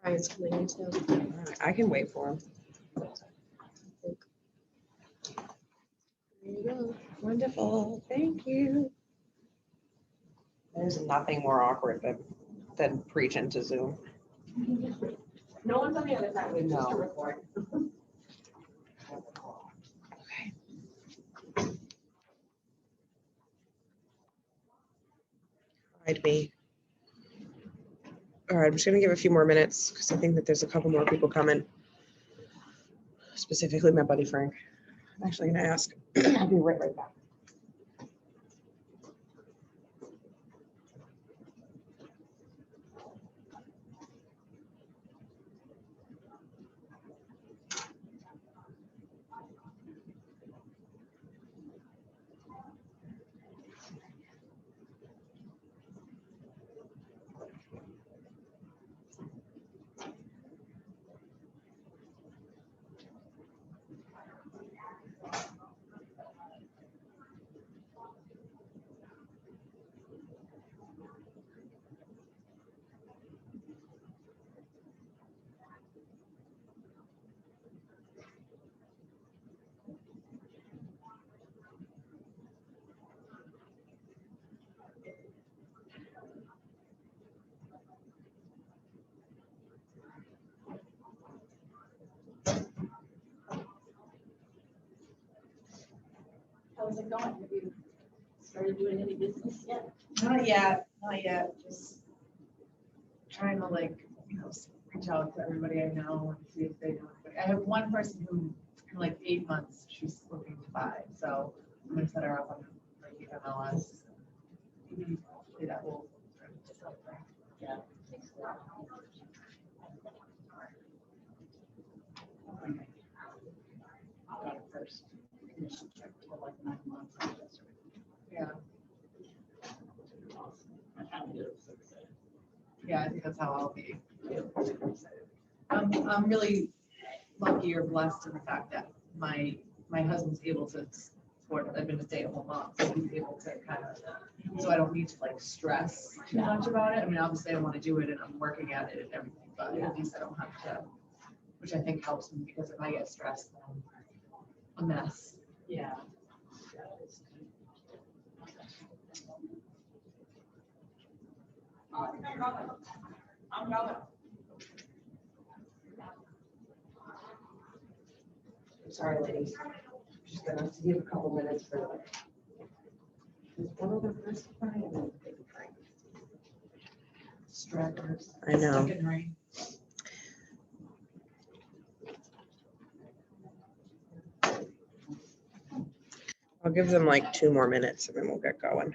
Brian's coming in too. I can wait for him. There you go. Wonderful, thank you. There's nothing more awkward than preaching to Zoom. No one's on the other side, it's just a No. record. I'd be. All right, I'm just gonna give a few more minutes because I think that there's a couple more people coming. Specifically, my buddy Frank. I'm actually gonna ask. I'll be right back. How's it going? Have you started doing any business yet? Not yet, just trying to reach out to everybody I know and see if they know. But I have one person who, in like 8 months, she's looking to buy, so I'm gonna set her up on like MLS. Hopefully that will. Yeah. Thanks a lot. Got it first. Commission check for like 9 months. Yeah. Yeah, I think that's how I'll be. I'm really lucky or blessed in the fact that my husband's able to support, I've been a stay-at-home mom, so he's able to kind of, so I don't need to like stress too much about it. I mean, obviously I want to do it and I'm working at it and everything, but at least I don't have to, which I think helps me because if I get stressed, then I'm a mess. Yeah. Sorry, ladies. Just gonna give a couple minutes for. There's one other person. Stragglers. I know. Stuck in rain. I'll give them like 2 more minutes and then we'll get going.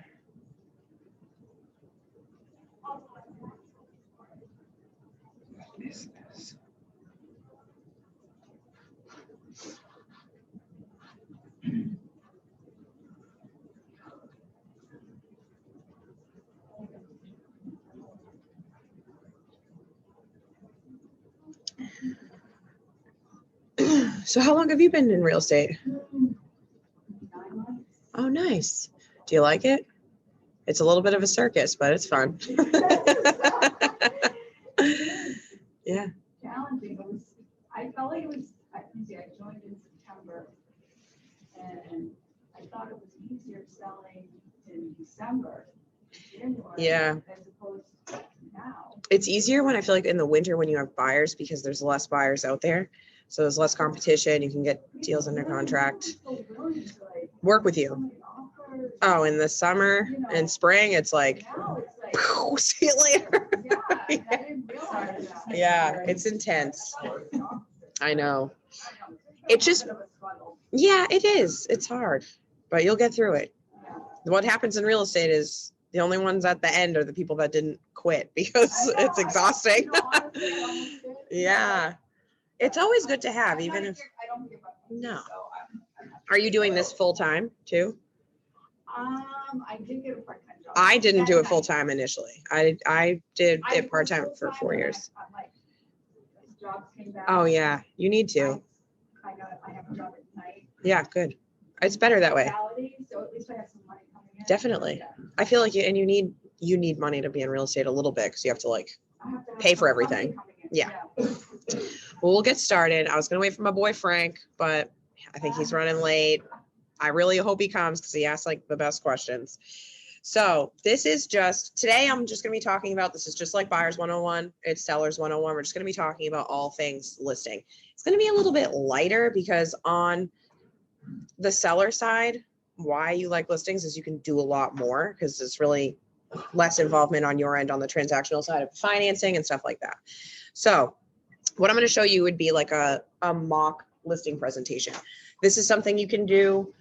So how long have you been in real estate? 9 months. Oh, nice. Do you like it? It's a little bit of a circus, but it's fun. Yeah. Challenging. I felt like it was, I joined in September and I thought it was easier selling in December, January. Yeah. As opposed to now. It's easier when I feel like in the winter when you have buyers because there's less buyers out there. So there's less competition. You can get deals under contract. Work with you. Oh, in the summer and spring, it's like, see you later. Yeah, it's intense. I know. It just, yeah, it is. It's hard, but you'll get through it. What happens in real estate is the only ones at the end are the people that didn't quit because it's exhausting. Yeah. It's always good to have, even if, no. Are you doing this full time too? I did get a part-time job. I didn't do it full time initially. I did it part time for 4 years. Jobs came back. Oh yeah, you need to. I have a job at night. Yeah, good. It's better that way. So at least I have some money coming in. Definitely. I feel like you need you need money to be in real estate a little bit because you have to like pay for everything. Yeah. Well, we'll get started. I was gonna wait for my boy Frank, but I think he's running late. I really hope he comes because he asks like the best questions. So this is just, today I'm just gonna be talking about, this is just like Buyers 101, it's Sellers 101. We're just gonna be talking about all things listing. It's gonna be a little bit lighter because on the seller side, why you like listings is you can do a lot more because it's really less involvement on your end on the transactional side of financing and stuff like that. So what I'm going to show you would be like a mock listing presentation. This is something you can do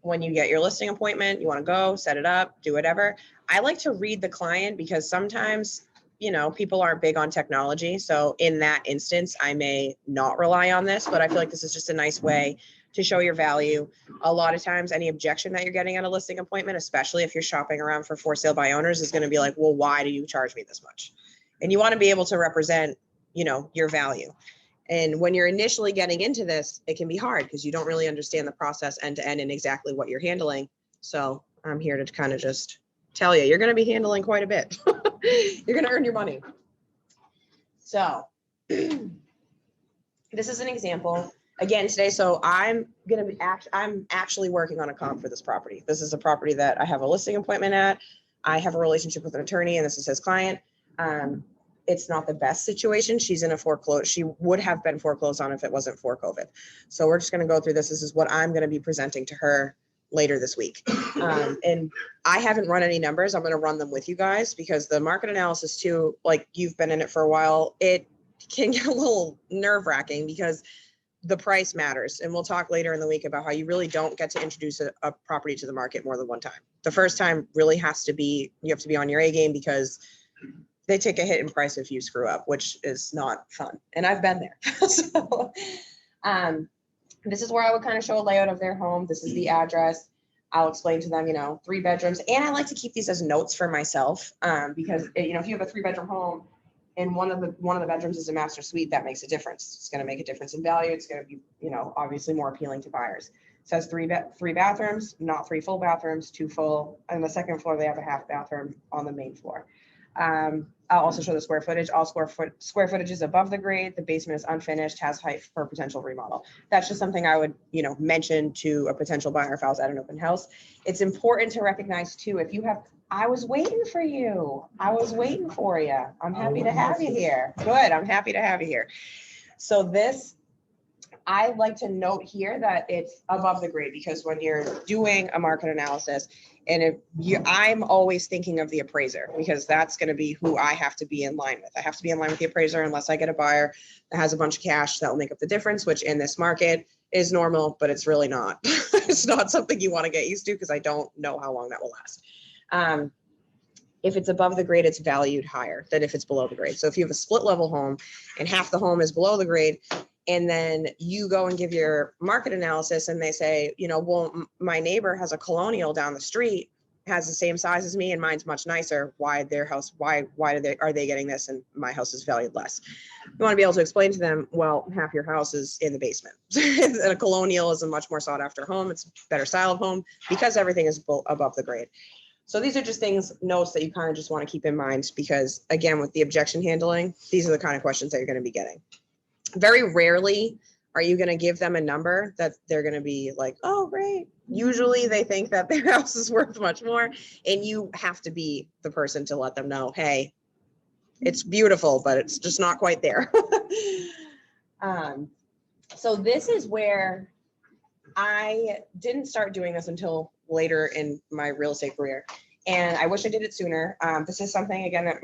when you get your listing appointment. You want to go set it up, do whatever. I like to read the client because sometimes, you know, people aren't big on technology. So in that instance, I may not rely on this, but I feel like this is just a nice way to show your value. A lot of times, any objection that you're getting at a listing appointment, especially if you're shopping around for sale by owners, is going to be like, well, why do you charge me this much? And you want to be able to represent, you know, your value. And when you're initially getting into this, it can be hard because you don't really understand the process end to end and exactly what you're handling. So I'm here to kind of just tell you, you're going to be handling quite a bit. You're going to earn your money. So this is an example. Again, today, so I'm actually working on a comp for this property. This is a property that I have a listing appointment at. I have a relationship with an attorney and this is his client. It's not the best situation. She's in a foreclosure. She would have been foreclosed on if it wasn't for COVID. So we're just going to go through this. This is what I'm going to be presenting to her later this week. And I haven't run any numbers. I'm going to run them with you guys because the market analysis too, like you've been in it for a while, it can get a little nerve wracking because the price matters. And we'll talk later in the week about how you really don't get to introduce a property to the market more than one time. The first time really has to be, you have to be on your A game because they take a hit in price if you screw up, which is not fun. And I've been there. So this is where I would kind of show a layout of their home. This is the address. I'll explain to them, you know, 3 bedrooms. And I like to keep these as notes for myself because, you know, if you have a 3-bedroom home, and one of the bedrooms is a master suite, that makes a difference. It's going to make a difference in value. It's going to be, you know, obviously more appealing to buyers. It says 3 bathrooms, not 3 full bathrooms, 2 full. On the second floor, they have a half bathroom on the main floor. I'll also show the square footage. All square footage is above the grade. The basement is unfinished, has height for potential remodel. That's just something I would, you know, mention to a potential buyer if I was at an open house. It's important to recognize too, if you have, I was waiting for you. I was waiting for you. I'm happy to have you here. Good. I'm happy to have you here. So this, I like to note here that it's above the grade because when you're doing a market analysis, and if you, I'm always thinking of the appraiser because that's going to be who I have to be in line with. I have to be in line with the appraiser unless I get a buyer that has a bunch of cash that will make up the difference, which in this market is normal, but it's really not. It's not something you want to get used to because I don't know how long that will last. If it's above the grade, it's valued higher than if it's below the grade. So if you have a split level home and half the home is below the grade, and then you go and give your market analysis and they say, you know, well, my neighbor has a colonial down the street, has the same size as me and mine's much nicer. Why their house, why are they getting this and my house is valued less? You want to be able to explain to them, well, half your house is in the basement. And a colonial is a much more sought after home. It's a better style of home because everything is above the grade. So these are just things, notes that you kind of just want to keep in mind because again, with the objection handling, these are the kind of questions that you're going to be getting. Very rarely are you going to give them a number that they're going to be like, oh, great. Usually they think that their house is worth much more. And you have to be the person to let them know, hey, it's beautiful, but it's just not quite there. So this is where I didn't start doing this until later in my real estate career. And I wish I did it sooner. This is something, again, that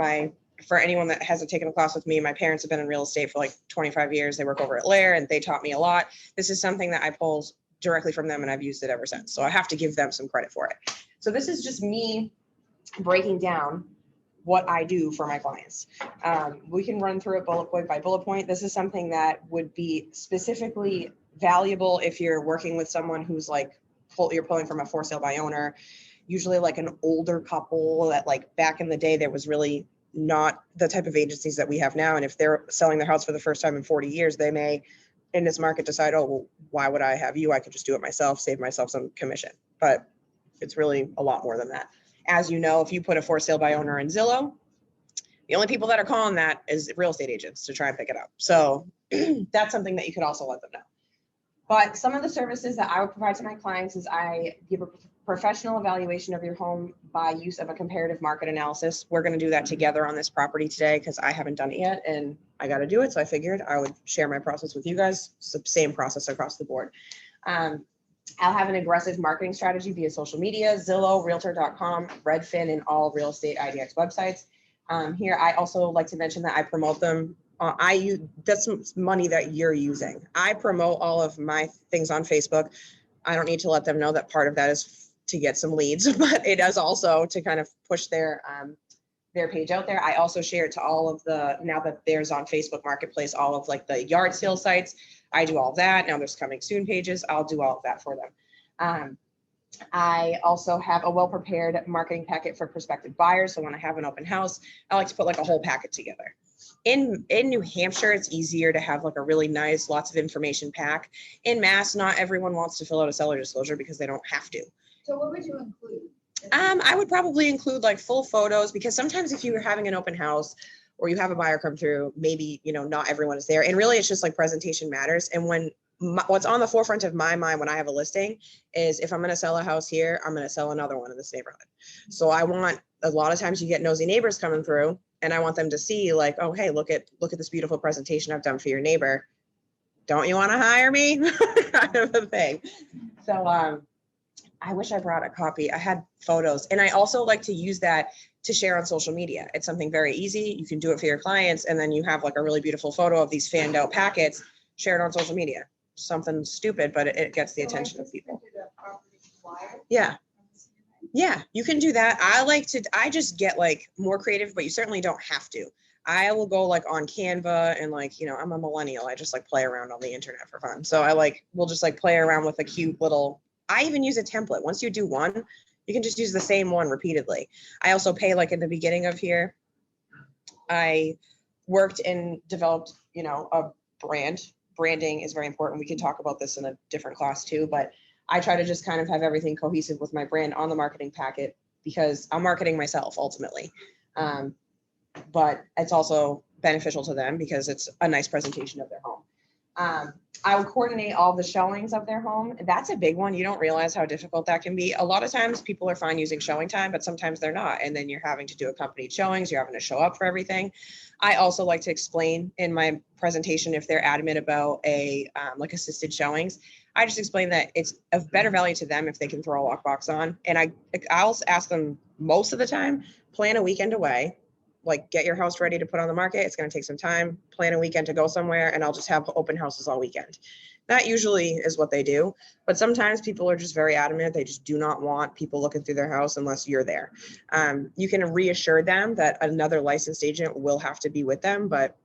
for anyone that hasn't taken a class with me, my parents have been in real estate for like 25 years. They work over at Lair and they taught me a lot. This is something that I pulled directly from them and I've used it ever since. So I have to give them some credit for it. So this is just me breaking down what I do for my clients. We can run through it bullet point by bullet point. This is something that would be specifically valuable if you're working with someone who's like, you're pulling from a for sale by owner, usually like an older couple that like back in the day, there was really not the type of agencies that we have now. And if they're selling their house for the first time in 40 years, they may in this market decide, oh, well, why would I have you? I could just do it myself, save myself some commission. But it's really a lot more than that. as you know, if you put a for sale by owner in Zillow, the only people that are calling that is real estate agents to try and pick it up. So that's something that you could also let them know. But some of the services that I would provide to my clients is I give a professional evaluation of your home by use of a comparative market analysis. We're going to do that together on this property today because I haven't done it yet and I got to do it. So I figured I would share my process with you guys. It's the same process across the board. I'll have an aggressive marketing strategy via social media, Zillow, Realtor.com, Redfin, and all real estate IDX websites. Here, I also like to mention that I promote them. That's money that you're using. I promote all of my things on Facebook. I don't need to let them know that part of that is to get some leads, but it is also to kind of push their page out there. I also share it to all of now that there's on Facebook Marketplace, all of like the yard sale sites. I do all that. Now there's coming soon pages. I'll do all of that for them. I also have a well-prepared marketing packet for prospective buyers. So when I have an open house, I like to put like a whole packet together. In New Hampshire, it's easier to have like a really nice, lots of information pack. In Mass, not everyone wants to fill out a seller disclosure because they don't have to. So what would you include? I would probably include like full photos because sometimes if you're having an open house or you have a buyer come through, maybe, not everyone is there. And really it's just like presentation matters. And what's on the forefront of my mind when I have a listing is if I'm going to sell a house here, I'm going to sell another one in this neighborhood. So I want, a lot of times you get nosy neighbors coming through and I want them to see like, oh, hey, look at this beautiful presentation I've done for your neighbor. Don't you want to hire me? Kind of a thing. So, I wish I brought a copy. I had photos and I also like to use that to share on social media. It's something very easy. You can do it for your clients. And then you have like a really beautiful photo of these fanned out packets, share it on social media. Something stupid, but it gets the attention of people. Yeah. Yeah, you can do that. I just get like more creative, but you certainly don't have to. I will go like on Canva and like, I'm a millennial. I just like play around on the internet for fun. So we'll just like play around with a cute little, I even use a template. Once you do one, you can just use the same one repeatedly. I also pay like in the beginning of here, I worked and developed, a brand. Branding is very important. We can talk about this in a different class too, but I try to just kind of have everything cohesive with my brand on the marketing packet because I'm marketing myself ultimately. But it's also beneficial to them because it's a nice presentation of their home. I would coordinate all the showings of their home. That's a big one. You don't realize how difficult that can be. A lot of times people are fine using showing time, but sometimes they're not. And then you're having to do accompanied showings. You're having to show up for everything. I also like to explain in my presentation if they're adamant about like assisted showings. I just explain that it's of better value to them if they can throw a lockbox on. And I'll ask them most of the time, plan a weekend away. Like get your house ready to put on the market. It's going to take some time, plan a weekend to go somewhere, and I'll just have open houses all weekend. That usually is what they do. But sometimes people are just very adamant. They just do not want people looking through their house unless you're there. You can reassure them that another licensed agent will have to be with them, but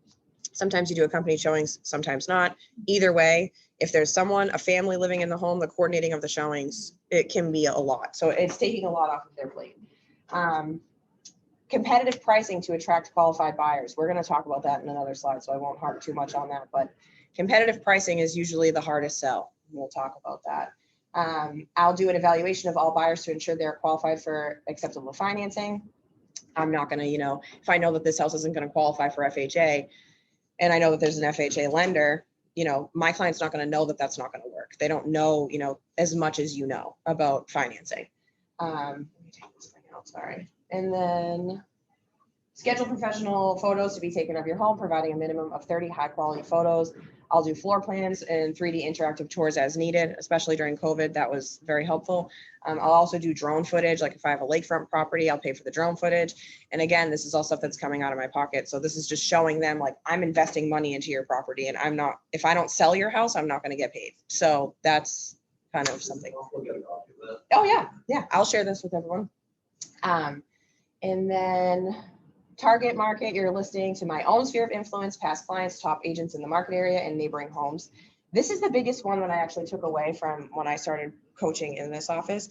sometimes you do accompanied showings, sometimes not. Either way, if there's a family living in the home, the coordinating of the showings, it can be a lot. So it's taking a lot off of their plate. Competitive pricing to attract qualified buyers. We're going to talk about that in another slide, so I won't harp too much on that, but competitive pricing is usually the hardest sell. We'll talk about that. I'll do an evaluation of all buyers to ensure they're qualified for acceptable financing. I'm not going to, if I know that this house isn't going to qualify for FHA and I know that there's an FHA lender, my client's not going to know that that's not going to work. They don't know, as much as you know about financing. Let me take this thing out, sorry. And then schedule professional photos to be taken of your home, providing a minimum of 30 high quality photos. I'll do floor plans and 3D interactive tours as needed, especially during COVID. That was very helpful. I'll also do drone footage. Like if I have a lakefront property, I'll pay for the drone footage. And again, this is all stuff that's coming out of my pocket. So this is just showing them like I'm investing money into your property and if I don't sell your house, I'm not going to get paid. So that's kind of something. Oh yeah. Yeah. I'll share this with everyone. And then target market your listing to my own sphere of influence, past clients, top agents in the market area, and neighboring homes. This is the biggest one that I actually took away from when I started coaching in this office.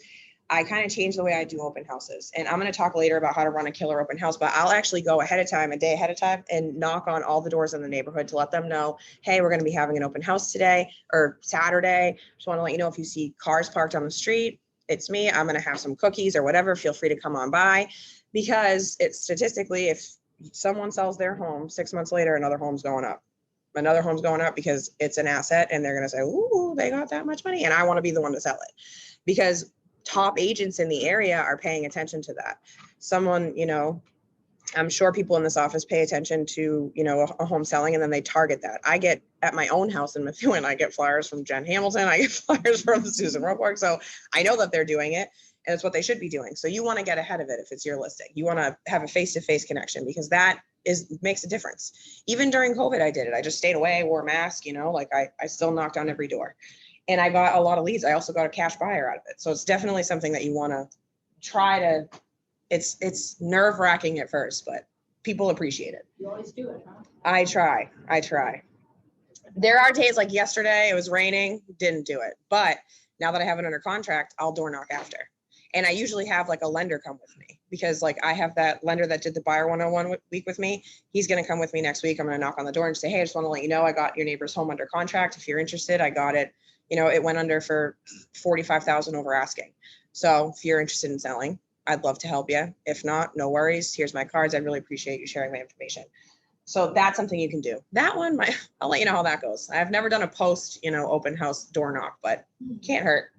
I kind of changed the way I do open houses. And I'm going to talk later about how to run a killer open house, but I'll actually go ahead of time, a day ahead of time, and knock on all the doors in the neighborhood to let them know, hey, we're going to be having an open house today or Saturday. Just want to let you know if you see cars parked on the street, it's me, I'm going to have some cookies or whatever. Feel free to come on by, because it's statistically, if someone sells their home 6 months later, another home's going up. Another home's going up because it's an asset, and they're going to say, ooh, they got that much money. And I want to be the one to sell it, because top agents in the area are paying attention to that. Someone, you know, I'm sure people in this office pay attention to, you know, a home selling, and then they target that. I get at my own house in Methuen, I get flyers from Jen Hamilton. I get flyers from Susan Roquark. So I know that they're doing it, and it's what they should be doing. So you want to get ahead of it. If it's your listing, you want to have a face-to-face connection, because that makes a difference. Even during COVID, I did it. I just stayed away, wore a mask, you know, like I still knocked on every door, and I got a lot of leads. I also got a cash buyer out of it. So it's definitely something that you want to try to, it's nerve wracking at first, but people appreciate it. You always do it, huh? I try. There are days like yesterday, it was raining, didn't do it. But now that I have it under contract, I'll door knock after. And I usually have like a lender come with me, because like I have that lender that did the buyer 101 week with me. He's going to come with me next week. I'm going to knock on the door and say, hey, I just want to let you know, I got your neighbor's home under contract. If you're interested, I got it. You know, it went under for 45,000 over asking. So if you're interested in selling, I'd love to help you. If not, no worries. Here's my cards. I really appreciate you sharing my information. So that's something you can do. That one, I'll let you know how that goes. I've never done a post, you know, open house door knock, but can't hurt.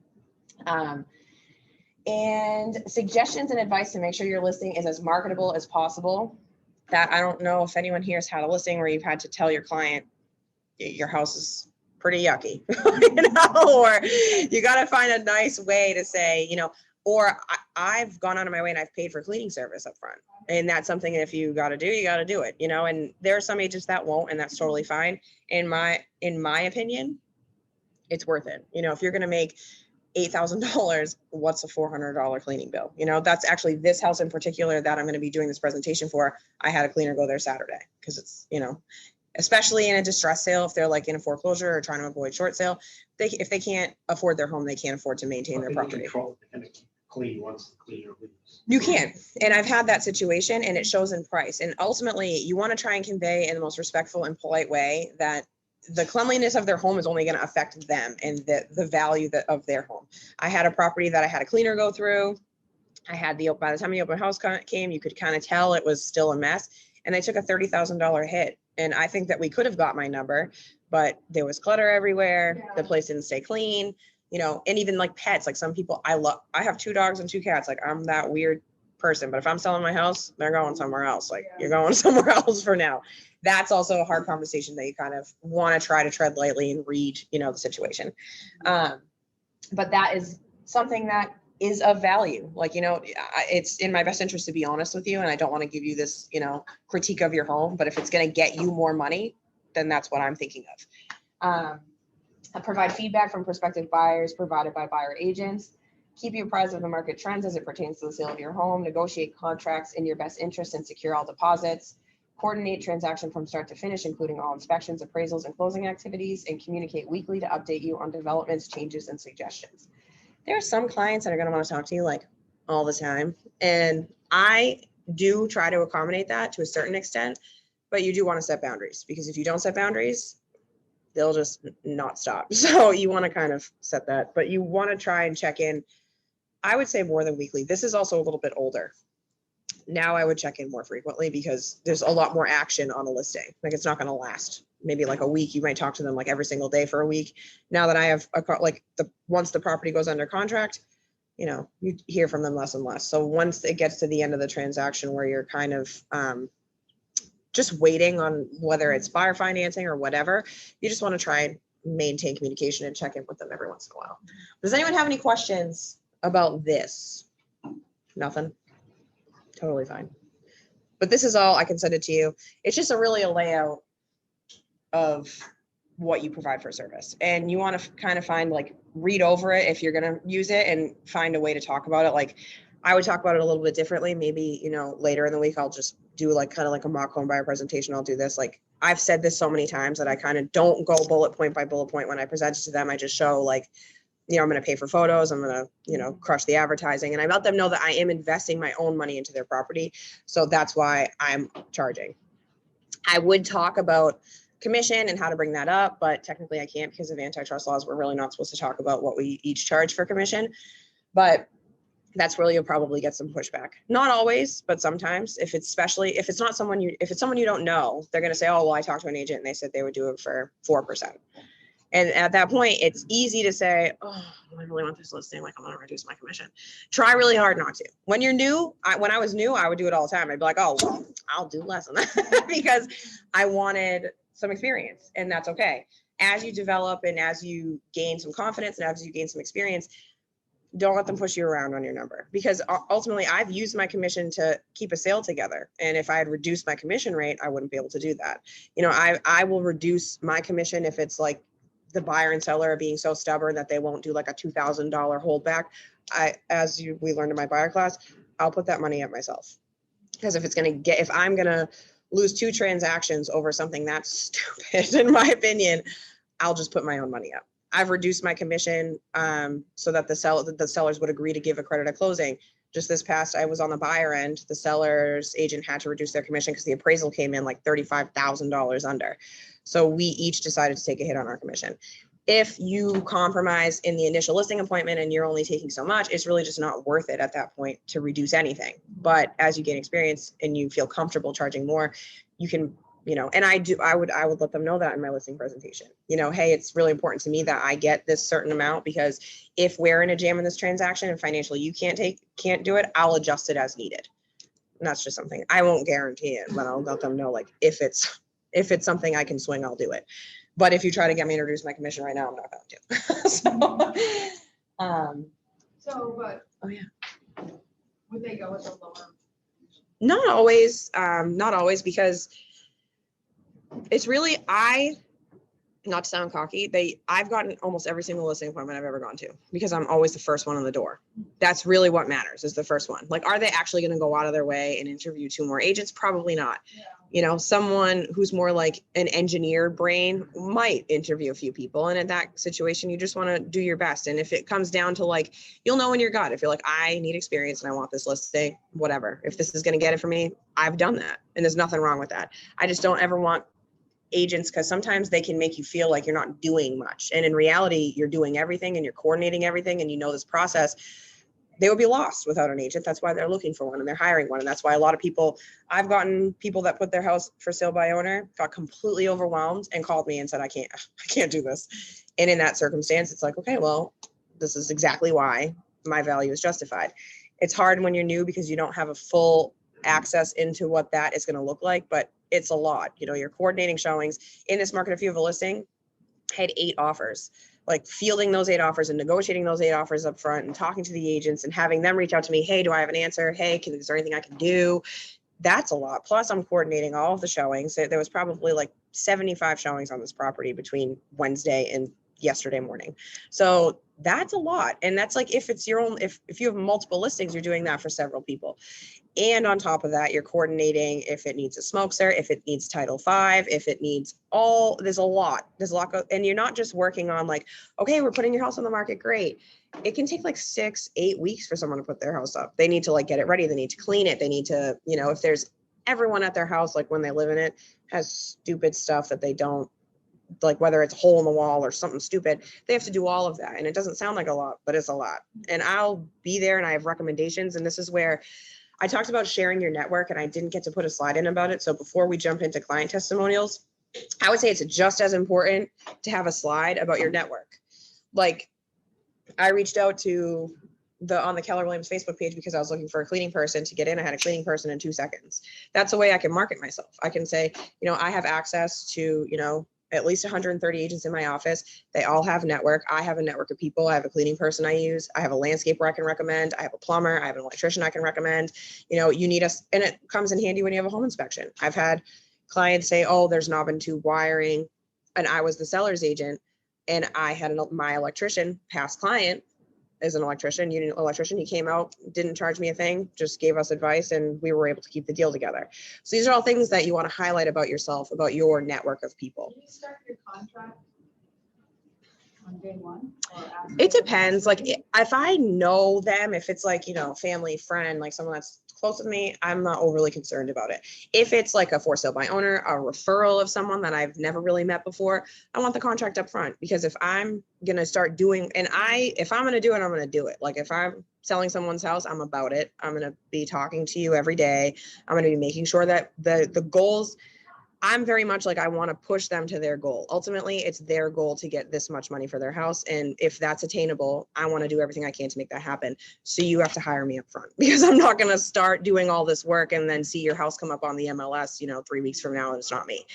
And suggestions and advice to make sure your listing is as marketable as possible. That I don't know if anyone here has had a listing where you've had to tell your client your house is pretty yucky, you know, or you got to find a nice way to say, you know, or I've gone out of my way and I've paid for cleaning service up front. And that's something, if you got to do, you got to do it, you know, and there are some agents that won't, and that's totally fine. In my opinion, it's worth it. You know, if you're going to make $8,000, what's a $400 cleaning bill? You know, that's actually this house in particular that I'm going to be doing this presentation for. I had a cleaner go there Saturday, because it's, you know, especially in a distress sale, if they're like in a foreclosure or trying to avoid short sale, if they can't afford their home, they can't afford to maintain their property. Clean once the cleaner leaves. You can. And I've had that situation, and it shows in price. And ultimately, you want to try and convey in the most respectful and polite way that the cleanliness of their home is only going to affect them and the value of their home. I had a property that I had a cleaner go through. I had by the time the open house came, you could kind of tell it was still a mess. And they took a $30,000 hit. And I think that we could have got my number, but there was clutter everywhere. Yeah. The place didn't stay clean, you know, and even like pets, like some people I have 2 dogs and 2 cats. Like I'm that weird person, but if I'm selling my house, they're going somewhere else. Like you're going somewhere else for now. That's also a hard conversation that you kind of want to try to tread lightly and read, you know, the situation. But that is something that is of value. Like, you know, it's in my best interest to be honest with you. And I don't want to give you this, you know, critique of your home, but if it's going to get you more money, then that's what I'm thinking of. Provide feedback from prospective buyers provided by buyer agents. Keep you apprised of the market trends as it pertains to the sale of your home. Negotiate contracts in your best interest and secure all deposits. Coordinate transaction from start to finish, including all inspections, appraisals, and closing activities, and communicate weekly to update you on developments, changes, and suggestions. There are some clients that are going to want to talk to you like all the time. And I do try to accommodate that to a certain extent, but you do want to set boundaries, because if you don't set boundaries, they'll just not stop. So you want to kind of set that, but you want to try and check in, I would say more than weekly. This is also a little bit older. Now I would check in more frequently, because there's a lot more action on a listing. Like it's not going to last maybe like a week. You might talk to them like every single day for a week. Now that I have once the property goes under contract, you know, you hear from them less and less. So once it gets to the end of the transaction where you're kind of just waiting on whether it's buyer financing or whatever, you just want to try and maintain communication and check in with them every once in a while. Does anyone have any questions about this? Nothing? Totally fine. But this is all, I can send it to you. It's just a layout of what you provide for service. And you want to kind of read over it if you're going to use it, and find a way to talk about it. Like I would talk about it a little bit differently. Maybe, you know, later in the week, I'll just do kind of like a mock home buyer presentation. I'll do this. Like I've said this so many times that I kind of don't go bullet point by bullet point when I present it to them. I just show like, you know, I'm going to pay for photos. I'm going to, you know, crush the advertising, and I let them know that I am investing my own money into their property. So that's why I'm charging. I would talk about commission and how to bring that up, but technically I can't because of antitrust laws. We're really not supposed to talk about what we each charge for commission. But that's where you'll probably get some pushback. Not always, but sometimes. If it's not someone if it's someone you don't know, they're going to say, oh, well, I talked to an agent and they said they would do it for 4%. And at that point, it's easy to say, oh, I really want this listing. Like, I'm going to reduce my commission. Try really hard not to. When you're new, when I was new, I would do it all the time. I'd be like, oh, well, I'll do less than that because I wanted some experience, and that's okay. As you develop and as you gain some confidence and as you gain some experience, don't let them push you around on your number, because ultimately I've used my commission to keep a sale together. And if I had reduced my commission rate, I wouldn't be able to do that. You know, I will reduce my commission if it's like the buyer and seller are being so stubborn that they won't do like a $2,000 holdback. We learned in my buyer class, I'll put that money up myself. Because if I'm going to lose 2 transactions over something that's stupid, in my opinion, I'll just put my own money up. I've reduced my commission so that the sellers would agree to give a credit at closing. Just this past, I was on the buyer end. The seller's agent had to reduce their commission because the appraisal came in like $35,000 under. So we each decided to take a hit on our commission. If you compromise in the initial listing appointment and you're only taking so much, it's really just not worth it at that point to reduce anything. But as you gain experience and you feel comfortable charging more, you can, you know, and I would let them know that in my listing presentation. You know, hey, it's really important to me that I get this certain amount, because if we're in a jam in this transaction and financially you can't do it, I'll adjust it as needed. And that's just something I won't guarantee it, but I'll let them know, like, if it's something I can swing, I'll do it. But if you try to get me to reduce my commission right now, I'm not going to. But. Oh yeah. Would they go with the lower? Not always, because it's really, not to sound cocky, I've gotten almost every single listing appointment I've ever gone to, because I'm always the first one on the door. That's really what matters, is the first one. Like, are they actually going to go out of their way and interview 2 more agents? Probably not. Yeah. You know, someone who's more like an engineered brain might interview a few people. And in that situation, you just want to do your best. And if it comes down to, like, you'll know in your gut, if you're like, I need experience and I want this listing, whatever, if this is going to get it for me, I've done that. And there's nothing wrong with that. I just don't ever want agents, because sometimes they can make you feel like you're not doing much. And in reality, you're doing everything and you're coordinating everything and you know this process. They would be lost without an agent. That's why they're looking for one and they're hiring one. And that's why a lot of people, I've gotten people that put their house for sale by owner, got completely overwhelmed and called me and said, I can't do this. And in that circumstance, it's like, okay, well, this is exactly why my value is justified. It's hard when you're new because you don't have a full access into what that is going to look like, but it's a lot. You know, you're coordinating showings in this market. If you have a listing, I had 8 offers. Like, fielding those 8 offers and negotiating those 8 offers up front and talking to the agents and having them reach out to me. Hey, do I have an answer? Hey, is there anything I can do? That's a lot. Plus, I'm coordinating all of the showings. There was probably like 75 showings on this property between Wednesday and yesterday morning. So that's a lot. And that's like, if it's your own, if you have multiple listings, you're doing that for several people. And on top of that, you're coordinating if it needs a smoke cert, if it needs Title V, if it needs there's a lot, and you're not just working on like, okay, we're putting your house on the market. Great. It can take like 6-8 weeks for someone to put their house up. They need to like get it ready. They need to clean it. They need to, you know, if there's everyone at their house, like when they live in it, has stupid stuff that they don't like, whether it's a hole in the wall or something stupid, they have to do all of that. And it doesn't sound like a lot, but it's a lot. And I'll be there and I have recommendations. And this is where I talked about sharing your network, and I didn't get to put a slide in about it. So before we jump into client testimonials, I would say it's just as important to have a slide about your network. Like, I reached out to on the Keller Williams Facebook page because I was looking for a cleaning person to get in. I had a cleaning person in 2 seconds. That's the way I can market myself. I can say, you know, I have access to, you know, at least 130 agents in my office. They all have network. I have a network of people. I have a cleaning person I use. I have a landscaper I can recommend. I have a plumber. I have an electrician I can recommend. You know, you need us, and it comes in handy when you have a home inspection. I've had clients say, oh, there's knob and tube wiring, and I was the seller's agent, and I had my electrician, past client, is an electrician, union electrician. He came out, didn't charge me a thing, just gave us advice, and we were able to keep the deal together. So these are all things that you want to highlight about yourself, about your network of people. Can you start your contract? on day one? Or after? It depends. Like if I know them, if it's like, you know, family, friend, like someone that's close with me, I'm not overly concerned about it. If it's like a for sale by owner, a referral of someone that I've never really met before, I want the contract up front, because if I'm going to start doing, if I'm going to do it, I'm going to do it. Like if I'm selling someone's house, I'm about it. I'm going to be talking to you every day. I'm going to be making sure that the goals, I'm very much like, I want to push them to their goal. Ultimately, it's their goal to get this much money for their house. And if that's attainable, I want to do everything I can to make that happen. So you have to hire me up front, because I'm not going to start doing all this work and then see your house come up on the MLS, you know, 3 weeks from now, and it's not me.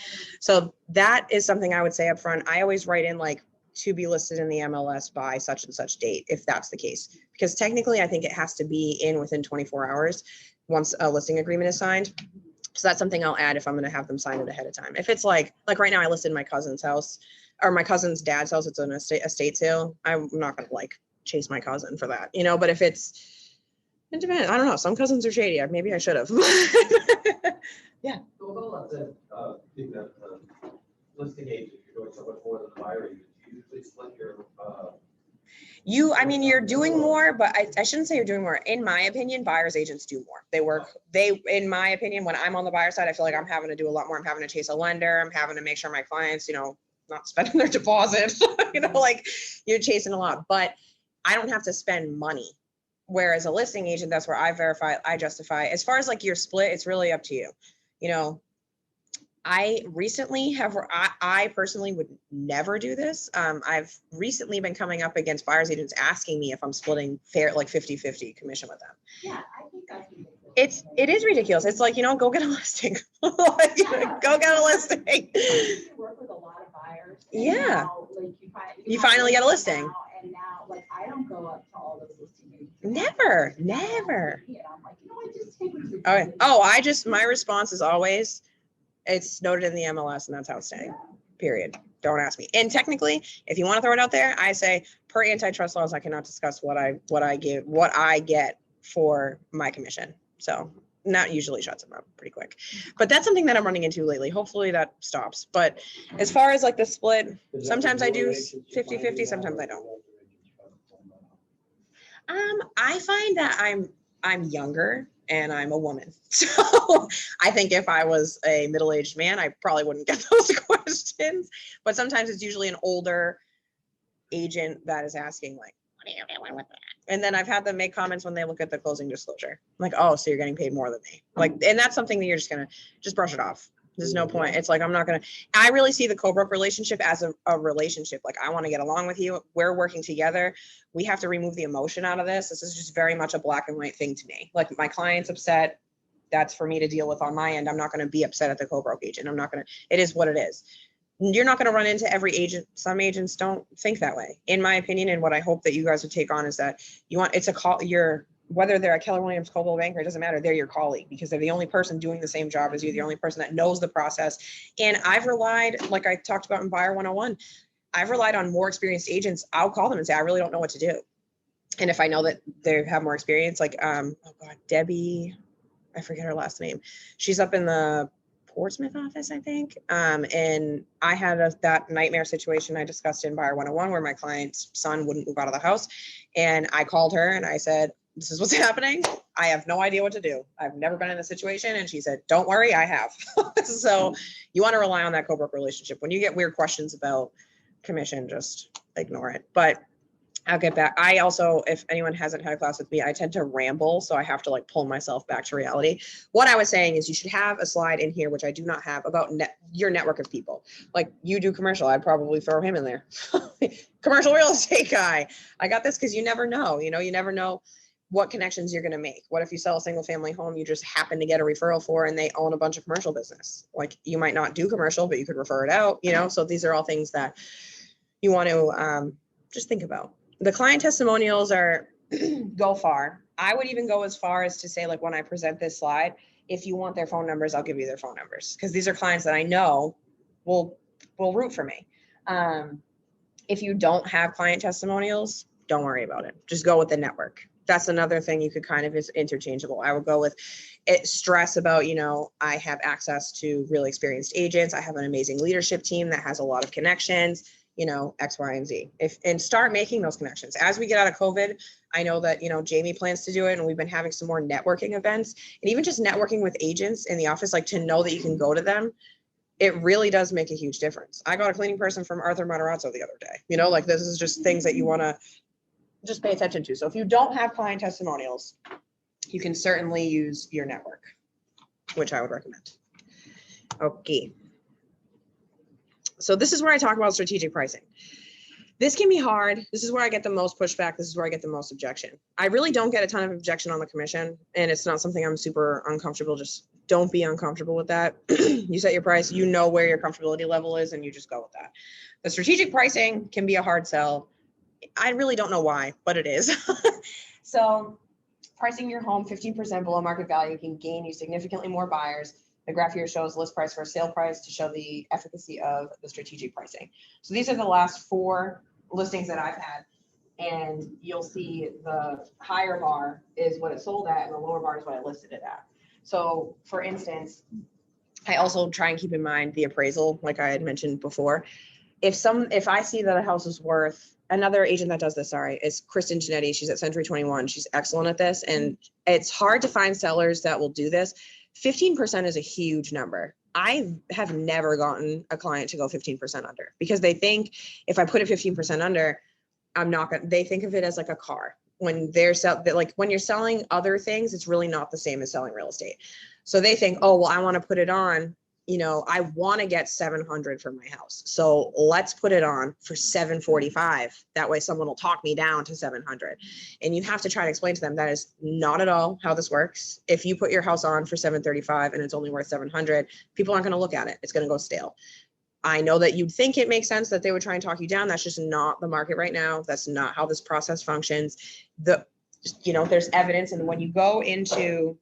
So that is something I would say up front. I always write in like, to be listed in the MLS by such and such date, if that's the case, because technically I think it has to be in within 24 hours once a listing agreement is signed. So that's something I'll add if I'm going to have them sign it ahead of time. If it's like right now I listed my cousin's house, or my cousin's dad's house, it's an estate sale. I'm not going to like chase my cousin for that, you know, but if it depends. I don't know. Some cousins are shady. Maybe I should have. So with all that said, being that listing agent, you're doing so much more than the buyer agent. Do you usually split your, I mean, you're doing more, but I shouldn't say you're doing more. In my opinion, buyer's agents do more. In my opinion, when I'm on the buyer side, I feel like I'm having to do a lot more. I'm having to chase a lender. I'm having to make sure my clients, you know, not spending their deposit, you know, like you're chasing a lot, but I don't have to spend money. Whereas a listing agent, that's where I verify, I justify. As far as like your split, it's really up to you. You know, I recently I personally would never do this. I've recently been coming up against buyer's agents asking me if I'm splitting fair, like 50-50 commission with them. Yeah, I think that's ridiculous. It is ridiculous. It's like, you know, go get a listing. Like, go get a listing. You work with a lot of buyers. And Yeah. now, like, You finally get a listing. now, and now, like, I don't go up to all those listing agents. Never. And I'm like, you know what, just take what you're Okay. doing. My response is always, it's noted in the MLS and that's how it's staying, period. Don't ask me. And technically, if you want to throw it out there, I say per antitrust laws, I cannot discuss what I get for my commission. So that usually shuts them up pretty quick. But that's something that I'm running into lately. Hopefully that stops. But as far as like the split, sometimes I do 50-50, sometimes I don't. I find that I'm younger and I'm a woman. So I think if I was a middle-aged man, I probably wouldn't get those questions. But sometimes it's usually an older agent that is asking like, what are you doing with that? And then I've had them make comments when they look at the closing disclosure. I'm like, oh, so you're getting paid more than me. Like, and that's something that you're just gonna just brush it off. There's no point. It's like, I really see the co-broke relationship as a relationship. Like, I want to get along with you. We're working together. We have to remove the emotion out of this. This is just very much a black and white thing to me. Like, my client's upset. That's for me to deal with on my end. I'm not going to be upset at the co-broke agent. It is what it is. You're not going to run into every agent. Some agents don't think that way. In my opinion, and what I hope that you guys would take on is that whether they're at Keller Williams, Coldwell Banker, it doesn't matter. They're your colleague because they're the only person doing the same job as you, the only person that knows the process. And I've relied, like I talked about in Buyer 101, I've relied on more experienced agents. I'll call them and say, I really don't know what to do. And if I know that they have more experience, like, Debbie, I forget her last name. She's up in the Portsmouth office, I think. And I had that nightmare situation I discussed in Buyer 101 where my client's son wouldn't move out of the house. And I called her and I said, this is what's happening. I have no idea what to do. I've never been in this situation. And she said, don't worry, I have. So you want to rely on that co-broke relationship. When you get weird questions about commission, just ignore it. But I'll get back. I also, if anyone hasn't had a class with me, I tend to ramble. So I have to like pull myself back to reality. What I was saying is you should have a slide in here, which I do not have, about your network of people. Like, you do commercial, I'd probably throw him in there. Commercial real estate guy. I got this because you never know, you never know what connections you're going to make. What if you sell a single family home you just happen to get a referral for and they own a bunch of commercial business? Like, you might not do commercial, but you could refer it out, So these are all things that you want to just think about. The client testimonials go far. I would even go as far as to say, like, when I present this slide, if you want their phone numbers, I'll give you their phone numbers. Because these are clients that I know will root for me. If you don't have client testimonials, don't worry about it. Just go with the network. That's another thing you could kind of is interchangeable. I would go with stress about, I have access to really experienced agents. I have an amazing leadership team that has a lot of connections. you know, X, Y, and Z. And start making those connections. As we get out of COVID, I know that, you know, Jamie plans to do it, and we've been having some more networking events, and even just networking with agents in the office, like to know that you can go to them. It really does make a huge difference. I got a cleaning person from Arthur Matarazzo the other day, you know, like this is just things that you want to just pay attention to. So if you don't have client testimonials, you can certainly use your network, which I would recommend. Okay. So this is where I talk about strategic pricing. This can be hard. This is where I get the most pushback. This is where I get the most objection. I really don't get a ton of objection on the commission, and it's not something I'm super uncomfortable. Just don't be uncomfortable with that. You set your price, you know where your comfortability level is, and you just go with that. The strategic pricing can be a hard sell. I really don't know why, but it is. So pricing your home 15% below market value can gain you significantly more buyers. The graph here shows list price for sale price to show the efficacy of the strategic pricing. So these are the last 4 listings that I've had, and you'll see the higher bar is what it sold at and the lower bar is what I listed it at. So for instance, I also try and keep in mind the appraisal, like I had mentioned before. If I see that a house is worth, another agent that does this, sorry, is Kristen Genetti. She's at Century 21. She's excellent at this, and it's hard to find sellers that will do this. 15% is a huge number. I have never gotten a client to go 15% under because they think if I put it 15% under, I'm not gonna, they think of it as like a car. When when you're selling other things, it's really not the same as selling real estate. So they think, oh, well, I want to put it on, you know, I want to get 700 for my house. So let's put it on for 745. That way someone will talk me down to 700. And you have to try to explain to them that is not at all how this works. If you put your house on for 735 and it's only worth 700, people aren't going to look at it. It's going to go stale. I know that you'd think it makes sense that they would try and talk you down. That's just not the market right now. That's not how this process functions. There's evidence. And when you go into,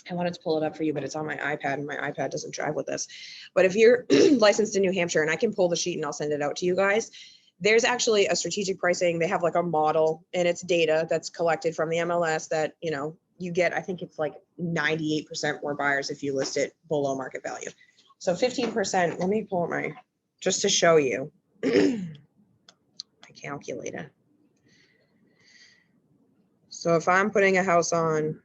I wanted to pull it up for you, but it's on my iPad and my iPad doesn't drive with this. But if you're licensed in New Hampshire, and I can pull the sheet and I'll send it out to you guys, there's actually a strategic pricing. They have like a model and it's data that's collected from the MLS that, you know, you get, I think it's like 98% more buyers if you list it below market value. So 15%, let me pull up just to show you my calculator. So if I'm putting a house on,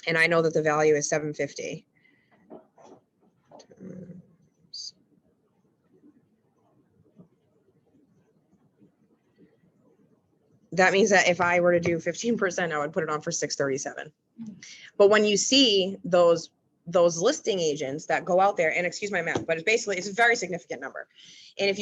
and I know that the value is 750. That means that if I were to do 15%, I would put it on for 637. But when you see those listing agents that go out there, and excuse my math, but it's a very significant number. And if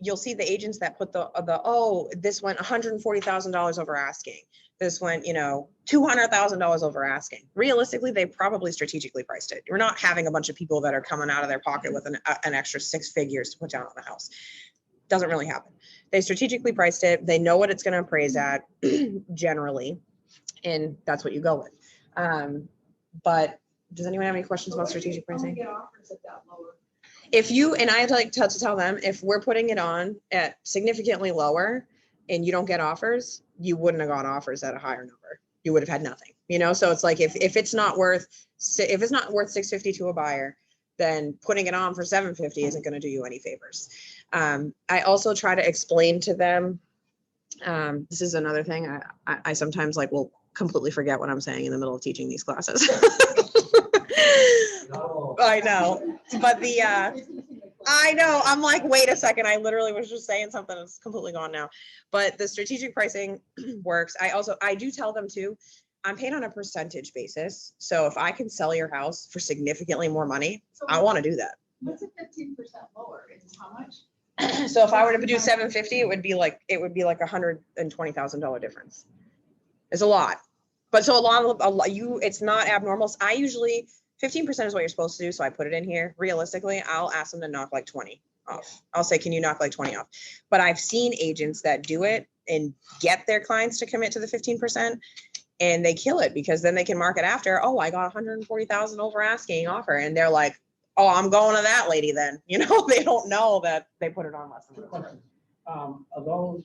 you'll see the agents that put this went $140,000 over asking. This went, $200,000 over asking. Realistically, they probably strategically priced it. You're not having a bunch of people that are coming out of their pocket with an extra 6 figures to put down on the house. Doesn't really happen. They strategically priced it. They know what it's going to appraise at generally, and that's what you go with. But does anyone have any questions about strategic pricing? Get offers at that lower. And I like to tell them, if we're putting it on at significantly lower and you don't get offers, you wouldn't have got offers at a higher number. You would have had nothing, So it's like, if it's not worth 650 to a buyer, then putting it on for 750 isn't going to do you any favors. I also try to explain to them, this is another thing. I sometimes will completely forget what I'm saying in the middle of teaching these classes. I know, but I know, I'm like, wait a second, I literally was just saying something that's completely gone now. But the strategic pricing works. I do tell them too, I'm paid on a percentage basis. So if I can sell your house for significantly more money, I want to do that. What's a 15% lower? Is how much? So if I were to do 750, it would be like $120,000 difference. It's a lot. But so it's not abnormal. I usually 15% is what you're supposed to do. So I put it in here. Realistically, I'll ask them to knock like 20 off. I'll say, can you knock like 20 off? But I've seen agents that do it and get their clients to commit to the 15%, and they kill it because then they can market after, oh, I got 140,000 over asking offer. And they're like, oh, I'm going to that lady then. They don't know that they put it on less than that. Are those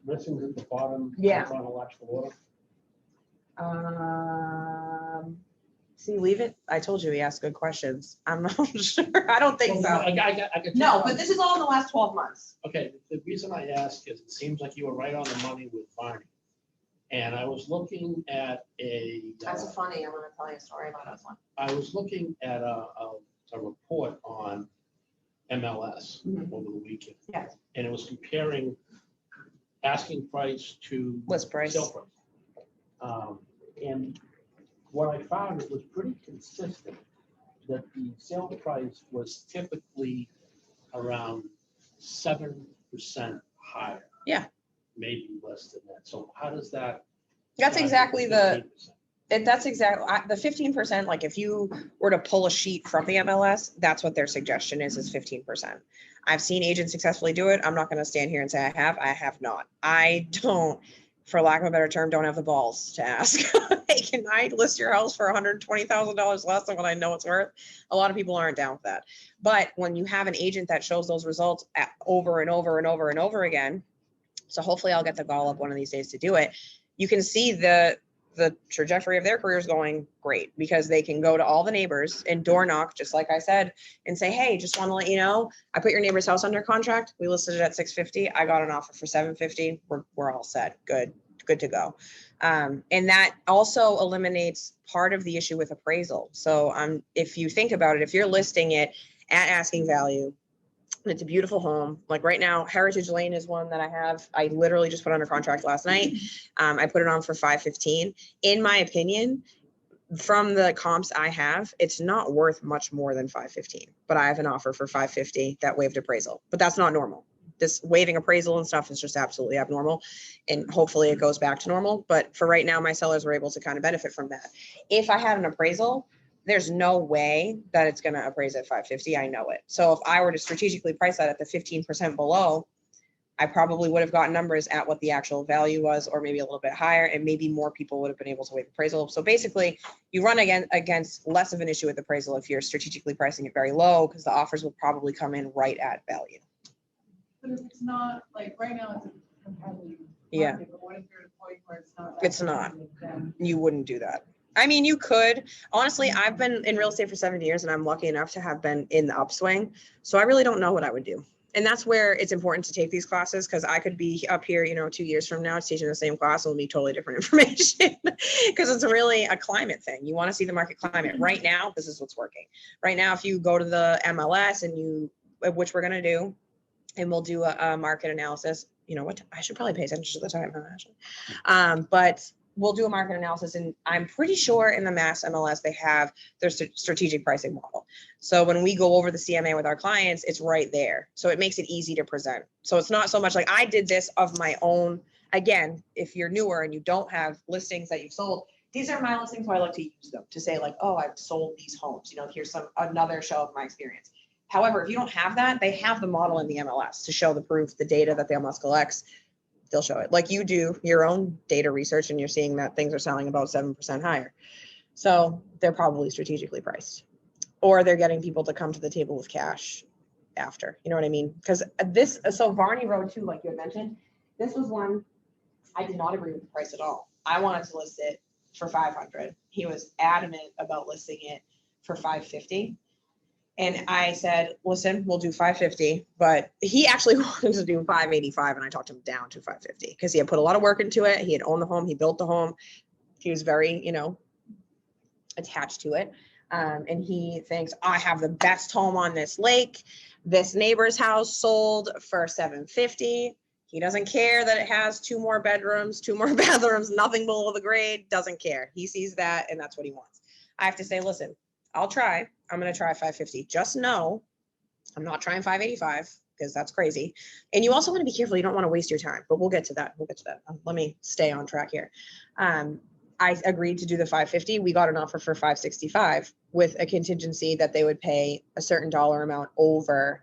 listings at the bottom? Yeah. On electrical order? See, leave it. I told you he asked good questions. I'm not sure. I don't think Well, so. I could. No, but this is all in the last 12 months. Okay, the reason I ask is it seems like you were right on the money with Barney. And I was looking at That's funny. I'm going to tell you a story about us one. I was looking at a report on MLS Mhm. over the weekend. Yes. And it was comparing asking price to List price. sale price. And what I found, it was pretty consistent that the sale price was typically around 7% higher. Yeah. Maybe less than that. So how does that? That's jive exactly with the, 15%? that's exactly, the 15%, like if you were to pull a sheet from the MLS, that's what their suggestion is 15%. I've seen agents successfully do it. I'm not going to stand here and say I have not. I don't, for lack of a better term, don't have the balls to ask, hey, can I list your house for $120,000 less than what I know it's worth? A lot of people aren't down with that. But when you have an agent that shows those results over and over and over and over again, so hopefully I'll get the gall up one of these days to do it. You can see the trajectory of their careers going great because they can go to all the neighbors and door knock, just like I said, and say, hey, just want to let you know, I put your neighbor's house under contract. We listed it at 650. I got an offer for 750. We're all set. Good to go. And that also eliminates part of the issue with appraisal. So if you think about it, if you're listing it at asking value, it's a beautiful home. Like right now, Heritage Lane is one that I have. I literally just put under contract last night. I put it on for 515. In my opinion, from the comps I have, it's not worth much more than 515. But I have an offer for 550 that waived appraisal. But that's not normal. This waiving appraisal and stuff is just absolutely abnormal. And hopefully it goes back to normal. But for right now, my sellers were able to kind of benefit from that. If I had an appraisal, there's no way that it's going to appraise at 550. I know it. So if I were to strategically price that at the 15% below, I probably would have gotten numbers at what the actual value was, or maybe a little bit higher, and maybe more people would have been able to waive appraisal. So basically you run against less of an issue with appraisal if you're strategically pricing it very low, because the offers will probably come in right at value. But if it's not, like, right now it's a competitive Yeah. market, but what if you're at a point where it's not? It's not. competitive, then You wouldn't do that. I mean, you could. Honestly, I've been in real estate for 7 years and I'm lucky enough to have been in the upswing. So I really don't know what I would do. And that's where it's important to take these classes, because I could be up here, 2 years from now teaching the same class. It'll be totally different information because it's really a climate thing. You want to see the market climate. Right now, this is what's working. Right now, if you go to the MLS and which we're going to do, and we'll do a market analysis. You know what? I should probably pay attention to the time, huh, Ashley? But we'll do a market analysis, and I'm pretty sure in the Mass MLS they have their strategic pricing model. So when we go over the CMA with our clients, it's right there. So it makes it easy to present. So it's not so much like I did this of my own. Again, if you're newer and you don't have listings that you've sold, these are my listings, so I like to use them to say like, oh, I've sold these homes. Here's another show of my experience. However, if you don't have that, they have the model in the MLS to show the proof, the data that the MLS collects. They'll show it. Like you do your own data research and you're seeing that things are selling about 7% higher. So they're probably strategically priced, or they're getting people to come to the table with cash after, you know what I mean? Because so Varney Road too, like you had mentioned, this was one I did not agree with the price at all. I wanted to list it for 500. He was adamant about listing it for 550. And I said, listen, we'll do 550, but he actually wanted to do 585. And I talked him down to 550 because he had put a lot of work into it. He had owned the home. He built the home. He was very, attached to it. And he thinks, I have the best home on this lake. This neighbor's house sold for 750. He doesn't care that it has 2 more bedrooms, 2 more bathrooms, nothing below the grade, doesn't care. He sees that and that's what he wants. I have to say, listen, I'll try. I'm going to try 550. Just know I'm not trying 585 because that's crazy. And you also want to be careful. You don't want to waste your time, but we'll get to that. Let me stay on track here. I agreed to do the 550. We got an offer for 565 with a contingency that they would pay a certain dollar amount over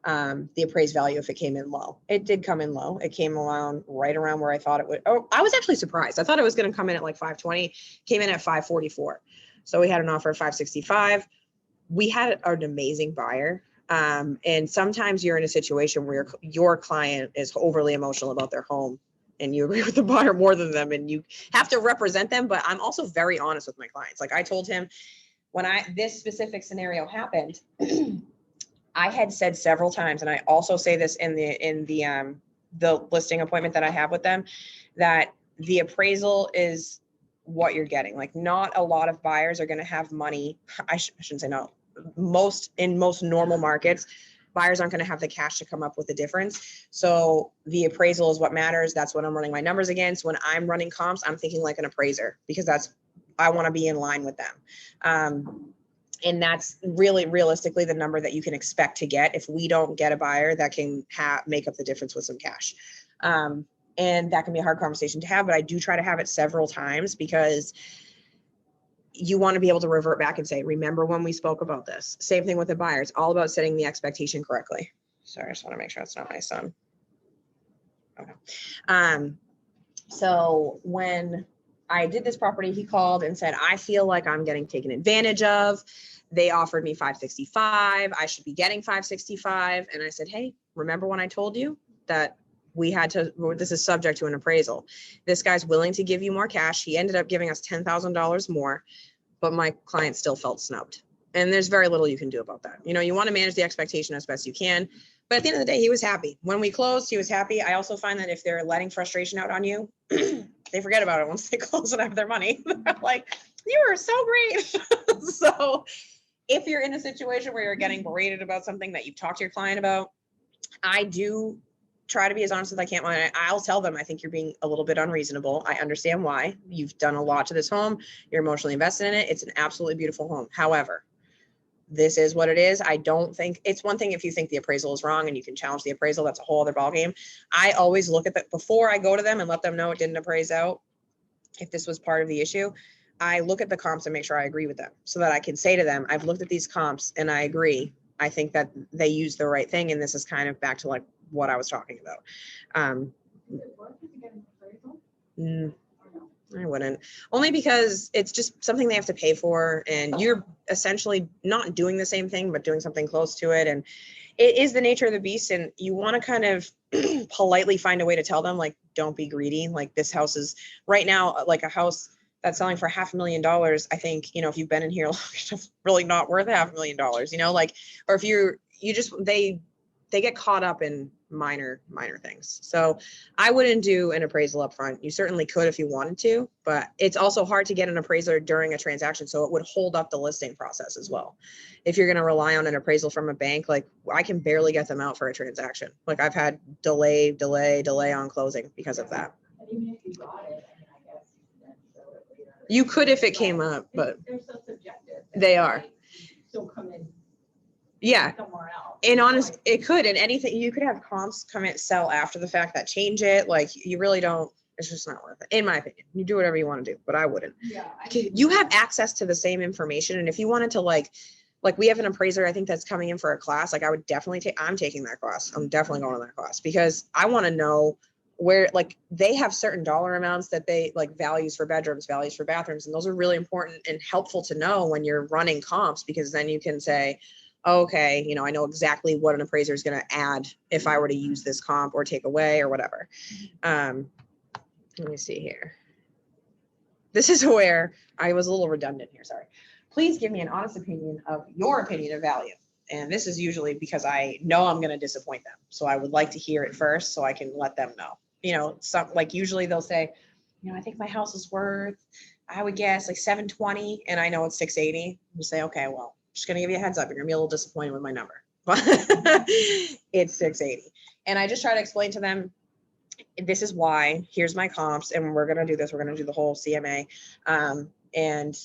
the appraised value if it came in low. It did come in low. It came right around where I thought it would. Oh, I was actually surprised. I thought it was going to come in at like 520, came in at 544. So we had an offer of 565. We had an amazing buyer. And sometimes you're in a situation where your client is overly emotional about their home and you agree with the buyer more than them and you have to represent them. But I'm also very honest with my clients. Like I told him, when this specific scenario happened, I had said several times, and I also say this in the listing appointment that I have with them, that the appraisal is what you're getting. Like, not a lot of buyers are going to have money. I shouldn't say no. In most normal markets, buyers aren't going to have the cash to come up with the difference. So the appraisal is what matters. That's what I'm running my numbers against. When I'm running comps, I'm thinking like an appraiser, because I want to be in line with them. And that's really realistically the number that you can expect to get if we don't get a buyer that can make up the difference with some cash. And that can be a hard conversation to have, but I do try to have it several times, because you want to be able to revert back and say, remember when we spoke about this? Same thing with the buyer. It's all about setting the expectation correctly. Sorry, I just want to make sure it's not my son. Okay. So when I did this property, he called and said, I feel like I'm getting taken advantage of. They offered me 565. I should be getting 565. And I said, hey, remember when I told you that this is subject to an appraisal? This guy's willing to give you more cash. He ended up giving us $10,000 more, but my client still felt snubbed. And there's very little you can do about that. You want to manage the expectation as best you can. But at the end of the day, he was happy. When we closed, he was happy. I also find that if they're letting frustration out on you, they forget about it once they close and have their money. They're like, you were so great. So if you're in a situation where you're getting berated about something that you've talked to your client about, I do try to be as honest as I can. I'll tell them, I think you're being a little bit unreasonable. I understand why. You've done a lot to this home. You're emotionally invested in it. It's an absolutely beautiful home. However, this is what it is. I don't think it's one thing if you think the appraisal is wrong and you can challenge the appraisal. That's a whole other ballgame. I always look at that before I go to them and let them know it didn't appraise out. If this was part of the issue, I look at the comps and make sure I agree with them, so that I can say to them, I've looked at these comps and I agree. I think that they use the right thing. And this is kind of back to like what I was talking about. Is it worth it to get an appraisal? Or no? I wouldn't, only because it's just something they have to pay for, and you're essentially not doing the same thing, but doing something close to it. And it is the nature of the beast. And you want to kind of politely find a way to tell them, like, don't be greedy. Like, this house is right now, like a house that's selling for $500,000. I think, if you've been in here, it's really not worth $500,000, like, or if they get caught up in minor things. So I wouldn't do an appraisal up front. You certainly could if you wanted to, but it's also hard to get an appraiser during a transaction. So it would hold up the listing process as well. If you're going to rely on an appraisal from a bank, like, I can barely get them out for a transaction. Like, I've had delay on closing because of that. And even if you got it, I guess you can then show it later. You could if it came up, but They're so subjective. they are. Still come in Yeah. somewhere else. And honest, it could, and anything, you could have comps come in, sell after the fact that change it. Like, you really don't, it's just not worth it. In my opinion, you do whatever you want to do, but I wouldn't. Yeah. You have access to the same information. And if you wanted to like we have an appraiser, I think that's coming in for a class. Like, I would definitely I'm taking that class. I'm definitely going to that class, because I want to know where, like, they have certain dollar amounts that they like, values for bedrooms, values for bathrooms. And those are really important and helpful to know when you're running comps, because then you can say, okay, I know exactly what an appraiser is going to add if I were to use this comp or take away or whatever. Let me see here. This is where I was a little redundant here. Sorry. Please give me an honest opinion of your opinion of value. And this is usually because I know I'm going to disappoint them. So I would like to hear it first so I can let them know. Some, like, usually they'll say, I think my house is worth, I would guess like 720, and I know it's 680. You say, okay, well, just going to give you a heads up. You're going to be a little disappointed with my number, but it's 680. And I just try to explain to them, this is why, here's my comps, and we're going to do this. We're going to do the whole CMA. And,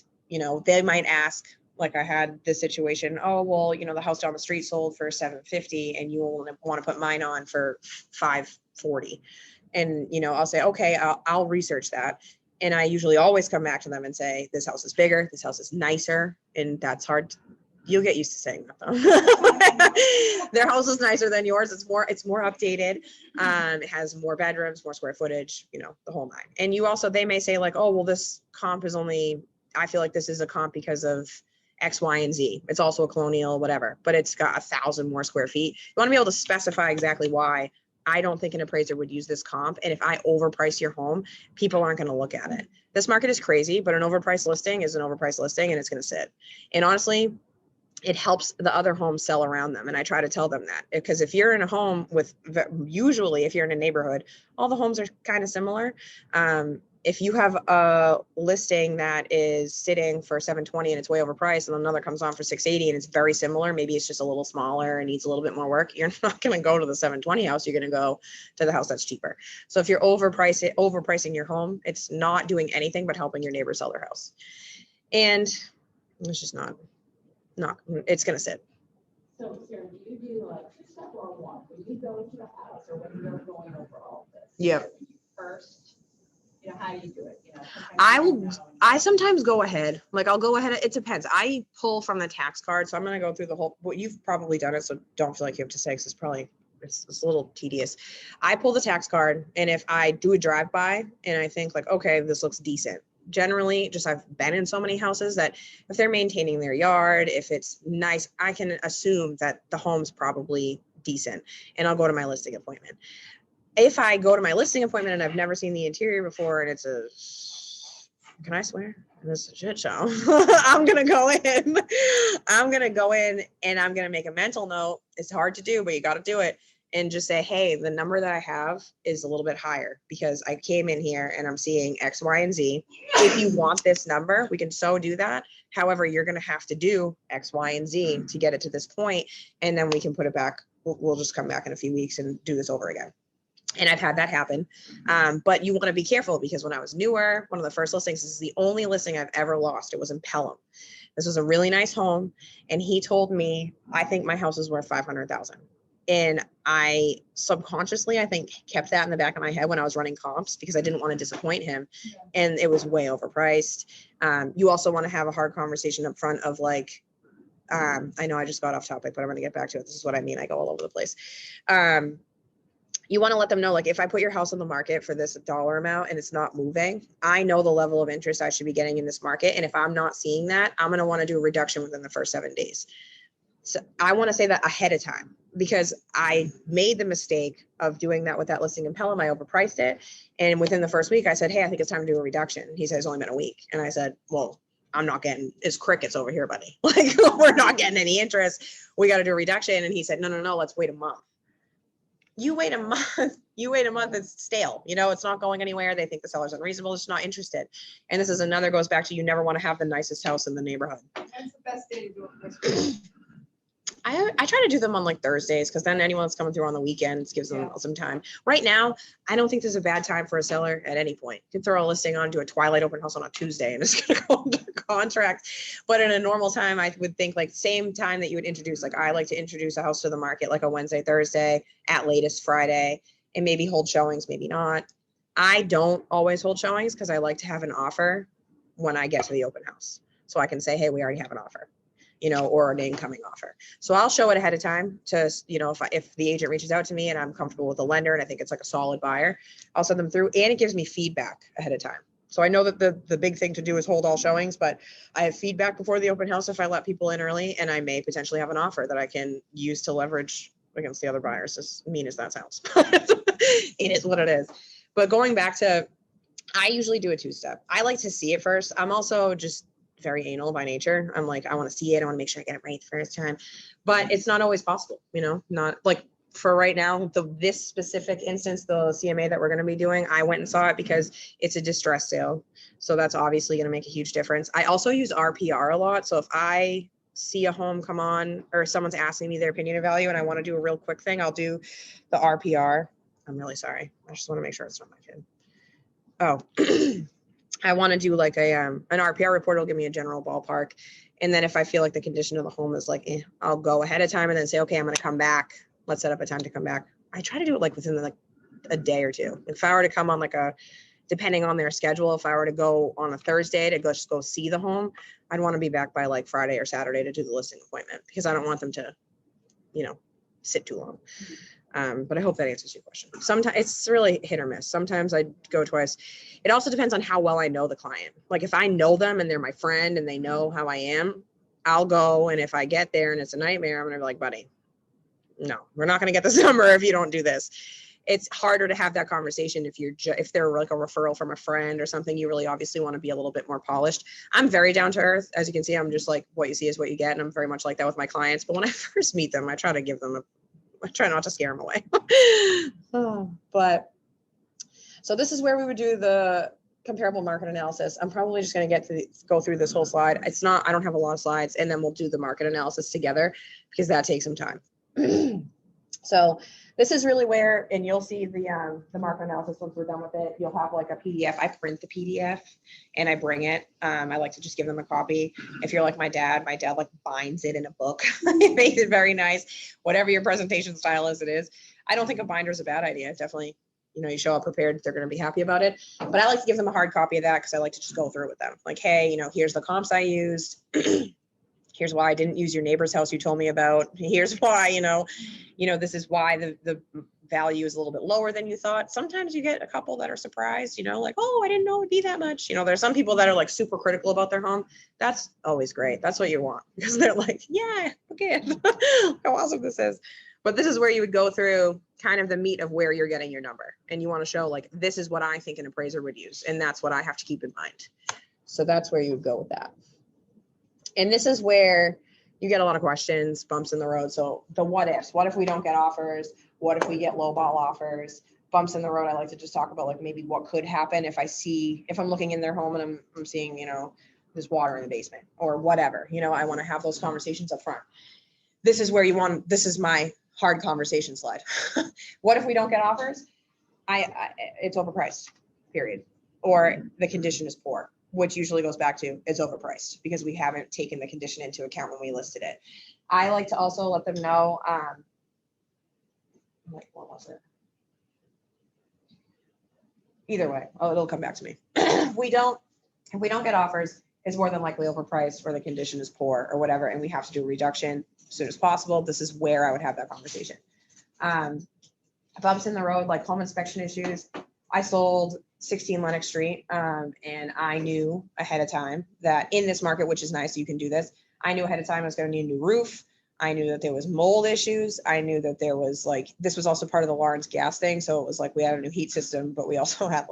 they might ask, like, I had this situation, oh, well, the house down the street sold for 750 and you want to put mine on for 540. And, I'll say, okay, I'll research that. And I usually always come back to them and say, this house is bigger, this house is nicer. And that's hard. You'll get used to saying that though. Their house is nicer than yours. It's more updated. It has more bedrooms, more square footage, the whole nine. And they may say like, oh, well, this comp is only, I feel like this is a comp because of X, Y, and Z. It's also a colonial, whatever, but it's got 1,000 more square feet. You want to be able to specify exactly why I don't think an appraiser would use this comp. And if I overprice your home, people aren't going to look at it. This market is crazy, but an overpriced listing is an overpriced listing and it's going to sit. And honestly, it helps the other homes sell around them. And I try to tell them that, because if you're in a home with, usually if you're in a neighborhood, all the homes are kind of similar. If you have a listing that is sitting for 720 and it's way overpriced, and another comes on for 680 and it's very similar, maybe it's just a little smaller and needs a little bit more work, you're not going to go to the 720 house. You're going to go to the house that's cheaper. So if you're overpricing your home, it's not doing anything but helping your neighbor sell their house. And it's just not, it's going to sit. So Sarah, do you do like two-step or one? When you go to the house or when you're going over all this? Yeah. First, you know, how do you do it? You know, sometimes I you will, don't know. I sometimes go ahead, like I'll go ahead. It depends. I pull from the tax card. So I'm going to go through the whole, well, you've probably done it. So don't feel like you have to say, because it's probably, it's a little tedious. I pull the tax card. And if I do a drive-by and I think like, okay, this looks decent. Generally, just I've been in so many houses that if they're maintaining their yard, if it's nice, I can assume that the home's probably decent, and I'll go to my listing appointment. If I go to my listing appointment and I've never seen the interior before and it's a, can I swear? This is a shit show. I'm going to go in. I'm going to go in and I'm going to make a mental note. It's hard to do, but you got to do it. And just say, hey, the number that I have is a little bit higher because I came in here and I'm seeing X, Y, and Z. If you want this number, we can so do that. However, you're going to have to do X, Y, and Z to get it to this point, and then we can put it back. We'll just come back in a few weeks and do this over again. And I've had that happen. But you want to be careful, because when I was newer, one of the first listings, this is the only listing I've ever lost. It was in Pelham. This was a really nice home. And he told me, I think my house is worth $500,000. And I subconsciously, I think, kept that in the back of my head when I was running comps, because I didn't want to disappoint him. And it was way overpriced. You also want to have a hard conversation up front of like, I know I just got off topic, but I'm going to get back to it. This is what I mean. I go all over the place. You want to let them know, like, if I put your house on the market for this dollar amount and it's not moving, I know the level of interest I should be getting in this market. And if I'm not seeing that, I'm going to want to do a reduction within the first 7 days. So I want to say that ahead of time, because I made the mistake of doing that with that listing in Pelham. I overpriced it. And within the first week I said, hey, I think it's time to do a reduction. He said, it's only been a week. And I said, well, I'm not getting, it's crickets over here, buddy. Like, we're not getting any interest. We got to do a reduction. And he said, no, let's wait a month. You wait a month, it's stale. You know, it's not going anywhere. They think the seller's unreasonable, it's not interested. And this is another, goes back to, you never want to have the nicest house in the neighborhood. When's the best day to do it? I try to do them on like Thursdays, because then anyone that's coming through on the weekends gives them some time. Right now, I don't think there's a bad time for a seller at any point. You can throw a listing on, do a Twilight open house on a Tuesday, and it's gonna go under contract. But in a normal time, I would think like same time that you would introduce, like I like to introduce a house to the market like a Wednesday, Thursday, at latest Friday, and maybe hold showings, maybe not. I don't always hold showings because I like to have an offer when I get to the open house. So I can say, hey, we already have an offer, you know, or an incoming offer. So I'll show it ahead of time to, you know, if the agent reaches out to me and I'm comfortable with the lender and I think it's like a solid buyer, I'll send them through, and it gives me feedback ahead of time. So I know that the big thing to do is hold all showings, but I have feedback before the open house if I let people in early, and I may potentially have an offer that I can use to leverage against the other buyers, as mean as that sounds. It is what it is. But going back to, I usually do a two-step. I like to see it first. I'm also just very anal by nature. I'm like, I want to see it. I want to make sure I get it right the first time, but it's not always possible, you know, not like for right now, this specific instance, the CMA that we're going to be doing, I went and saw it because it's a distress sale. So that's obviously going to make a huge difference. I also use RPR a lot. So if I see a home come on, or someone's asking me their opinion of value and I want to do a real quick thing, I'll do the RPR. I'm really sorry. I just want to make sure it's not my kid. Oh, I want to do like an RPR report. It'll give me a general ballpark. And then if I feel like the condition of the home is like, I'll go ahead of time and then say, okay, I'm going to come back. Let's set up a time to come back. I try to do it like within like a day or two. If I were to come on like depending on their schedule, if I were to go on a Thursday to just go see the home, I'd want to be back by like Friday or Saturday to do the listing appointment, because I don't want them to, you know, sit too long. But I hope that answers your question. Sometimes it's really hit or miss. Sometimes I go twice. It also depends on how well I know the client. Like if I know them and they're my friend and they know how I am, I'll go. And if I get there and it's a nightmare, I'm going to be like, buddy, no, we're not going to get this number if you don't do this. it's harder to have that conversation if if they're like a referral from a friend or something. You really obviously want to be a little bit more polished. I'm very down to earth. As you can see, I'm just like, what you see is what you get. And I'm very much like that with my clients. But when I first meet them, I try not to scare them away. But so this is where we would do the comparable market analysis. I'm probably just going to go through this whole slide. I don't have a lot of slides, and then we'll do the market analysis together because that takes some time. So this is really where, and you'll see the market analysis once we're done with it. You'll have like a PDF. I print the PDF and I bring it. I like to just give them a copy. If you're like my dad like binds it in a book. It makes it very nice. Whatever your presentation style is, it is. I don't think a binder is a bad idea. Definitely, you show up prepared, they're going to be happy about it. But I like to give them a hard copy of that because I like to just go through it with them. Like, hey, here's the comps I used. Here's why I didn't use your neighbor's house you told me about. Here's why, this is why the value is a little bit lower than you thought. Sometimes you get a couple that are surprised, like, oh, I didn't know it'd be that much. There's some people that are like super critical about their home. That's always great. That's what you want because they're like, yeah, okay, how awesome this is. But this is where you would go through kind of the meat of where you're getting your number. And you want to show like, this is what I think an appraiser would use. And that's what I have to keep in mind. So that's where you would go with that. And this is where you get a lot of questions, bumps in the road. So the what ifs, what if we don't get offers? What if we get lowball offers? Bumps in the road, I like to just talk about like maybe what could happen if I'm looking in their home and I'm seeing, there's water in the basement or whatever, I want to have those conversations up front. This is where this is my hard conversation slide. What if we don't get offers? It's overpriced, period. Or the condition is poor, which usually goes back to it's overpriced because we haven't taken the condition into account when we listed it. I like to also let them know, what was it? Either way, it'll come back to me. If we don't get offers, it's more than likely overpriced or the condition is poor or whatever, and we have to do a reduction as soon as possible. This is where I would have that conversation. Bumps in the road, like home inspection issues. I sold 16 Lenox Street, and I knew ahead of time that in this market, which is nice, you can do this. I knew ahead of time I was going to need a new roof. I knew that there was mold issues. I knew that there was this was also part of the Lawrence gas thing. So it was like we had a new heat system, but we also had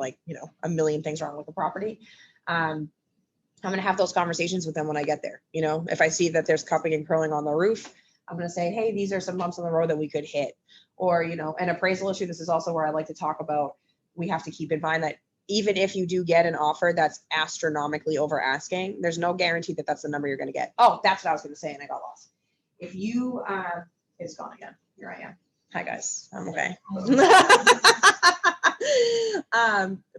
a million things wrong with the property. I'm going to have those conversations with them when I get there. If I see that there's cupping and curling on the roof, I'm going to say, hey, these are some bumps on the road that we could hit. Or, an appraisal issue. This is also where I like to talk about, we have to keep in mind that even if you do get an offer that's astronomically over asking, there's no guarantee that that's the number you're going to get. Oh, that's what I was going to say, and I got lost. If you, it's gone again. Here I am. Hi guys, I'm okay.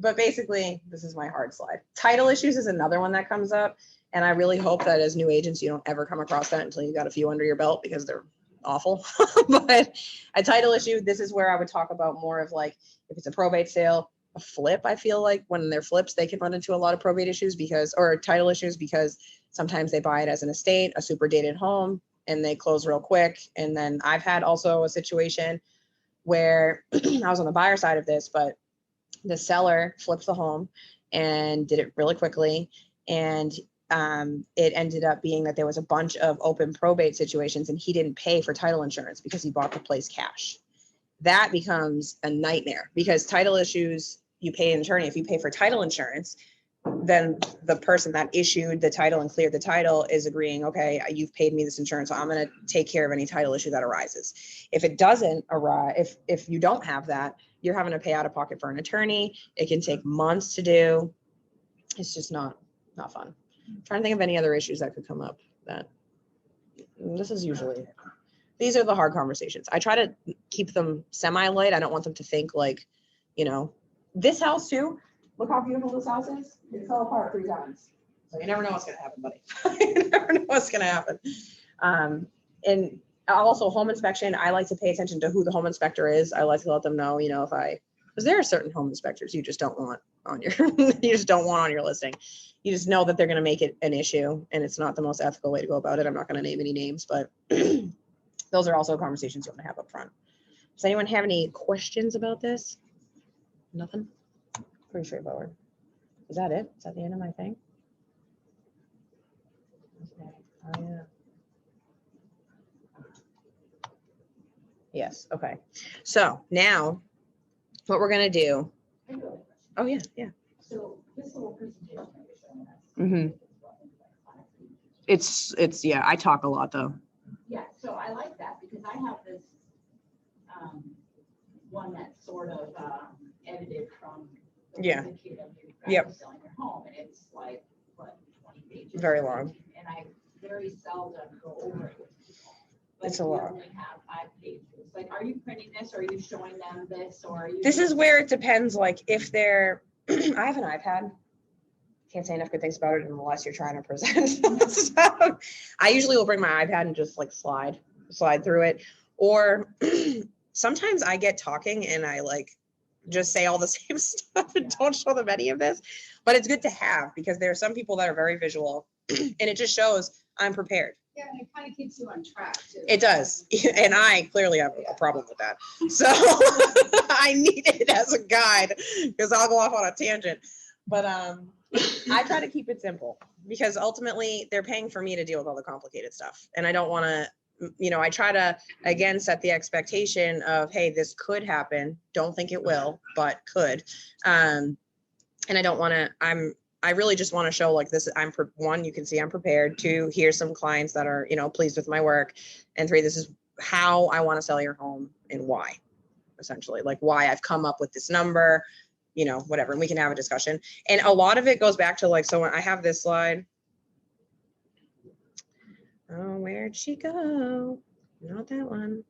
But basically, this is my hard slide. Title issues is another one that comes up, and I really hope that as new agents, you don't ever come across that until you got a few under your belt because they're awful. But a title issue, this is where I would talk about more of like, if it's a probate sale, a flip, I feel like when they're flips, they can run into a lot of probate issues or title issues because sometimes they buy it as an estate, a super dated home, and they close real quick. And then I've had also a situation where I was on the buyer side of this, but the seller flipped the home and did it really quickly. And it ended up being that there was a bunch of open probate situations and he didn't pay for title insurance because he bought the place cash. That becomes a nightmare because title issues, you pay an attorney. If you pay for title insurance, then the person that issued the title and cleared the title is agreeing, okay, you've paid me this insurance, so I'm going to take care of any title issue that arises. If it doesn't arise, if you don't have that, you're having to pay out of pocket for an attorney. It can take months to do. It's just not fun. I'm trying to think of any other issues that could come up. This is usually, these are the hard conversations. I try to keep them semi-light. I don't want them to think like, this house too. Look how beautiful this house is. It fell apart 3 times. So you never know what's going to happen, buddy. You never know what's going to happen. And also home inspection, I like to pay attention to who the home inspector is. I like to let them know, because there are certain home inspectors you just don't want on your, on your listing. You just know that they're going to make it an issue and it's not the most ethical way to go about it. I'm not going to name any names, but those are also conversations you want to have up front. Does anyone have any questions about this? Nothing? Pretty straightforward. Is that it? Is that the end of my thing? Okay. Oh, yeah. Yes. Okay. So now what we're gonna do. I do have a question. Oh, yeah, yeah. So this little presentation that you're showing us. Mhm. It's, yeah, I talk a lot though. Yeah, so I like that because I have this, one that's sort of, edited from. the Yeah. kid of you Yep. guys selling your home, and it's like, what, 20 pages? Very long. And I very seldom go over it with people. But It's a you lot. only have 5 pages. Like, are you printing this, or are you showing them this, or are you? This is where it depends, like if they're, I have an iPad. Can't say enough good things about it unless you're trying to present. So I usually will bring my iPad and just like slide through it. Or sometimes I get talking and I like just say all the same stuff and don't show them any of this. But it's good to have because there are some people that are very visual and it just shows I'm prepared. Yeah, and it kind of keeps you on track too. It does. And I clearly have a problem with that. So I need it as a guide because I'll go off on a tangent. But I try to keep it simple because ultimately they're paying for me to deal with all the complicated stuff. And I don't want to, I try to, again, set the expectation of, hey, this could happen. Don't think it will, but could. And I don't want to, I really just want to show like this, one, you can see I'm prepared. 2, here's some clients that are, pleased with my work. And 3, this is how I want to sell your home and why, essentially, like why I've come up with this number, whatever, and we can have a discussion. And a lot of it goes back to like, so when I have this slide. Oh, where'd she go? Not that one.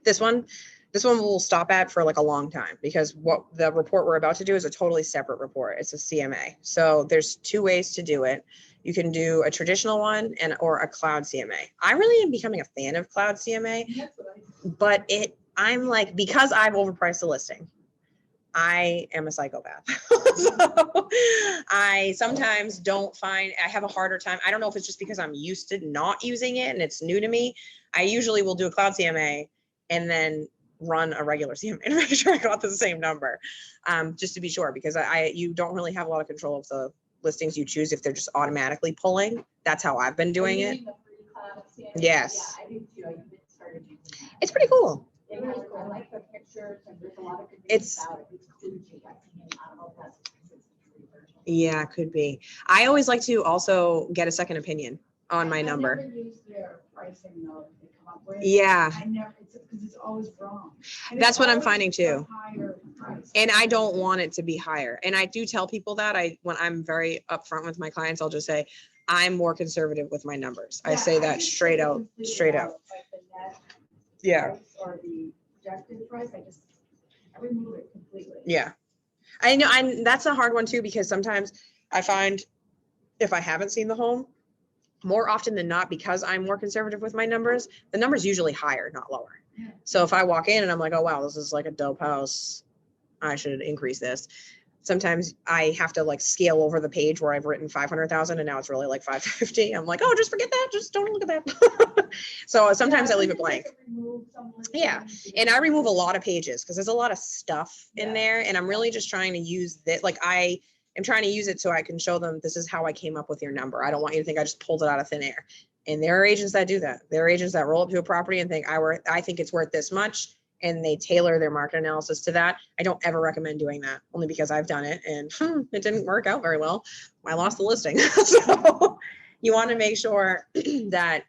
This one we'll stop at for like a long time because what the report we're about to do is a totally separate report. It's a CMA. So there's 2 ways to do it. You can do a traditional one or a cloud CMA. I really am becoming a fan of cloud CMA, but I'm like, because I've overpriced the listing, I am a psychopath. So I sometimes I have a harder time. I don't know if it's just because I'm used to not using it and it's new to me. I usually will do a cloud CMA and then run a regular CMA to make sure I got the same number, just to be sure, because you don't really have a lot of control of the listings you choose if they're just automatically pulling. That's how I've been doing it. Yes. Yeah, I do too. I started using that. It's pretty cool. It was cool. I like the pictures and there's a lot of good It's- things about it. It's kludgy. I don't know if that's because it's the free version. Yeah, could be. I always like to also get a second opinion on my I number. never use their pricing though that they come up with. Yeah. I never, because it's always wrong. And That's it's what I'm always finding a too. higher price. And I don't want it to be higher. And I do tell people that when I'm very upfront with my clients, I'll just say, I'm more conservative with my numbers. I Yeah, say that just straight say out, completely straight out, out. Like the net Yeah. price or the projected price, I remove it completely. Yeah. I know. That's a hard one too, because sometimes I find if I haven't seen the home, more often than not, because I'm more conservative with my numbers, the number's usually higher, not lower. Yeah. So if I walk in and I'm like, oh, wow, this is like a dope house, I should increase this. Sometimes I have to like scale over the page where I've written 500,000 and now it's really like 550. I'm like, oh, just forget that. Just don't look at that. So sometimes I leave it blank. Yeah. And I remove a lot of pages because there's a lot of stuff in Yeah. there. And I'm really just trying to use that. Like I am trying to use it so I can show them this is how I came up with your number. I don't want you to think I just pulled it out of thin air. And there are agents that do that. There are agents that roll up to a property and think I think it's worth this much. And they tailor their market analysis to that. I don't ever recommend doing that, only because I've done it and it didn't work out very well. I lost the listing. So you want to make sure that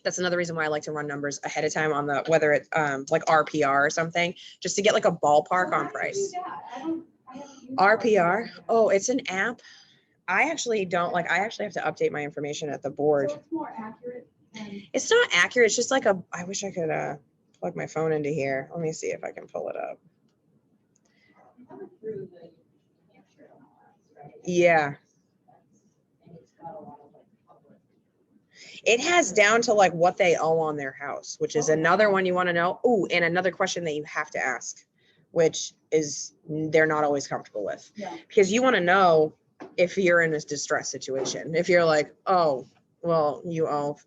that's another reason why I like to run numbers ahead of time on whether it's like RPR or something, just to get like a ballpark on price. RPR, oh, it's an app. I actually have to update my information at the board. So it's more accurate than. It's not accurate. It's just like I wish I could plug my phone into here. Let me see if I can pull it up. Yeah. It has down to like what they owe on their house, which is another one you want to know. Oh, and another question that you have to ask, which is they're not always comfortable with. Yeah. Because you want to know if you're in a distress situation. If you're like, oh, well, you owe,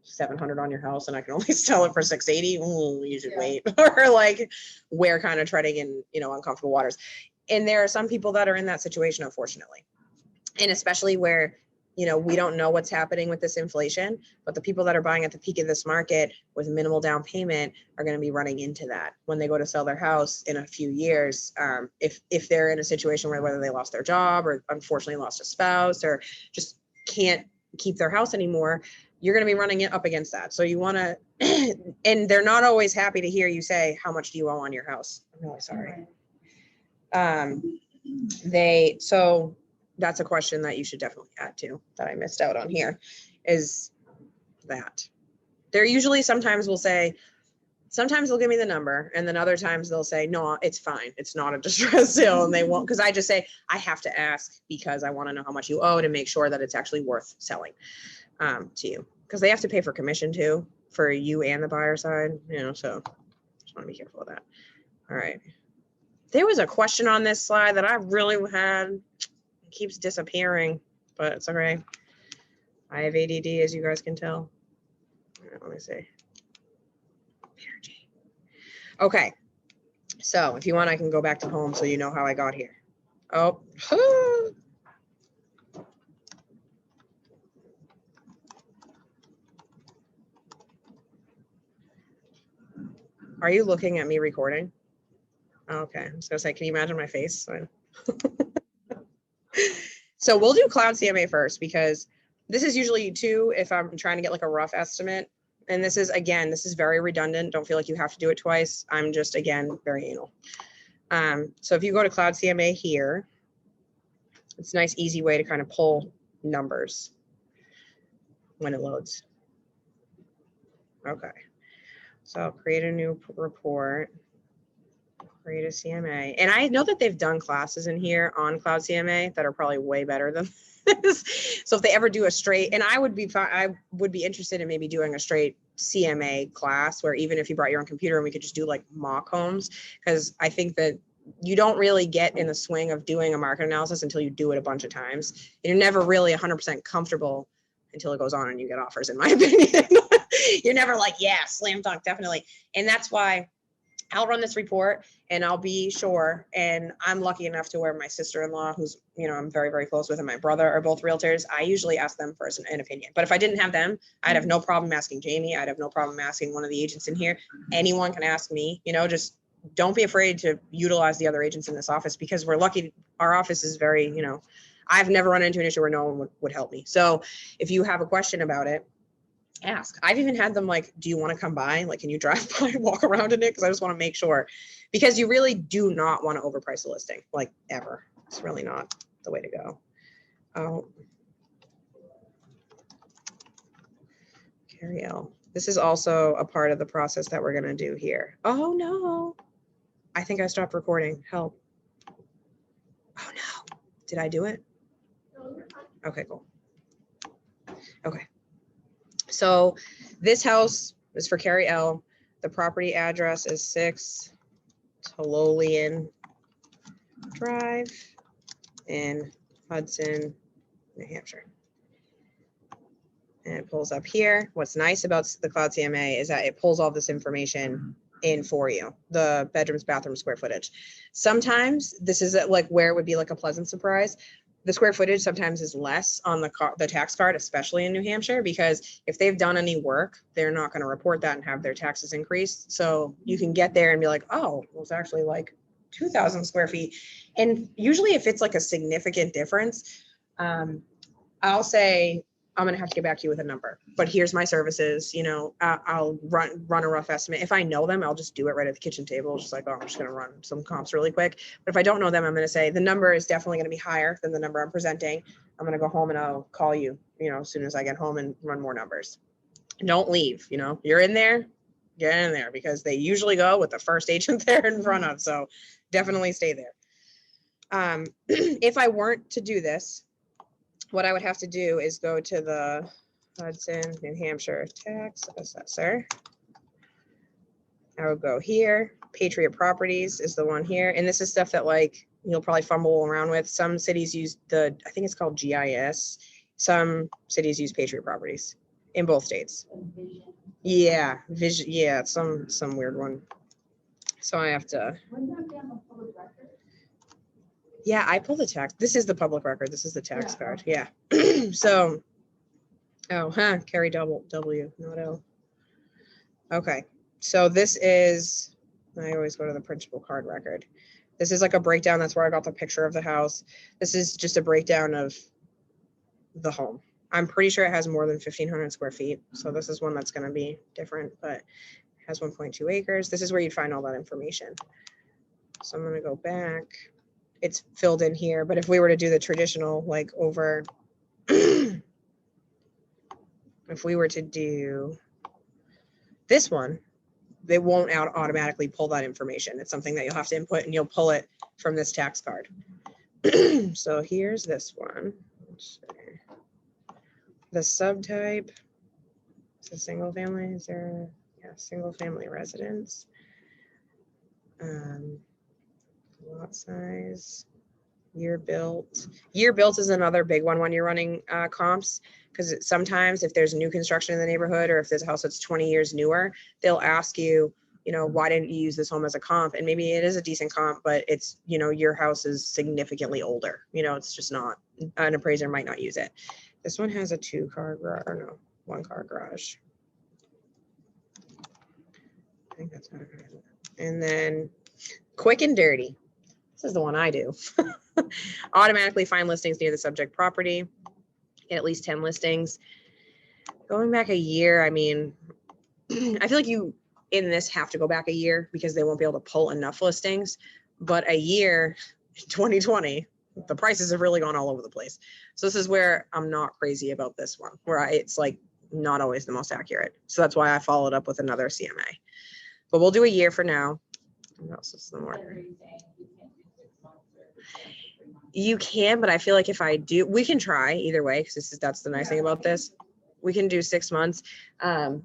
700 on your house and I can only sell it for 680. Ooh, you should wait. Or like we're kind of treading in, uncomfortable waters. And there are some people that are in that situation, unfortunately. And especially where you know, we don't know what's happening with this inflation, but the people that are buying at the peak of this market with minimal down payment are going to be running into that when they go to sell their house in a few years. If they're in a situation where whether they lost their job or unfortunately lost a spouse or just can't keep their house anymore, you're going to be running it up against that. So you want to, and they're not always happy to hear you say, how much do you owe on your house? I'm really sorry. So that's a question that you should definitely add to that I missed out on here is that they're usually sometimes will say, sometimes they'll give me the number and then other times they'll say, no, it's fine. It's not a distress sale and they won't, because I just say, I have to ask because I want to know how much you owe to make sure that it's actually worth selling to you, because they have to pay for commission too for you and the buyer side, you know, so just want to be careful of that. All right. There was a question on this slide that I really had. It keeps disappearing, but it's okay. I have ADD, as you guys can tell. All right, let me see. Okay. So if you want, I can go back to home so you know how I got here. Oh. Are you looking at me recording? Okay, I was gonna say, can you imagine my face? So we'll do Cloud CMA first because this is usually two if I'm trying to get like a rough estimate. And this is, again, this is very redundant. Don't feel like you have to do it twice. I'm just, again, very anal. So if you go to Cloud CMA here, it's a nice, easy way to kind of pull numbers when it loads. Okay. So I'll create a new report, create a CMA. And I know that they've done classes in here on Cloud CMA that are probably way better than this. So if they ever do a straight, and I would be interested in maybe doing a straight CMA class where even if you brought your own computer and we could just do like mock homes, because I think that you don't really get in the swing of doing a market analysis until you do it a bunch of times. You're never really 100% comfortable until it goes on and you get offers, in my opinion. You're never like, yeah, slam dunk, definitely. And that's why I'll run this report and I'll be sure. And I'm lucky enough to where my sister-in-law, who's, you know, I'm very, very close with, and my brother are both realtors. I usually ask them for an opinion. But if I didn't have them, I'd have no problem asking Jamie. I'd have no problem asking one of the agents in here. Anyone can ask me, you know, just don't be afraid to utilize the other agents in this office because we're lucky. Our office is very, you know, I've never run into an issue where no one would help me. So if you have a question about it, ask. I've even had them like, do you want to come by? Like, can you drive by and walk around in it? Because I just want to make sure, because you really do not want to overprice a listing, like ever. It's really not the way to go. Oh, Carrie L. This is also a part of the process that we're going to do here. Oh no, I think I stopped recording. Help. Oh no, did I do it? Okay, cool. Okay. So this house is for Carrie L. The property address is 6 Tololian Drive in Hudson, New Hampshire. And it pulls up here. What's nice about the Cloud CMA is that it pulls all this information in for you, the bedrooms, bathroom, square footage. Sometimes this is like where it would be like a pleasant surprise. The square footage sometimes is less on the tax card, especially in New Hampshire, because if they've done any work, they're not going to report that and have their taxes increased. So you can get there and be like, oh, well, it's actually like 2,000 square feet. And usually if it's like a significant difference, I'll say, I'm going to have to get back to you with a number, but here's my services. You know, I'll run a rough estimate. If I know them, I'll just do it right at the kitchen table. Just like, oh, I'm just going to run some comps really quick. But if I don't know them, I'm going to say the number is definitely going to be higher than the number I'm presenting. I'm going to go home and I'll call you, you know, as soon as I get home and run more numbers. Don't leave, you know, you're in there, get in there, because they usually go with the first agent they're in front of. So definitely stay there. If I weren't to do this, what I would have to do is go to the Hudson, New Hampshire tax assessor. I would go here. Patriot Properties is the one here. And this is stuff that like you'll probably fumble around with. Some cities use I think it's called GIS. Some cities use Patriot Properties in both states. Yeah, Vision. Yeah, it's some weird one. So I have to. Yeah, I pull the tax. This is the public record. This is the tax Yeah. card. Yeah. So, oh, huh, carry W, not L. Okay. So this is, I always go to the principal card record. This is like a breakdown. That's where I got the picture of the house. This is just a breakdown of the home. I'm pretty sure it has more than 1,500 square feet. So this is one that's going to be different, but it has 1.2 acres. This is where you'd find all that information. So I'm going to go back. It's filled in here, but if we were to do the traditional, like over, if we were to do this one, they won't automatically pull that information. It's something that you'll have to input and you'll pull it from this tax card. So here's this one. Let's see. The subtype, it's a single family, is there, yeah, single family residence. Lot size, year built. Year built is another big one when you're running comps, because sometimes if there's new construction in the neighborhood or if there's a house that's 20 years newer, they'll ask you, you know, why didn't you use this home as a comp? And maybe it is a decent comp, but it's, you know, your house is significantly older. You know, it's just not, an appraiser might not use it. This one has a 2-car garage, or no, 1-car garage. I think that's not it. And then quick and dirty. This is the one I do. Automatically find listings near the subject property. Get at least 10 listings. Going back a year, I mean, I feel like you in this have to go back a year because they won't be able to pull enough listings. But a year, 2020, the prices have really gone all over the place. So this is where I'm not crazy about this one, where it's like not always the most accurate. So that's why I followed up with another CMA. But we'll do a year for now. What else is the more? You can, but I feel like if I do, we can try either way, because that's the nice thing about this. We can do 6 months.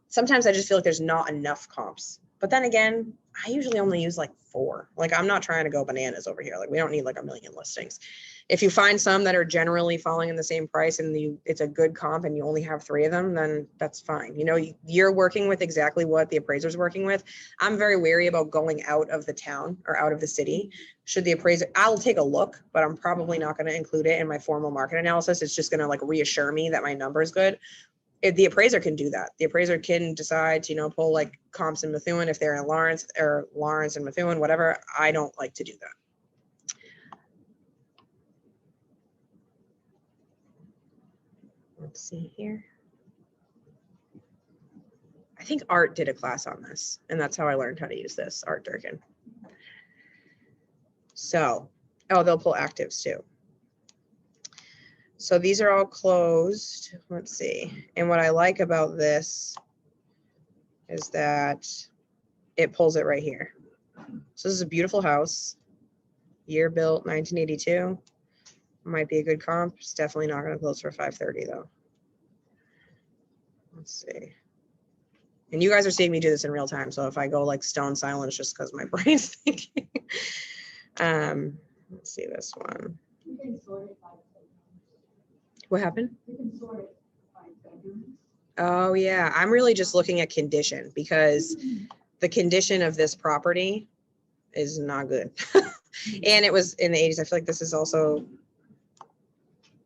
Sometimes I just feel like there's not enough comps. But then again, I usually only use like 4. Like I'm not trying to go bananas over here. Like we don't need like a million listings. If you find some that are generally falling in the same price and it's a good comp and you only have 3 of them, then that's fine. You know, you're working with exactly what the appraiser's working with. I'm very wary about going out of the town or out of the city. Should the appraiser, I'll take a look, but I'm probably not going to include it in my formal market analysis. It's just going to like reassure me that my number is good. If the appraiser can do that. The appraiser can decide to, you know, pull like comps in Methuen if they're in Lawrence, or Lawrence and Methuen, whatever. I don't like to do that. Let's see here. I think Art did a class on this, and that's how I learned how to use this, Art Durkin. So, oh, they'll pull actives too. So these are all closed. Let's see. And what I like about this is that it pulls it right here. So this is a beautiful house. Year built 1982. Might be a good comp. It's definitely not going to close for 530 though. Let's see. And you guys are seeing me do this in real time. So if I go like stone silent, it's just because my brain's thinking. Let's see this one. You can sort it by bedrooms. What happened? You can sort it by bedrooms. Oh yeah, I'm really just looking at condition because the condition of this property is not good. And it was in the 80s. I feel like this is also,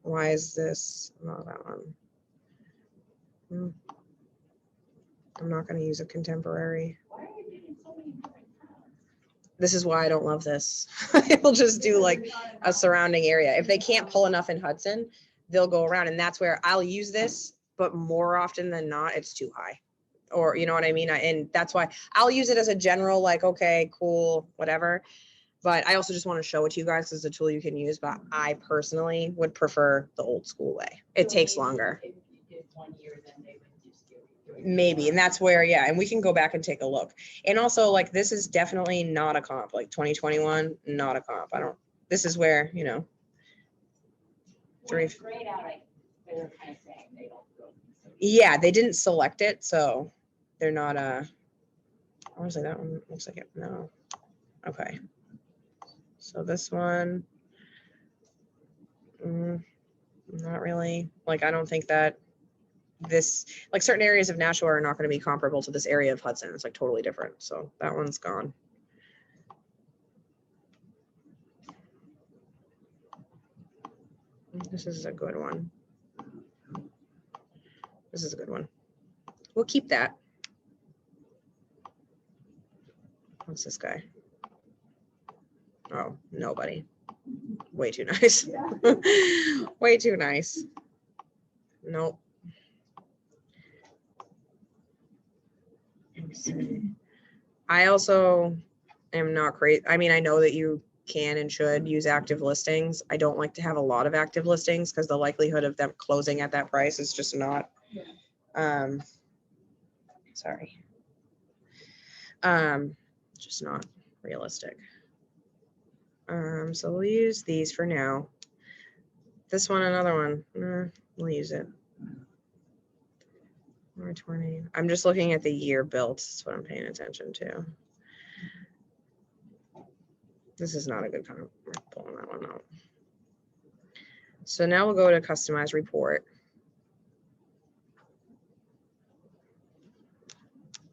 why is this, no, that one. I'm not going to use a contemporary. Why are you getting so many different towns? This is why I don't love this. It'll just do like a surrounding area. If they can't pull enough in Hudson, they'll go around, and that's where I'll use this, but more often than not, it's too high. Or, you know what I mean? And that's why I'll use it as a general, like, okay, cool, whatever. But I also just want to show it to you guys as a tool you can use. But I personally would prefer the old school way. It takes longer. If you did 1 year, then they would just give you. Maybe. And that's where, yeah. And we can go back and take a look. And also, like, this is definitely not a comp. Like 2021, not a comp. This is where, you know. Grayed out, like, they're kind of saying they don't go. Yeah, they didn't select it, so they're not honestly, that one looks like it. No. Okay. So this one, not really. Like, I don't think that this, like, certain areas of Nashua are not going to be comparable to this area of Hudson. It's like totally different. So that one's gone. This is a good one. This is a good one. We'll keep that. What's this guy? Oh, nobody. Way too nice. Way too nice. Nope. Let's see. I also am not crazy. I mean, I know that you can and should use active listings. I don't like to have a lot of active listings because the likelihood of them closing at that price is just not, sorry. Just not realistic. So we'll use these for now. This one, another one, we'll use it. 20. I'm just looking at the year built. That's what I'm paying attention to. This is not a good kind of pulling that one out. So now we'll go to customize report.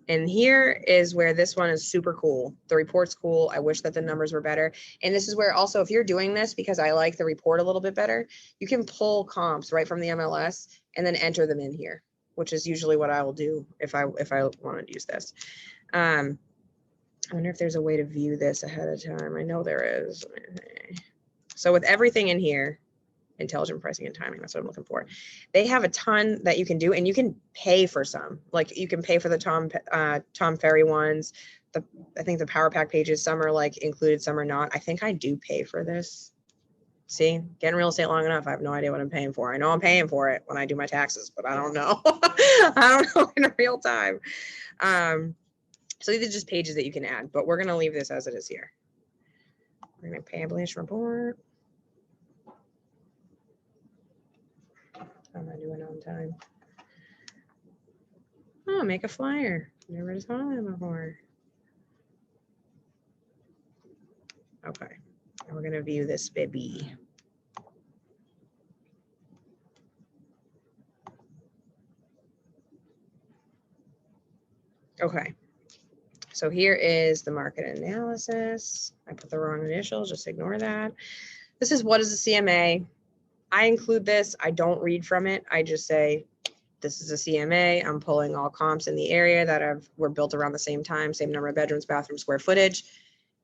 And here is where this one is super cool. The report's cool. I wish that the numbers were better. And this is where also, if you're doing this, because I like the report a little bit better, you can pull comps right from the MLS and then enter them in here, which is usually what I will do if I want to use this. I wonder if there's a way to view this ahead of time. I know there is. So with everything in here, intelligent pricing and timing, that's what I'm looking for. They have a ton that you can do, and you can pay for some. Like you can pay for the Tom Ferry ones. I think the Power Pack pages, some are like included, some are not. I think I do pay for this. See, getting real estate long enough, I have no idea what I'm paying for. I know I'm paying for it when I do my taxes, but I don't know. I don't know in real time. So these are just pages that you can add, but we're going to leave this as it is here. We're going to pay obligation report. How am I doing on time? Oh, make a flyer. Never saw that before. Okay, and we're going to view this baby. Okay, so here is the market analysis. I put the wrong initials, just ignore that. This is what is a CMA. I include this. I don't read from it. I just say, this is a CMA. I'm pulling all comps in the area that were built around the same time, same number of bedrooms, bathroom, square footage.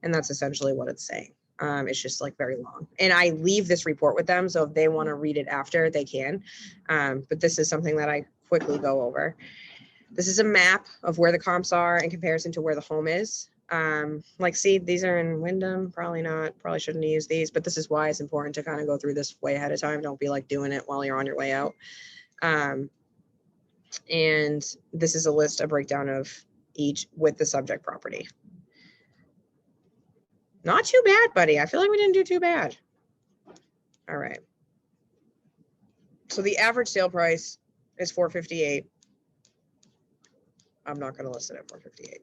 And that's essentially what it's saying. It's just like very long. And I leave this report with them. So if they want to read it after, they can. But this is something that I quickly go over. This is a map of where the comps are in comparison to where the home is. Like, see, these are in Wyndham, probably not, probably shouldn't use these, but this is why it's important to kind of go through this way ahead of time. Don't be like doing it while you're on your way out. And this is a list, a breakdown of each with the subject property. Not too bad, buddy. I feel like we didn't do too bad. All right. So the average sale price is $458. I'm not going to list it at $458.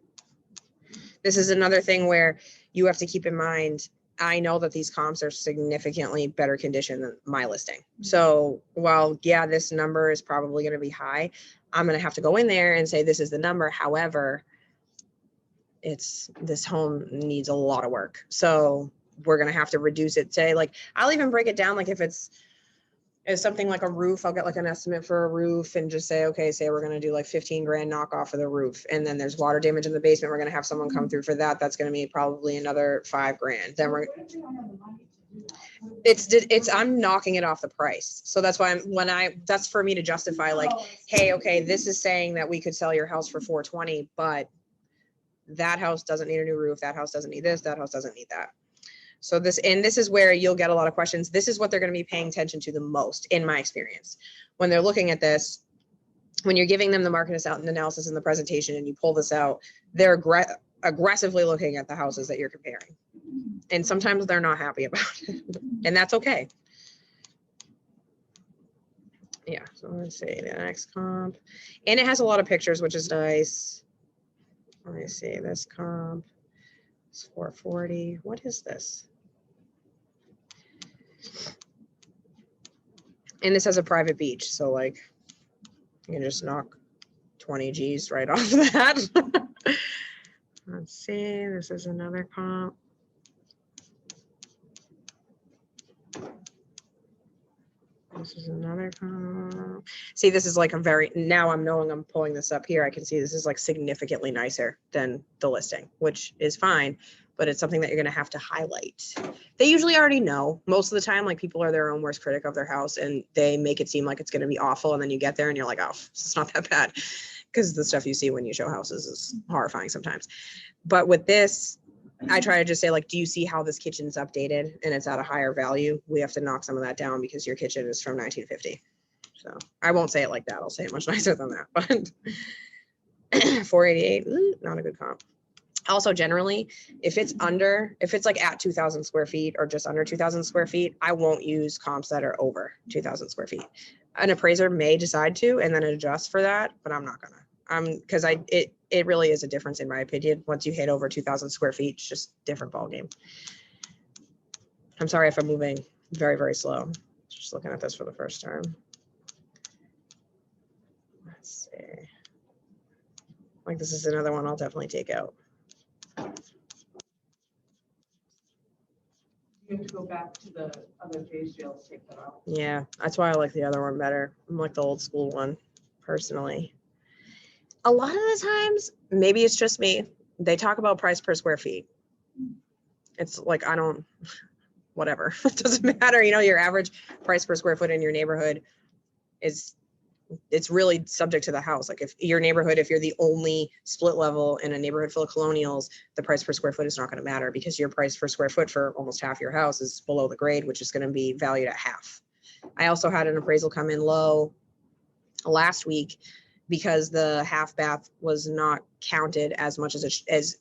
This is another thing where you have to keep in mind, I know that these comps are significantly better condition than my listing. So while, yeah, this number is probably going to be high, I'm going to have to go in there and say, this is the number. However, this home needs a lot of work. So we're going to have to reduce it. Say, like, I'll even break it down. Like if it's something like a roof, I'll get like an estimate for a roof and just say, okay, say we're going to do like 15 grand knock off of the roof. And then there's water damage in the basement. We're going to have someone come through for that. That's going to be probably another 5 grand. Then I'm knocking it off the price. So that's why that's for me to justify, like, hey, okay, this is saying that we could sell your house for 420, but that house doesn't need a new roof. That house doesn't need this. That house doesn't need that. So this is where you'll get a lot of questions. This is what they're going to be paying attention to the most, in my experience, when they're looking at this. When you're giving them the market analysis and the presentation, and you pull this out, they're aggressively looking at the houses that you're comparing, and sometimes they're not happy about it, and that's okay. Yeah. So let's see the next comp, and it has a lot of pictures, which is nice. Let me see this comp. It's 440. What is this? And this has a private beach, so like you can just knock 20 G's right off that. Let's see, this is another comp. This is another. See, this is like a very, now I'm knowing I'm pulling this up here. I can see this is like significantly nicer than the listing, which is fine, but it's something that you're going to have to highlight. They usually already know most of the time, like people are their own worst critic of their house and they make it seem like it's going to be awful. And then you get there and you're like, oh, it's not that bad. Because the stuff you see when you show houses is horrifying sometimes. But with this, I try to just say, like, do you see how this kitchen's updated and it's at a higher value? We have to knock some of that down because your kitchen is from 1950. So I won't say it like that. I'll say it much nicer than that. But 488, not a good comp. Also, generally, if it's like at 2,000 square feet or just under 2,000 square feet, I won't use comps that are over 2,000 square feet. An appraiser may decide to and then adjust for that, but I'm not gonna. Because it really is a difference in my opinion. Once you hit over 2,000 square feet, it's just different ballgame. I'm sorry if I'm moving very, very slow. Just looking at this for the first time. Let's see. Like this is another one I'll definitely take out. You have to go back to the other page, you'll take that out. Yeah, that's why I like the other one better. I'm like the old school one, personally. A lot of the times, maybe it's just me, they talk about price per square feet. It's like, I don't, whatever, it doesn't matter. You know, your average price per square foot in your neighborhood is, it's really subject to the house. Like if your neighborhood, if you're the only split level in a neighborhood full of colonials, the price per square foot is not going to matter because your price per square foot for almost half your house is below the grade, which is going to be valued at half. I also had an appraisal come in low last week because the half bath was not counted as much as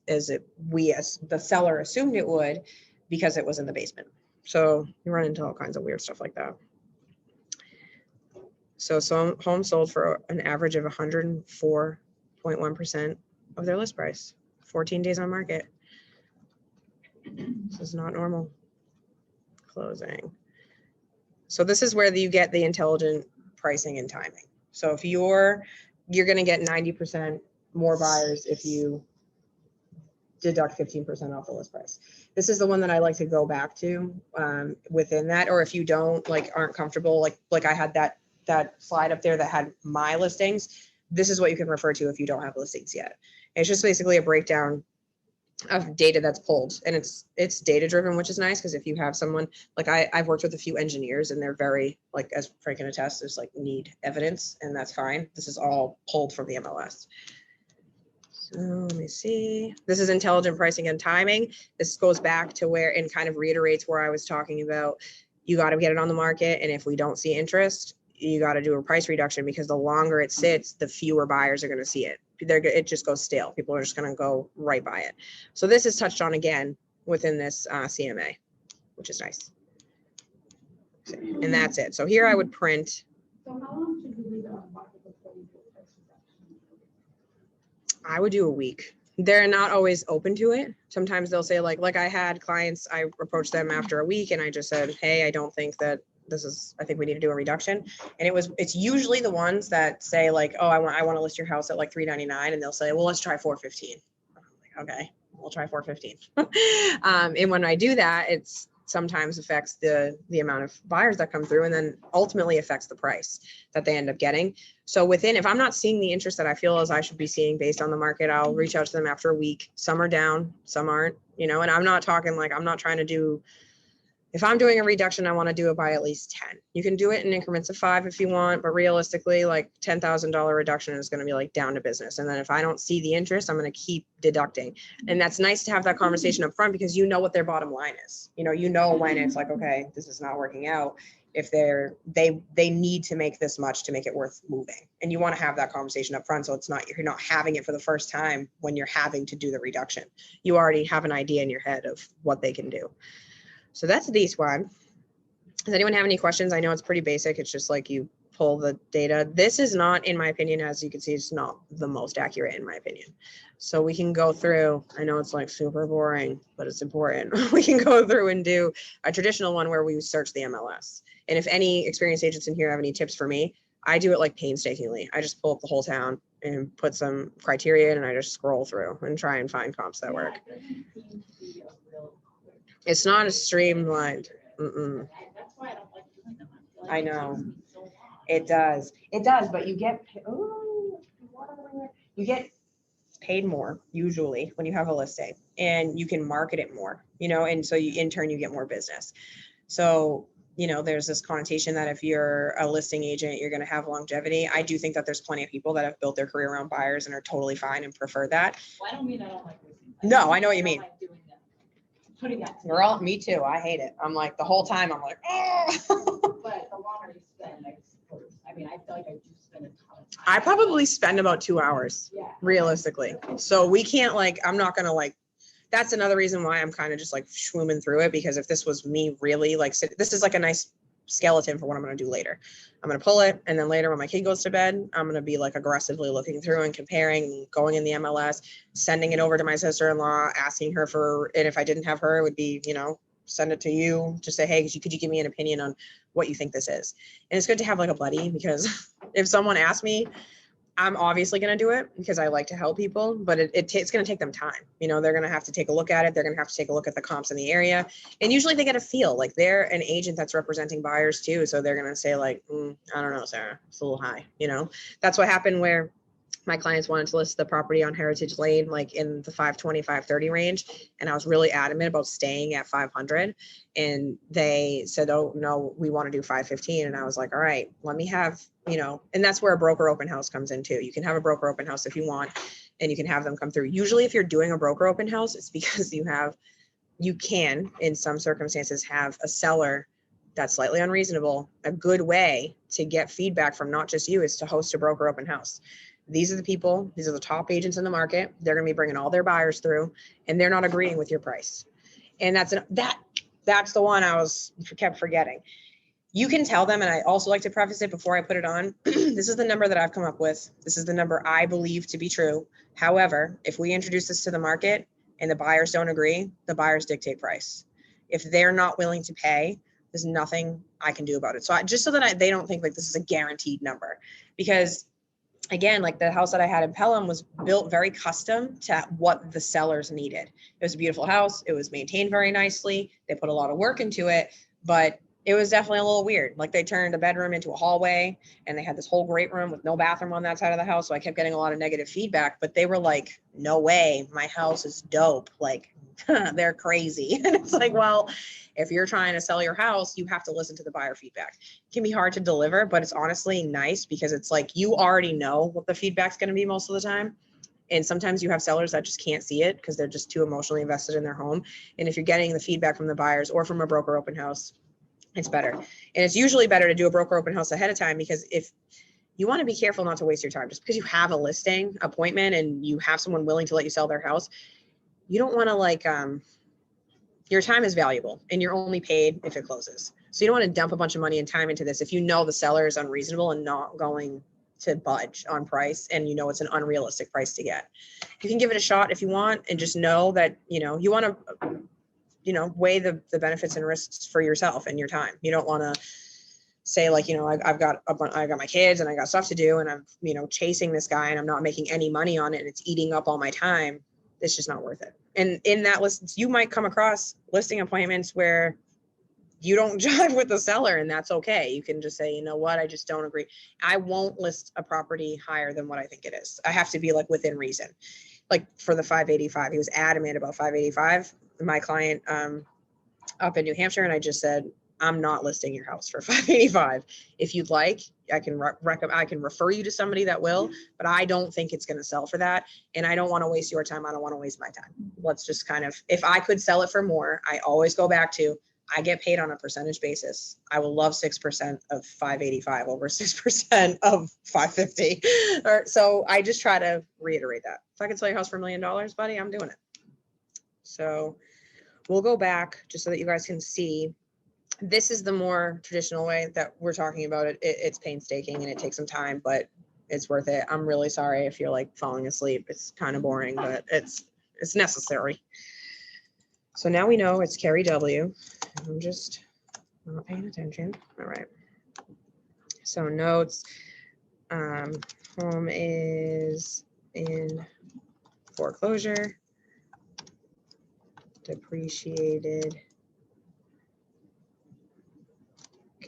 the seller assumed it would because it was in the basement. So you run into all kinds of weird stuff like that. So some homes sold for an average of 104.1% of their list price, 14 days on market. This is not normal. Closing. So this is where you get the intelligent pricing and timing. So if you're going to get 90% more buyers if you deduct 15% off the list price. This is the one that I like to go back to within that, or if you don't aren't comfortable, like I had that slide up there that had my listings. This is what you can refer to if you don't have listings yet. It's just basically a breakdown of data that's pulled, and it's data driven, which is nice because if you have someone like I've worked with a few engineers and they're very, like, as Frank can attest, there's like need evidence, and that's fine. This is all pulled from the MLS. So let me see. This is intelligent pricing and timing. This goes back to where, and kind of reiterates where I was talking about, you got to get it on the market, and if we don't see interest, you got to do a price reduction because the longer it sits, the fewer buyers are going to see it. It just goes stale. People are just going to go right by it. So this is touched on again within this CMA, which is nice. And that's it. So here I would print. So how long should you leave it on market before you do a price reduction? I would do a week. They're not always open to it. Sometimes they'll say like I had clients, I approached them after a week and I just said, hey, I don't think that I think we need to do a reduction. And it's usually the ones that say like, oh, I want to list your house at like $399, and they'll say, well, let's try $415. I'm like, okay, we'll try $415. And when I do that, it's sometimes affects the amount of buyers that come through, and then ultimately affects the price that they end up getting. So if I'm not seeing the interest that I feel as I should be seeing based on the market, I'll reach out to them after a week. Some are down, some aren't, and I'm not talking like, I'm not trying to do, if I'm doing a reduction, I want to do it by at least 10. You can do it in increments of 5 if you want, but realistically, like $10,000 reduction is going to be like down to business. And then if I don't see the interest, I'm going to keep deducting. And that's nice to have that conversation up front because you know what their bottom line is. You know when it's like, okay, this is not working out. If they need to make this much to make it worth moving. And you want to have that conversation up front. So you're not having it for the first time when you're having to do the reduction. You already have an idea in your head of what they can do. So that's this one. Does anyone have any questions? I know it's pretty basic. It's just like you pull the data. This is not, in my opinion, as you can see, it's not the most accurate in my opinion. So we can go through, I know it's like super boring, but it's important. We can go through and do a traditional one where we search the MLS. And if any experienced agents in here have any tips for me, I do it like painstakingly. I just pull up the whole town and put some criteria in, and I just scroll through and try and find comps that work. It's not as streamlined. That's why I don't like doing them. I feel I know. It does. It does, but you get, oh, you get paid more usually when you have a listing and you can market it more, you know, and so you, in turn, you get more business. So, you know, there's this connotation that if you're a listing agent, you're going to have longevity. I do think that there's plenty of people that have built their career around buyers and are totally fine and prefer that. Well, I don't mean I don't like listing. No, I know what you don't mean. like doing that. Putting that. We're all, me too. I hate it. I'm like, the whole time I'm like, oh. But the longer you spend, I suppose, I mean, I feel like I do spend a ton of time. I probably spend about 2 hours Yeah. realistically. So we can't like, I'm not going to like, that's another reason why I'm kind of just like schwooming through it, because if this was me really like, this is like a nice skeleton for what I'm going to do later. I'm going to pull it. And then later when my kid goes to bed, I'm going to be like aggressively looking through and comparing, going in the MLS, sending it over to my sister-in-law, asking her for, and if I didn't have her, it would be, you know, send it to you, just say, hey, could you give me an opinion on what you think this is? And it's good to have like a buddy, because if someone asks me, I'm obviously going to do it because I like to help people, but it's going to take them time. You know, they're going to have to take a look at it. They're going to have to take a look at the comps in the area. And usually they get a feel like they're an agent that's representing buyers too. So they're going to say like, I don't know, Sarah, it's a little high. You know, that's what happened where my clients wanted to list the property on Heritage Lane, like in the 520, 530 range. And I was really adamant about staying at 500. And they said, oh no, we want to do 515. And I was like, all right, let me have, you know, and that's where a broker open house comes in too. You can have a broker open house if you want, and you can have them come through. Usually if you're doing a broker open house, it's because you can, in some circumstances, have a seller that's slightly unreasonable. A good way to get feedback from not just you is to host a broker open house. These are the people, these are the top agents in the market. They're going to be bringing all their buyers through, and they're not agreeing with your price. And that's the one I kept forgetting. You can tell them, and I also like to preface it before I put it on. This is the number that I've come up with. This is the number I believe to be true. However, if we introduce this to the market and the buyers don't agree, the buyers dictate price. If they're not willing to pay, there's nothing I can do about it. So just so that they don't think like this is a guaranteed number, because again, like the house that I had in Pelham was built very custom to what the sellers needed. It was a beautiful house. It was maintained very nicely. They put a lot of work into it, but it was definitely a little weird. Like they turned a bedroom into a hallway, and they had this whole great room with no bathroom on that side of the house. So I kept getting a lot of negative feedback, but they were like, no way, my house is dope. Like they're crazy. And it's like, well, if you're trying to sell your house, you have to listen to the buyer feedback. It can be hard to deliver, but it's honestly nice because it's like, you already know what the feedback's going to be most of the time. And sometimes you have sellers that just can't see it because they're just too emotionally invested in their home. And if you're getting the feedback from the buyers or from a broker open house, it's better. And it's usually better to do a broker open house ahead of time, because if you want to be careful not to waste your time, just because you have a listing appointment and you have someone willing to let you sell their house, you don't want to like, your time is valuable and you're only paid if it closes. So you don't want to dump a bunch of money and time into this if you know the seller is unreasonable and not going to budge on price, and you know it's an unrealistic price to get. You can give it a shot if you want, and just know that, you know, you want to, you know, weigh the benefits and risks for yourself and your time. You don't want to say like, you know, I got my kids and I got stuff to do, and I'm, you know, chasing this guy and I'm not making any money on it and it's eating up all my time. It's just not worth it. And in that list, you might come across listing appointments where you don't jive with the seller, and that's okay. You can just say, you know what, I just don't agree. I won't list a property higher than what I think it is. I have to be like within reason. Like for the 585, he was adamant about 585. My client up in New Hampshire, and I just said, I'm not listing your house for 585. If you'd like, I can I can refer you to somebody that will, but I don't think it's going to sell for that. And I don't want to waste your time. I don't want to waste my time. Let's just kind of, if I could sell it for more, I always go back to, I get paid on a percentage basis. I will love 6% of 585 over 6% of 550. So I just try to reiterate that. If I could sell your house for $1 million, buddy, I'm doing it. So we'll go back just so that you guys can see. This is the more traditional way that we're talking about it. It's painstaking and it takes some time, but it's worth it. I'm really sorry if you're like falling asleep. It's kind of boring, but it's necessary. So now we know it's Carrie W. I'm just not paying attention. All right. So notes, home is in foreclosure, depreciated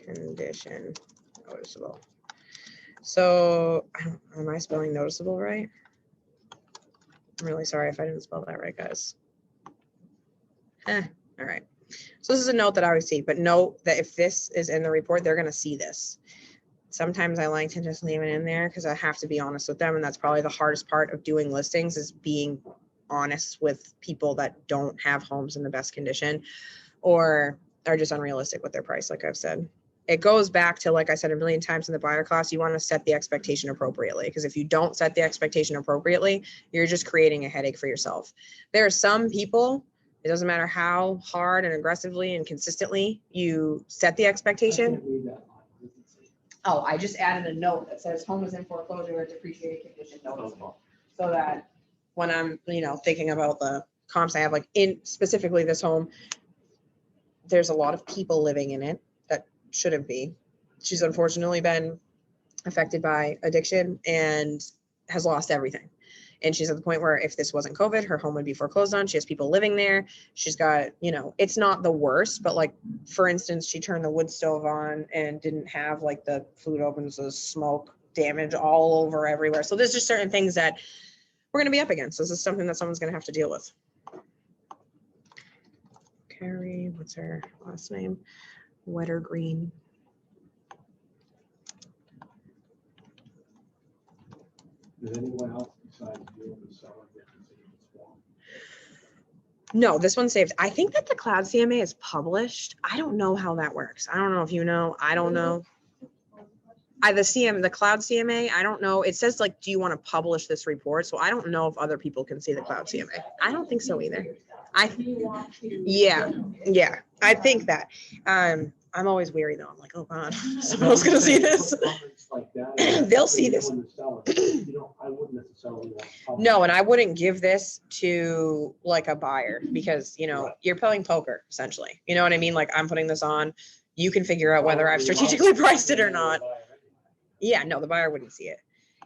condition noticeable. So, am I spelling noticeable right? I'm really sorry if I didn't spell that right, guys. All right. So this is a note that I would see, but note that if this is in the report, they're gonna see this. Sometimes I like to just leave it in there because I have to be honest with them, and that's probably the hardest part of doing listings is being honest with people that don't have homes in the best condition or are just unrealistic with their price, like I've said. It goes back to, like I said a million times in the buyer class, you want to set the expectation appropriately, because if you don't set the expectation appropriately, you're just creating a headache for yourself. There are some people, it doesn't matter how hard and aggressively and consistently you set the expectation. Oh, I just added a note that says home is in foreclosure or depreciated condition noticeable. So that when I'm, thinking about the comps I have, like in specifically this home, there's a lot of people living in it that shouldn't be. She's unfortunately been affected by addiction and has lost everything. And she's at the point where if this wasn't COVID, her home would be foreclosed on. She has people living there. She's got, it's not the worst, but like, for instance, she turned the wood stove on and didn't have like the food ovens, the smoke damage all over everywhere. So there's just certain things that we're going to be up against. This is something that someone's going to have to deal with. Carrie, what's her last name? Wettergreen. Does anyone else besides you and the seller get to see this form? No, this one's saved. I think that the Cloud CMA is published. I don't know how that works. I don't know if you know. I don't know. The Cloud CMA, I don't know. It says like, do you want to publish this report? So I don't know if other people can see the Cloud CMA. I don't think so either. Yeah, I think that. I'm always weary though. I'm like, oh God, someone else gonna see this. They'll see this. I wouldn't necessarily want to No, and I wouldn't give this to like a buyer because, you're playing poker essentially. You know what I mean? Like I'm putting this on, you can figure out whether I've strategically priced it or not. Yeah, no, the buyer wouldn't see it.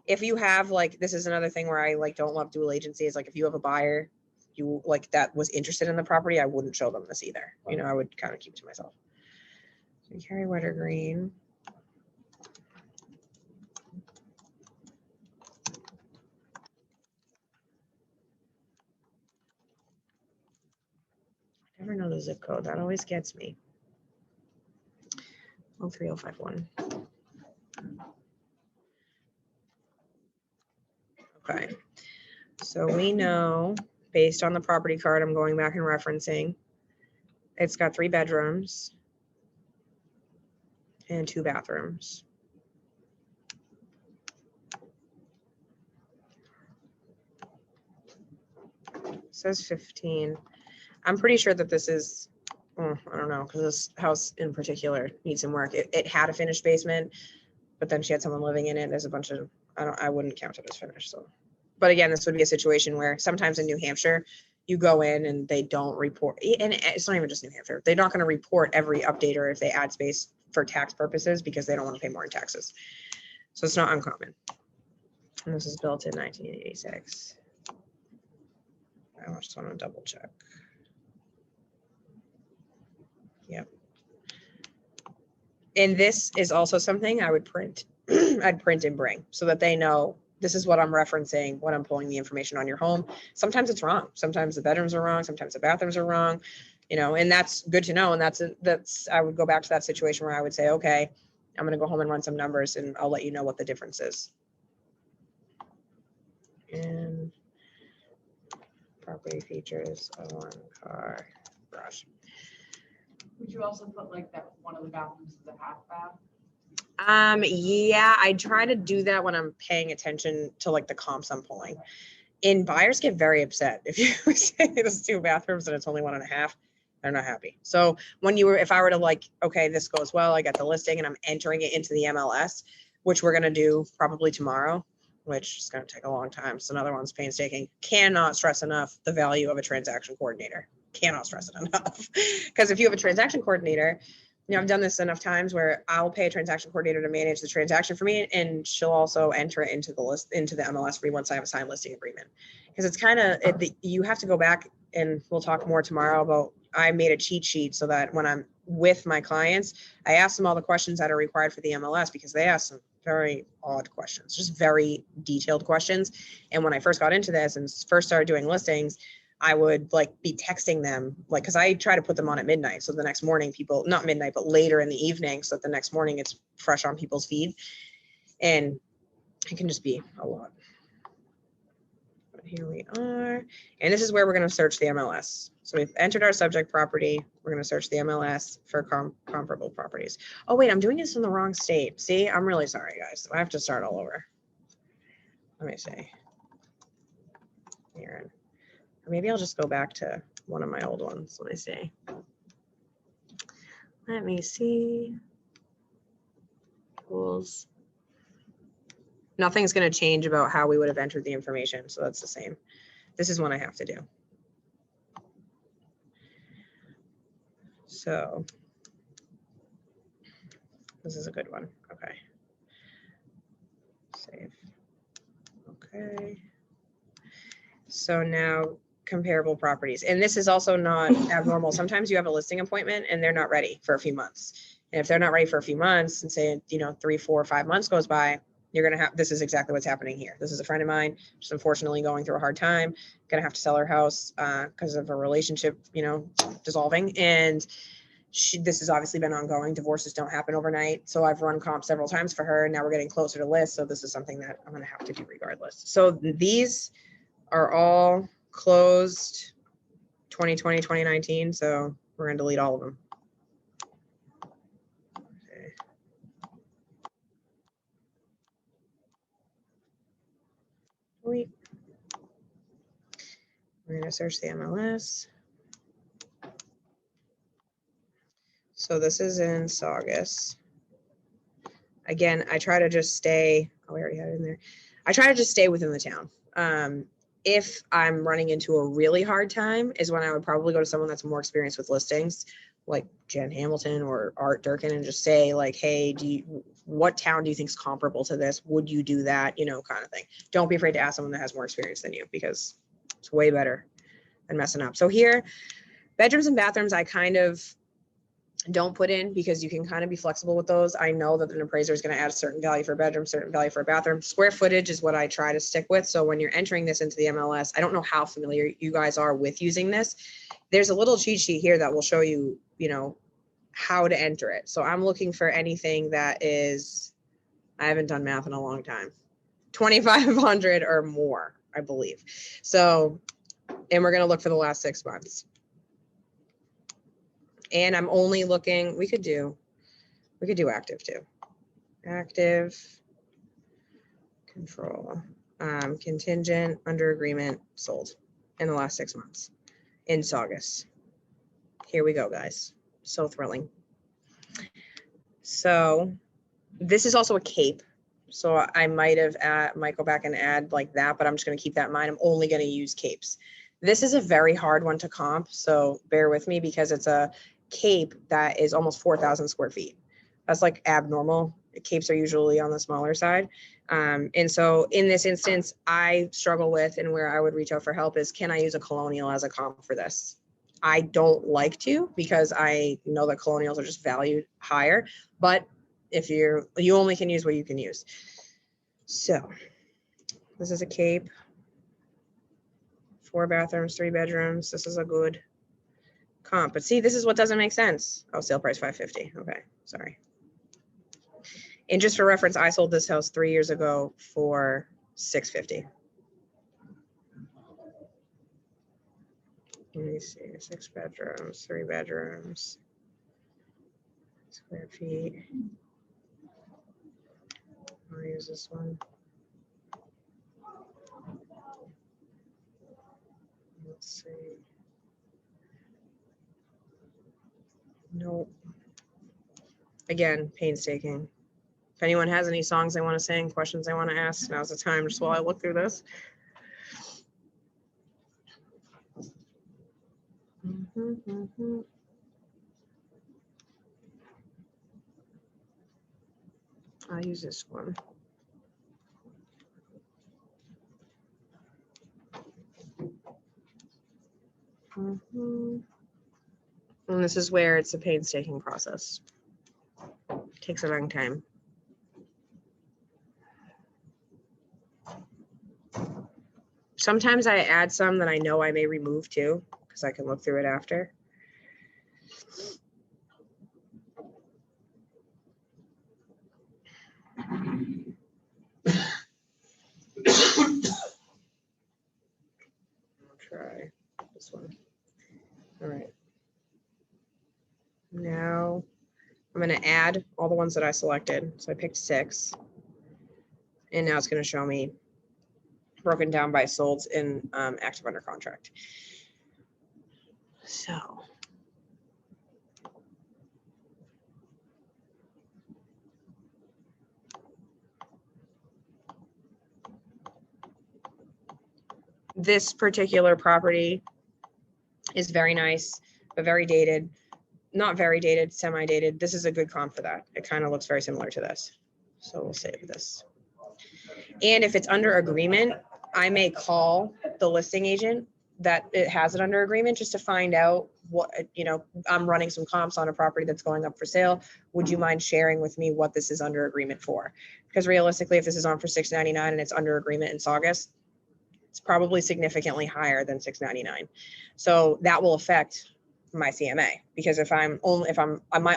If you have like, this is another thing where I like don't love dual agency is like, if you have a buyer, you like that was interested in the property, I wouldn't show them this either. I would kind of keep to myself. So Carrie Wettergreen. I never know the zip code. That always gets me. 03051. Okay. So we know based on the property card, I'm going back and referencing, it's got 3 bedrooms and 2 bathrooms. It says 15. I'm pretty sure that this is, I don't know, because this house in particular needs some work. It had a finished basement, but then she had someone living in it. There's a bunch of, I wouldn't count it as finished. So, but again, this would be a situation where sometimes in New Hampshire, you go in and they don't report, and it's not even just New Hampshire. They're not going to report every update or if they add space for tax purposes because they don't want to pay more in taxes. So it's not uncommon. And this is built in 1986. I just want to double check. Yep. And this is also something I would print. I'd print and bring so that they know this is what I'm referencing when I'm pulling the information on your home. Sometimes it's wrong. Sometimes the bedrooms are wrong. Sometimes the bathrooms are wrong, and that's good to know. And that's, I would go back to that situation where I would say, okay, I'm going to go home and run some numbers and I'll let you know what the difference is. And property features, a 1-car garage. Would you also put like that one of the bathrooms is a half bath? Yeah, I try to do that when I'm paying attention to like the comps I'm pulling. And buyers get very upset if you say there's 2 bathrooms and it's only 1.5. They're not happy. So if I were to like, okay, this goes well, I got the listing and I'm entering it into the MLS, which we're gonna do probably tomorrow, which is gonna take a long time. So another one's painstaking. Cannot stress enough the value of a transaction coordinator. Cannot stress it enough. Because if you have a transaction coordinator, I've done this enough times where I'll pay a transaction coordinator to manage the transaction for me, and she'll also enter it into the list, into the MLS for me once I have a signed listing agreement. Because it's kind of, you have to go back, and we'll talk more tomorrow about, I made a cheat sheet so that when I'm with my clients, I ask them all the questions that are required for the MLS because they ask some very odd questions, just very detailed questions. And when I first got into this and first started doing listings, I would like be texting them, like, cause I try to put them on at midnight. So the next morning people, not midnight, but later in the evening. So that the next morning it's fresh on people's feed. And it can just be a lot. But here we are. And this is where we're going to search the MLS. So we've entered our subject property. We're going to search the MLS for comparable properties. Oh, wait, I'm doing this in the wrong state. See, I'm really sorry, guys. I have to start all over. Let me see. Here. Or maybe I'll just go back to one of my old ones. Let me see. Let me see. Tools. Nothing's going to change about how we would have entered the information. So that's the same. This is one I have to do. So this is a good one. Okay. Save. Okay. So now comparable properties. And this is also not abnormal. Sometimes you have a listing appointment and they're not ready for a few months. And if they're not ready for a few months and say, 3, 4, 5 months goes by, you're going to have, this is exactly what's happening here. This is a friend of mine, just unfortunately going through a hard time, going to have to sell her house because of a relationship, dissolving. And this has obviously been ongoing. Divorces don't happen overnight. So I've run comp several times for her. And now we're getting closer to list. So this is something that I'm going to have to do regardless. So these are all closed 2020, 2019. So we're going to delete all of them. Okay. Delete. We're going to search the MLS. So this is in Saugus. Again, I try to just stay, oh, we already had it in there. I try to just stay within the town. If I'm running into a really hard time is when I would probably go to someone that's more experienced with listings, like Jen Hamilton or Art Durkin, and just say like, hey, what town do you think is comparable to this? Would you do that? Kind of thing. Don't be afraid to ask someone that has more experience than you because it's way better than messing up. So here, bedrooms and bathrooms, I kind of don't put in because you can kind of be flexible with those. I know that an appraiser is going to add a certain value for a bedroom, certain value for a bathroom. Square footage is what I try to stick with. So when you're entering this into the MLS, I don't know how familiar you guys are with using this. There's a little cheat sheet here that will show you, how to enter it. So I'm looking for anything that is, I haven't done math in a long time, 2,500 or more, I believe. So, and we're going to look for the last 6 months. And I'm only looking, we could do active too. Active, control, contingent, under agreement, sold in the last 6 months in Saugus. Here we go, guys. So thrilling. So this is also a cape. So I might go back and add like that, but I'm just going to keep that in mind. I'm only going to use capes. This is a very hard one to comp. So bear with me because it's a cape that is almost 4,000 square feet. That's like abnormal. Capes are usually on the smaller side. And so in this instance, I struggle with, and where I would reach out for help is, can I use a colonial as a comp for this? I don't like to because I know that colonials are just valued higher, but if you only can use what you can use. So this is a cape, 4 bathrooms, 3 bedrooms. This is a good comp, but see, this is what doesn't make sense. Oh, sale price 550. Okay, sorry. And just for reference, I sold this house 3 years ago for 650. Let me see, 6 bedrooms, 3 bedrooms, square feet. I'll use this one. Let's see. Nope. Again, painstaking. If anyone has any songs they want to sing, questions they want to ask, now's the time just while I look through this. I'll use this one. And this is where it's a painstaking process. Takes a long time. Sometimes I add some that I know I may remove too, because I can look through it after. I'll try this one. All right. Now I'm going to add all the ones that I selected. So I picked 6. And now it's going to show me broken down by solds in active under contract. So this particular property is very nice, but very dated. Not very dated, semi-dated. This is a good comp for that. It kind of looks very similar to this. So we'll save this. And if it's under agreement, I may call the listing agent that it has it under agreement just to find out what, you know, I'm running some comps on a property that's going up for sale. Would you mind sharing with me what this is under agreement for? Because realistically, if this is on for $6.99 and it's under agreement in Saugus, it's probably significantly higher than $6.99. So that will affect my CMA, because if my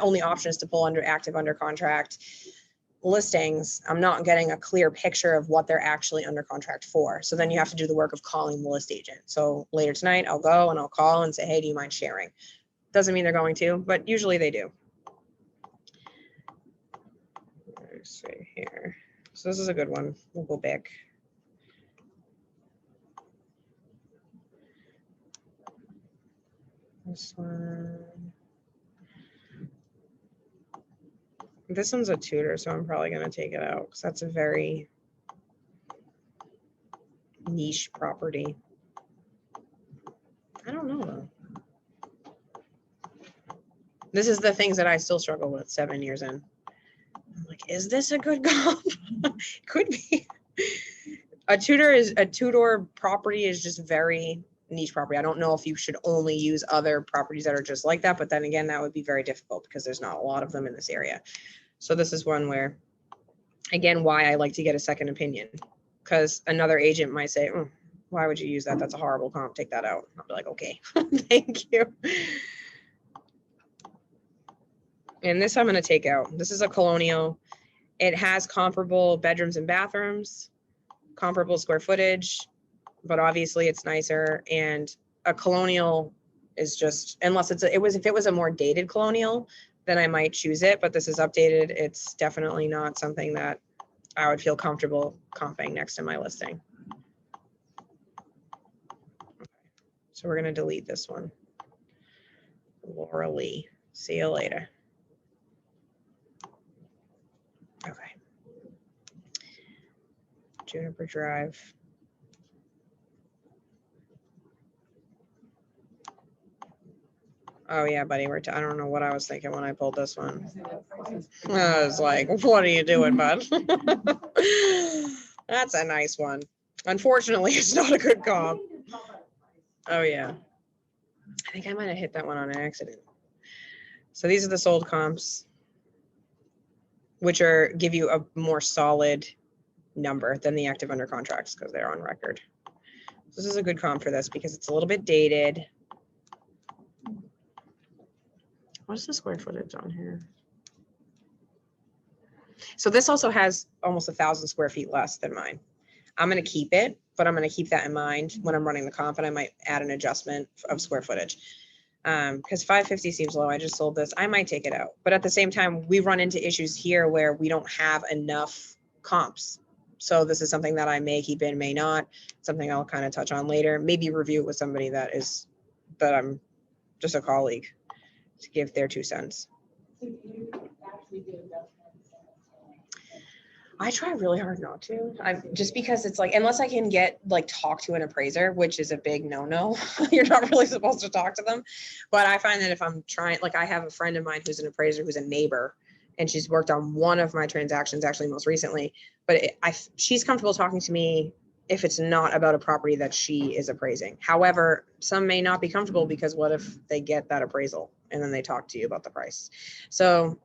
only option is to pull under active under contract listings, I'm not getting a clear picture of what they're actually under contract for. So then you have to do the work of calling the list agent. So later tonight, I'll go and I'll call and say, hey, do you mind sharing? Doesn't mean they're going to, but usually they do. Let's see here. So this is a good one. We'll go back. This one. This one's a Tudor, so I'm probably going to take it out because that's a very niche property. I don't know though. This is the things that I still struggle with 7 years in. I'm like, is this a good comp? Could be. A Tudor property is just very niche property. I don't know if you should only use other properties that are just like that, but then again, that would be very difficult because there's not a lot of them in this area. So this is one where, again, why I like to get a second opinion, because another agent might say, why would you use that? That's a horrible comp. Take that out. I'll be like, okay, thank you. And this I'm going to take out. This is a Colonial. It has comparable bedrooms and bathrooms, comparable square footage, but obviously it's nicer. And a Colonial is just, unless if it was a more dated Colonial, then I might choose it, but this is updated. It's definitely not something that I would feel comfortable comping next to my listing. Okay. So we're going to delete this one. Laura Lee. See you later. Okay. Juniper Drive. Oh yeah, buddy. I don't know what I was thinking when I pulled this one. I was like, what are you doing, bud? That's a nice one. Unfortunately, it's not a good comp. Oh yeah. I think I might have hit that one on accident. So these are the sold comps, which give you a more solid number than the active under contracts because they're on record. This is a good comp for this because it's a little bit dated. What's the square footage on here? So this also has almost 1,000 square feet less than mine. I'm going to keep it, but I'm going to keep that in mind when I'm running the comp, and I might add an adjustment of square footage. Because 550 seems low. I just sold this. I might take it out. But at the same time, we run into issues here where we don't have enough comps. So this is something that I may keep in, may not. Something I'll kind of touch on later. Maybe review it with somebody that I'm just a colleague to give their 2 cents. So do you actually do adjustments? I try really hard not to. Just because it's like, unless I can talk to an appraiser, which is a big no-no. You're not really supposed to talk to them. But I find that if I'm trying, I have a friend of mine who's an appraiser who's a neighbor, and she's worked on one of my transactions actually most recently. But she's comfortable talking to me if it's not about a property that she is appraising. However, some may not be comfortable because what if they get that appraisal and then they talk to you about the price. So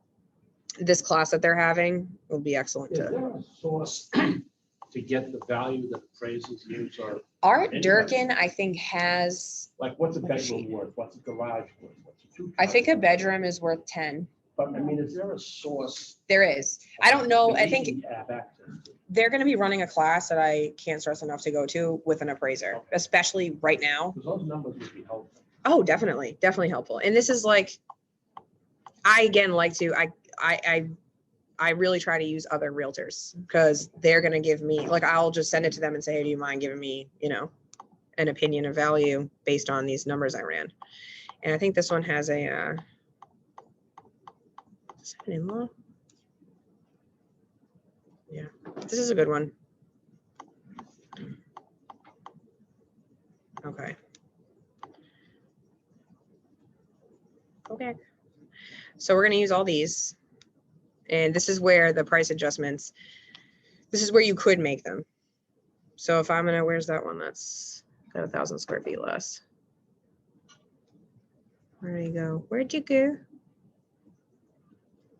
this class that they're having will be excellent Is to. there a source to get the value that appraisers use, or Art anybody? Durkin, I think, has, like, what's a bedroom worth? What's a garage worth? What's a two? I think a bedroom is worth 10. But I mean, is there a source? There is. I don't know. that I we think can have access to? they're going to be running a class that I can't stress enough to go to with an appraiser, especially right now. Because those numbers would be helpful. Oh, definitely, definitely helpful. And this is like, I again like to, I really try to use other realtors because they're going to give me, like, I'll just send it to them and say, hey, do you mind giving me, an opinion of value based on these numbers I ran? And I think this one has a, son-in-law. Yeah, this is a good one. Okay. Okay. So we're going to use all these. And this is where the price adjustments, this is where you could make them. So if I'm going to, where's that one? That's got 1,000 square feet less. Where do you go? Where'd you go?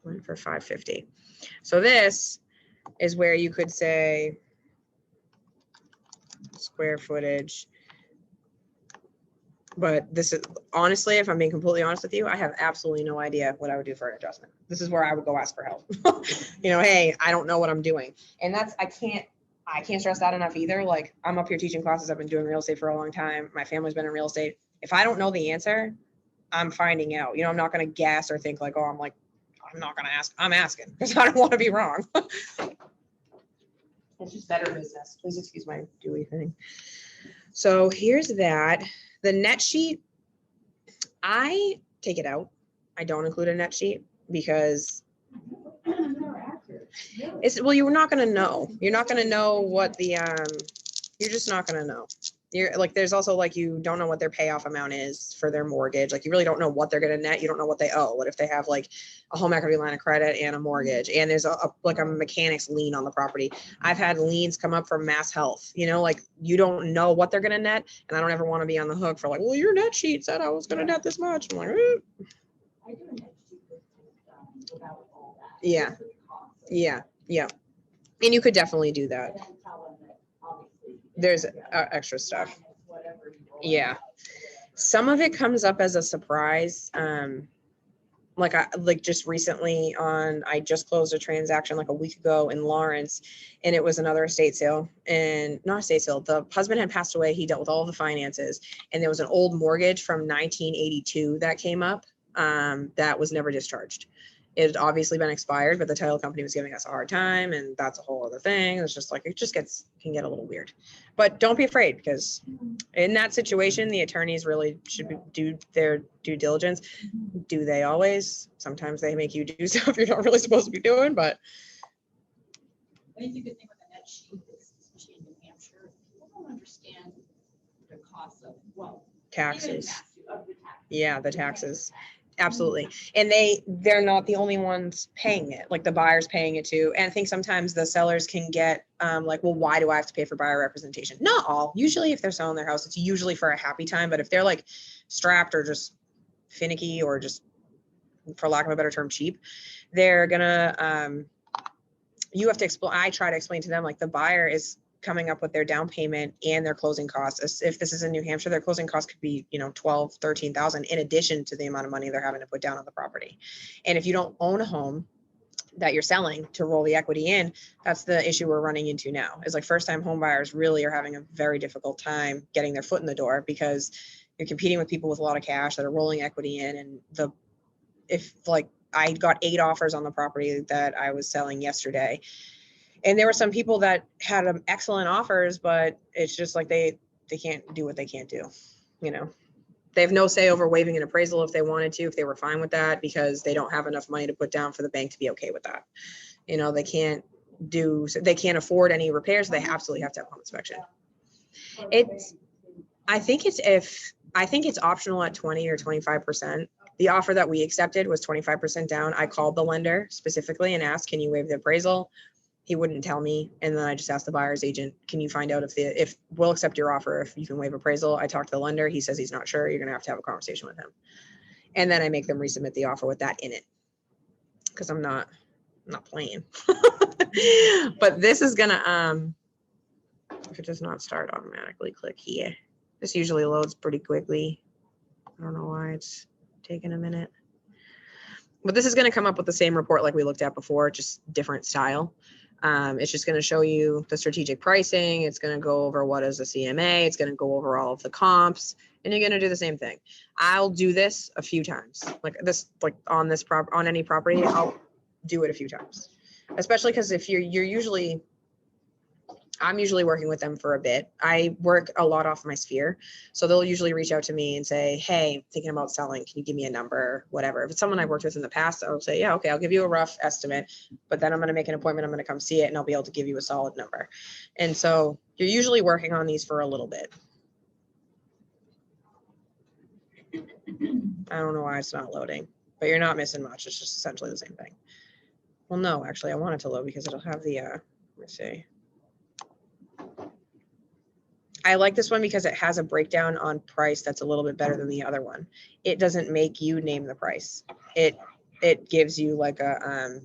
Went for 550. So this is where you could say square footage. But this is, honestly, if I'm being completely honest with you, I have absolutely no idea what I would do for an adjustment. This is where I would go ask for help. Hey, I don't know what I'm doing. And that's, I can't stress that enough either. Like, I'm up here teaching classes. I've been doing real estate for a long time. My family's been in real estate. If I don't know the answer, I'm finding out. I'm not going to guess or think like, oh, I'm not going to ask. I'm asking because I don't want to be wrong. It's just better business. Please excuse my Dewey thing. So here's that. The net sheet, I take it out. I don't include a net sheet because it's, well, you're not going to know. You're not going to know what the, you're just not going to know. You're like, there's also like, you don't know what their payoff amount is for their mortgage. Like, you really don't know what they're going to net. You don't know what they owe. What if they have like a home equity line of credit and a mortgage, and there's like a mechanic's lien on the property. I've had liens come up from Mass Health, like, you don't know what they're going to net. And I don't ever want to be on the hook for like, well, your net sheet said I was going to net this much. I'm like, I do a net sheet without all that. Yeah. Yeah. And you could definitely do that. And then tell them that obviously. There's extra stuff. minus whatever you roll. Yeah. Some of it comes up as a surprise. Like just recently I just closed a transaction like a week ago in Lawrence, and it was another estate sale, and not estate sale. The husband had passed away. He dealt with all of the finances, and there was an old mortgage from 1982 that came up that was never discharged. It had obviously been expired, but the title company was giving us a hard time, and that's a whole other thing. It's just like, can get a little weird. But don't be afraid, because in that situation, the attorneys really should do their due diligence. Do they always? Sometimes they make you do stuff you're not really supposed to be doing, but. I think the good thing with the net sheet is, especially in New Hampshire, people don't understand the cost of, well, even in Taxes. Mass, of the tax. Yeah, the taxes. Absolutely. And they're not the only ones paying it, like the buyer's paying it too. And I think sometimes the sellers can get like, well, why do I have to pay for buyer representation? Not all. Usually if they're selling their house, it's usually for a happy time. But if they're like strapped or just finicky or just, for lack of a better term, cheap, they're gonna, you have to explain. I try to explain to them, like, the buyer is coming up with their down payment and their closing costs. If this is in New Hampshire, their closing costs could be, 12, 13,000 in addition to the amount of money they're having to put down on the property. And if you don't own a home that you're selling to roll the equity in, that's the issue we're running into now. Is like, first time home buyers really are having a very difficult time getting their foot in the door, because you're competing with people with a lot of cash that are rolling equity in. And I got 8 offers on the property that I was selling yesterday. And there were some people that had excellent offers, but it's just like they can't do what they can't do. They have no say over waiving an appraisal if they wanted to, if they were fine with that, because they don't have enough money to put down for the bank to be okay with that. They can't afford any repairs. So they absolutely have to have home inspection. I think it's optional at 20 or 25%. The offer that we accepted was 25% down. I called the lender specifically and asked, can you waive the appraisal? He wouldn't tell me. And then I just asked the buyer's agent, can you find out if we'll accept your offer if you can waive appraisal? I talked to the lender. He says he's not sure. You're going to have a conversation with him. And then I make them resubmit the offer with that in it. Cause I'm not playing. But this is gonna, if it does not start automatically, click here. This usually loads pretty quickly. I don't know why it's taking a minute. But this is going to come up with the same report like we looked at before, just different style. It's just going to show you the strategic pricing. It's going to go over what is a CMA. It's going to go over all of the comps, and you're going to do the same thing. I'll do this a few times, like on any property. I'll do it a few times, especially because if I'm usually working with them for a bit. I work a lot off my sphere. So they'll usually reach out to me and say, hey, thinking about selling, can you give me a number, whatever. If it's someone I've worked with in the past, I'll say, yeah, okay, I'll give you a rough estimate, but then I'm going to make an appointment. I'm going to come see it and I'll be able to give you a solid number. And so you're usually working on these for a little bit. I don't know why it's not loading, but you're not missing much. It's just essentially the same thing. Well, no, actually I want it to load because it'll have the, let me see. I like this one because it has a breakdown on price that's a little bit better than the other one. It doesn't make you name the price. It gives you like a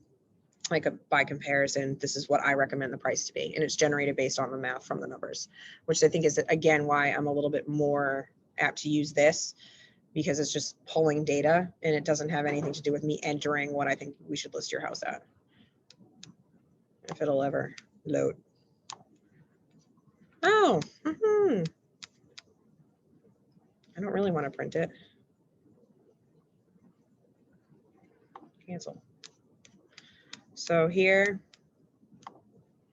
by comparison, this is what I recommend the price to be. And it's generated based on the math from the numbers, which I think is again why I'm a little bit more apt to use this, because it's just pulling data and it doesn't have anything to do with me entering what I think we should list your house at. If it'll ever load. Oh, I don't really want to print it. Cancel. So here,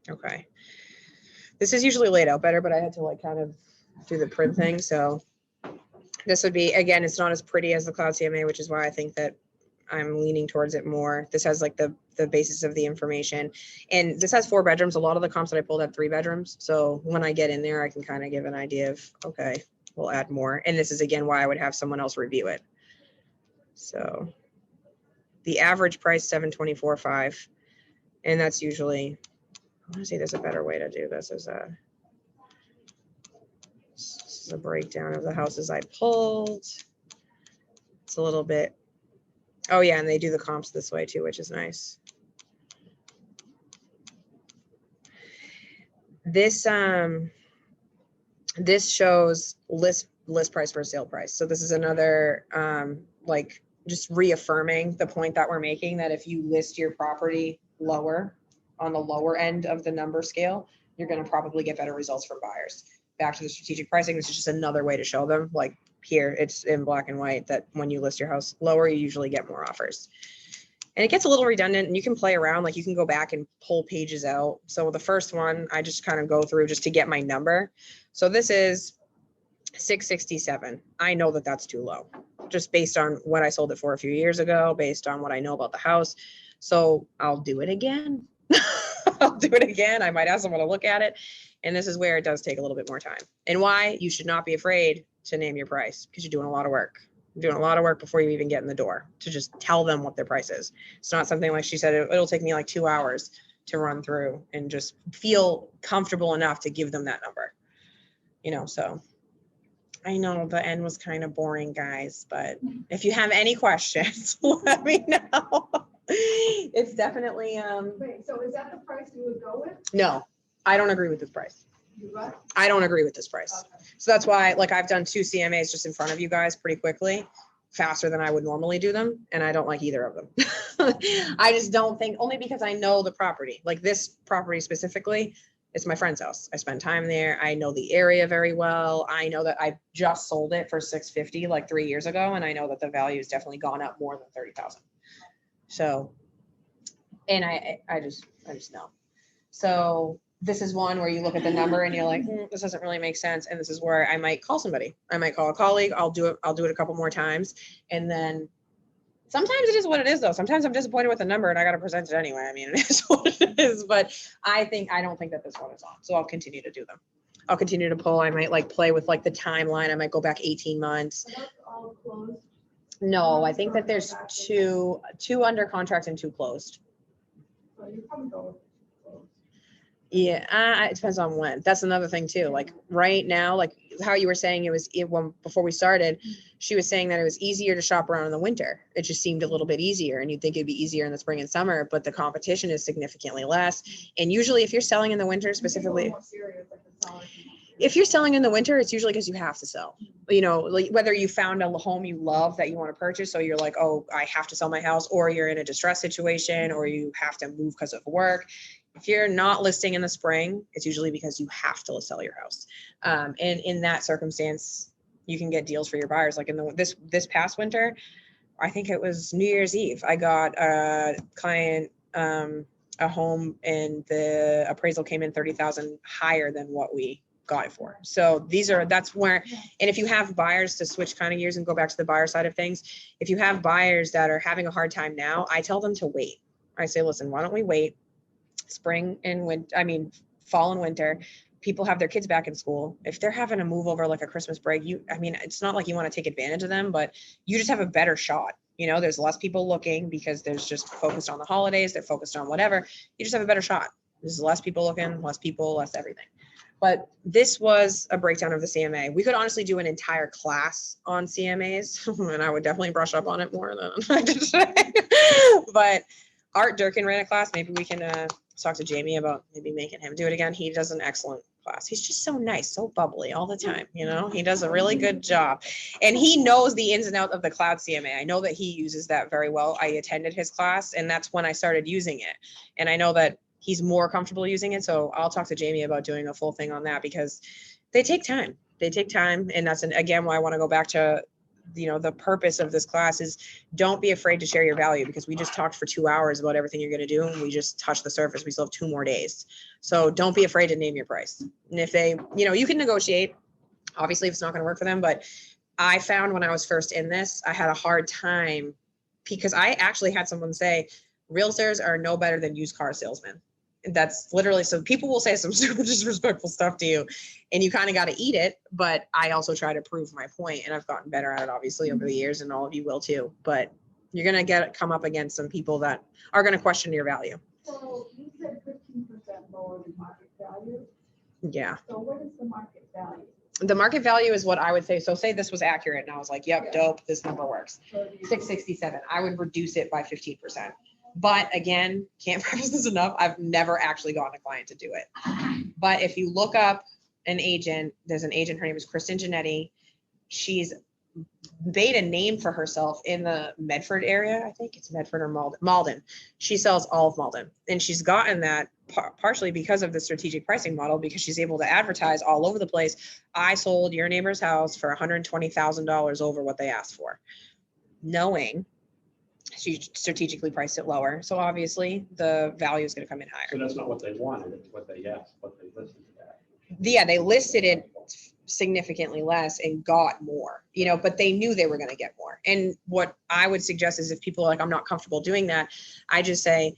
okay. This is usually laid out better, but I had to like kind of do the print thing. So this would be, again, it's not as pretty as the Cloud CMA, which is why I think that I'm leaning towards it more. This has like the basis of the information, and this has 4 bedrooms. A lot of the comps that I pulled had 3 bedrooms. So when I get in there, I can kind of give an idea of, okay, we'll add more. And this is again why I would have someone else review it. So the average price, $724,500. And that's usually, I want to say there's a better way to do this. This is a breakdown of the houses I pulled. It's a little bit, oh yeah, and they do the comps this way too, which is nice. This this shows list price versus sale price. So this is another like just reaffirming the point that we're making, that if you list your property lower on the lower end of the number scale, you're going to probably get better results from buyers. Back to the strategic pricing, this is just another way to show them, like here it's in black and white, that when you list your house lower, you usually get more offers. And it gets a little redundant, and you can play around, like you can go back and pull pages out. So the first one, I just kind of go through just to get my number. So this is 667. I know that that's too low, just based on what I sold it for a few years ago, based on what I know about the house. So I'll do it again. I'll do it again. I might ask someone to look at it. And this is where it does take a little bit more time. And why you should not be afraid to name your price, because you're doing a lot of work. You're doing a lot of work before you even get in the door to just tell them what their price is. It's not something like she said, it'll take me like 2 hours to run through and just feel comfortable enough to give them that number. You know, so I know the end was kind of boring, guys, but if you have any questions, let me know. It's definitely, Wait, so is that the price you would go with? no, I don't agree with this price. You what? I don't agree with this price. Okay. So that's why, like, I've done 2 CMAs just in front of you guys pretty quickly, faster than I would normally do them. And I don't like either of them. I just don't think, only because I know the property, like this property specifically, it's my friend's house. I spend time there. I know the area very well. I know that I just sold it for $650 like 3 years ago. And I know that the value has definitely gone up more than 30,000. So, and I just know. So this is one where you look at the number and you're like, this doesn't really make sense. And this is where I might call somebody. I might call a colleague. I'll do it a couple more times. And then sometimes it is what it is though. Sometimes I'm disappointed with the number and I got to present it anyway. I mean, it is what it is, but I don't think that this one is on. So I'll continue to do them. I'll continue to pull. I might like play with like the timeline. I might go back 18 months. Are those all closed? No, I think that there's two under contract and 2 closed. So you probably go with closed. Yeah, it depends on when. That's another thing too. Like right now, like how you were saying when before we started, she was saying that it was easier to shop around in the winter. It just seemed a little bit easier, and you'd think it'd be easier in the spring and summer, but the competition is significantly less. And usually, if you're selling in the winter, specifically, if you're selling in the winter, it's usually because you have to sell. You know, like whether you found a home you love that you want to purchase, so you're like, oh, I have to sell my house, or you're in a distress situation, or you have to move because of work. If you're not listing in the spring, it's usually because you have to sell your house. And in that circumstance, you can get deals for your buyers. Like in this past winter, I think it was New Year's Eve, I got a client a home, and the appraisal came in 30,000 higher than what we got it for. So that's where, and if you have buyers, to switch kind of gears and go back to the buyer side of things, if you have buyers that are having a hard time now, I tell them to wait. I say, listen, why don't we wait? Spring and fall and winter, people have their kids back in school. If they're having to move over like a Christmas break, it's not like you want to take advantage of them, but you just have a better shot. You know, there's less people looking because there's just focused on the holidays. They're focused on whatever. You just have a better shot. There's less people looking, less everything. But this was a breakdown of the CMA. We could honestly do an entire class on CMAs, and I would definitely brush up on it more than I did today. But Art Durkin ran a class. Maybe we can talk to Jamie about maybe making him do it again. He does an excellent class. He's just so nice, so bubbly all the time. You know, he does a really good job, and he knows the ins and outs of the cloud CMA. I know that he uses that very well. I attended his class, and that's when I started using it. And I know that he's more comfortable using it. So I'll talk to Jamie about doing a full thing on that, because they take time. And that's again, why I want to go back to, you know, the purpose of this class is don't be afraid to share your value, because we just talked for 2 hours about everything you're going to do, and we just touched the surface. We still have 2 more days. So don't be afraid to name your price. And if they, you know, you can negotiate, obviously, if it's not going to work for them. But I found when I was first in this, I had a hard time, because I actually had someone say, realtors are no better than used car salesmen. That's literally, so people will say some super disrespectful stuff to you, and you kind of got to eat it. But I also try to prove my point, and I've gotten better at it, obviously, over the years, and all of you will too. But you're going to come up against some people that are going to question your value. So you said 15% lower than market value. Yeah. So what is the market value? The market value is what I would say. So say this was accurate, and I was like, yep, dope, this number works. 667. I would reduce it by 15%. But again, can't preface this enough, I've never actually gotten a client to do it. But if you look up an agent, there's an agent, her name is Kristen Giannetti. She's made a name for herself in the Medford area. I think it's Medford or Malden. She sells all of Malden. And she's gotten that partially because of the strategic pricing model, because she's able to advertise all over the place. I sold your neighbor's house for $120,000 over what they asked for, knowing she strategically priced it lower. So obviously the value is going to come in higher. So that's not what they wanted, it's what they asked, what they listed it at. Yeah, they listed it significantly less and got more, you know, but they knew they were going to get more. And what I would suggest is, if people are like, I'm not comfortable doing that, I just say,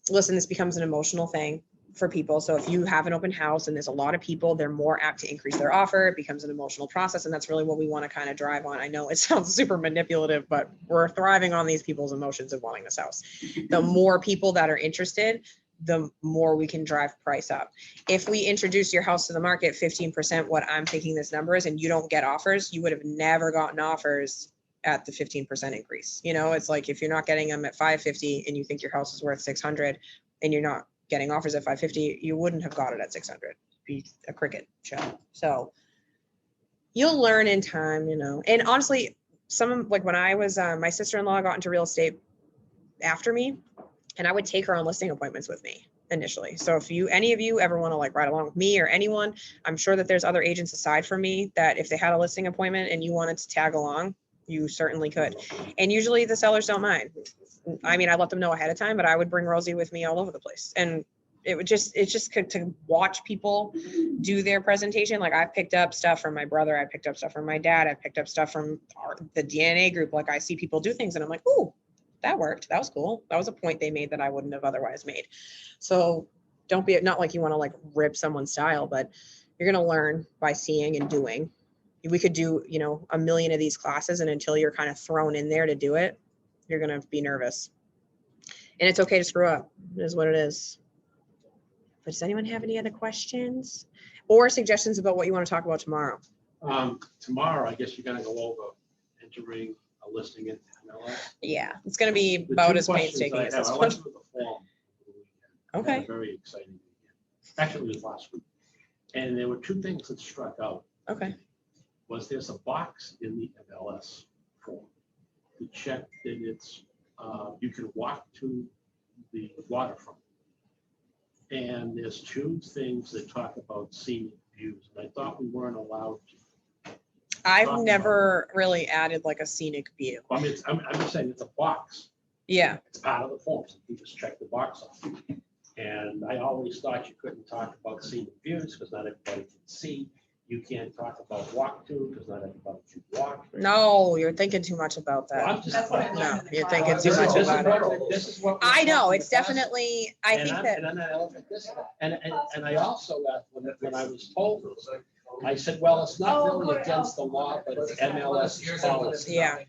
listen, this becomes an emotional thing for people. So if you have an open house and there's a lot of people, they're more apt to increase their offer. It becomes an emotional process. And that's really what we want to kind of drive on. I know it sounds super manipulative, but we're thriving on these people's emotions of wanting this house. The more people that are interested, the more we can drive price up. If we introduce your house to the market 15%, what I'm thinking this number is, and you don't get offers, you would have never gotten offers at the 15% increase. You know, it's like if you're not getting them at 550 and you think your house is worth 600 and you're not getting offers at 550, you wouldn't have got it at 600. Be a cricket show. So you'll learn in time, you know. And honestly, like when I was, my sister-in-law got into real estate after me, and I would take her on listing appointments with me initially. So if any of you ever want to like ride along with me or anyone, I'm sure that there's other agents aside from me that if they had a listing appointment and you wanted to tag along, you certainly could. And usually the sellers don't mind. I mean, I let them know ahead of time, but I would bring Rosie with me all over the place. And it's just to watch people do their presentation. Like I picked up stuff from my brother. I picked up stuff from my dad. I picked up stuff from the DNA group. Like I see people do things and I'm like, ooh, that worked. That was cool. That was a point they made that I wouldn't have otherwise made. So don't be, not like you want to like rip someone's style, but you're going to learn by seeing and doing. We could do, you know, 1 million of these classes, and until you're kind of thrown in there to do it, you're going to be nervous. And it's okay to screw up. It is what it is. But does anyone have any other questions or suggestions about what you want to talk about tomorrow? Tomorrow, I guess you're gonna go over entering a listing in MLS. Yeah, it's going to be The about two as questions painstaking I as have, this I one. went through the form over the weekend. I had Okay. a very exciting weekend. Actually, it was last week. And there were two things that struck out. Okay. Was there's a box in the MLS form to check that it's, you can walk to the waterfront. And there's two things that talk about scenic views, and I thought we weren't allowed to. I've Talk never really added like a scenic view. I mean, I'm just saying it's a box. Yeah. It's part of the form, so you just check the box off. And I always thought you couldn't talk about scenic views because not everybody can see. You can't talk about walk to because not everybody can walk. No, you're thinking too much about Well, that. I'm just. That's what I No, learned in the you're class. thinking too This is- much this is about it. what- This is what. I know, we're it's talking in the past. definitely, I And think I'm- that, And then I look at this, and I also, when I was told, I said, well, it's not really against the law, but it's MLS policy. yeah.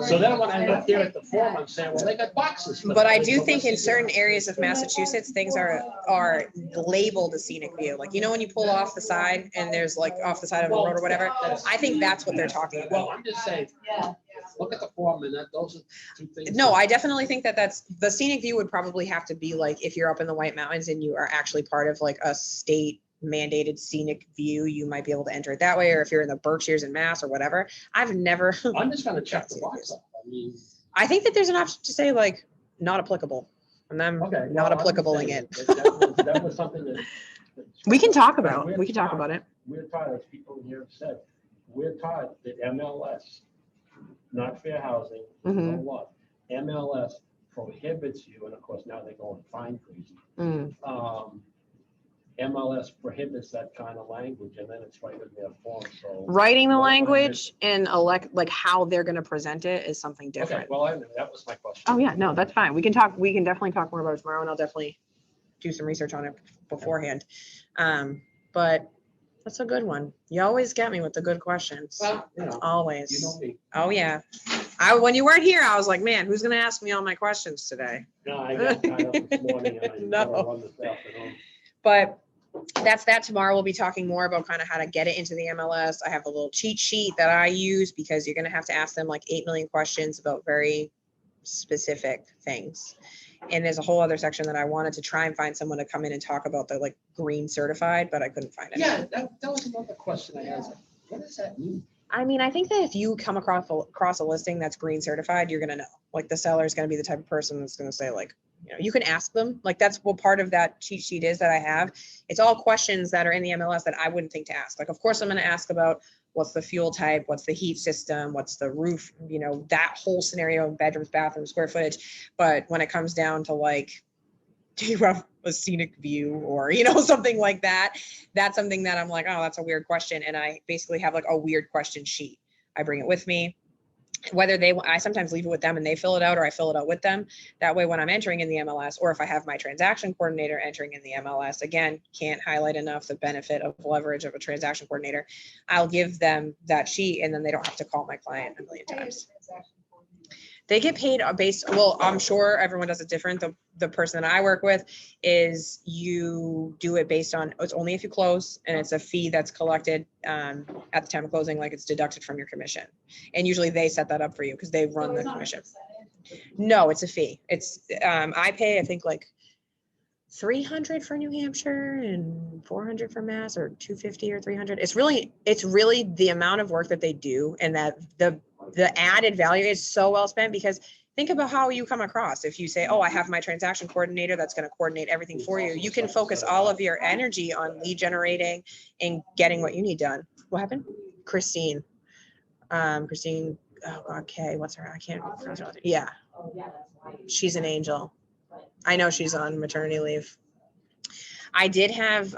So then when I look here at the form, I'm saying, well, they got boxes. for But that. I do So think in what's- certain areas of Massachusetts, things are labeled a scenic view. Like, you know, when you pull off the side and there's like off the side of a road or whatever, I think that's what they're talking Well, about. I'm just saying, Yeah. look at the form and those are two things. No, that- I definitely think that that's, the scenic view would probably have to be like, if you're up in the White Mountains and you are actually part of like a state mandated scenic view, you might be able to enter it that way, or if you're in the Berkshires in Mass or whatever. I've never, I'm just gonna check the box off. I mean, I think that there's an option to say like, not applicable. And I'm okay. not well, I'm applicable-ing saying it. that was something that. We can talk about, We're we can talk taught- about it. We're taught, as people here have said, we're taught that MLS, not fair housing, no Mhm. law. MLS prohibits you, and of course now they're going fine crazy. Mm. MLS prohibits that kind of language, and then it's right in their form, so. Writing the Well, I language and elect, like how they're gonna present it is something Okay, different. well, that was my question. Oh, yeah, no, that's fine. We can definitely talk more about it tomorrow, and I'll definitely do some research on it beforehand. But that's a good one. You always get me with the good questions. Well, you Always. know me. Oh, yeah. When you weren't here, I was like, man, who's gonna ask me all my questions today? No, I got tied up this morning and I No. gotta run this afternoon. But that's that. Tomorrow we'll be talking more about kind of how to get it into the MLS. I have a little cheat sheet that I use because you're gonna have to ask them like 8 million questions about very specific things. And there's a whole other section that I wanted to try and find someone to come in and talk about the like green certified, but I couldn't find it. Yeah, that was another question I had. What does that mean? I mean, I think that if you come across a listing that's green certified, you're gonna know. Like the seller is gonna be the type of person that's gonna say like, you know, you can ask them. Like that's what part of that cheat sheet is that I have. It's all questions that are in the MLS that I wouldn't think to ask. Like, of course, I'm gonna ask about what's the fuel type, what's the heat system, what's the roof, you know, that whole scenario, bedrooms, bathrooms, square footage. But when it comes down to like, do you have a scenic view or, you know, something like that, that's something that I'm like, oh, that's a weird question. And I basically have like a weird question sheet. I bring it with me. Whether I sometimes leave it with them and they fill it out, or I fill it out with them. That way, when I'm entering in the MLS, or if I have my transaction coordinator entering in the MLS, again, can't highlight enough the benefit of leverage of a transaction coordinator. I'll give them that sheet and then they don't have to call my client a million times. They get paid based, well, I'm sure everyone does it different. The person that I work with is you do it based on, it's only if you close, and it's a fee that's collected at the time of closing, like it's deducted from your commission. And usually they set that up for you because they run the commission. No, it's a fee. It's, I pay, I think like 300 for New Hampshire and 400 for Mass, or 250 or 300. It's really the amount of work that they do, and that the added value is so well spent, because think about how you come across. If you say, oh, I have my transaction coordinator that's going to coordinate everything for you, you can focus all of your energy on lead generating and getting what you need done. What happened? Christine, oh God, Kay, what's her, I can't pronounce her. Yeah, she's an angel. I know she's on maternity leave. I did have,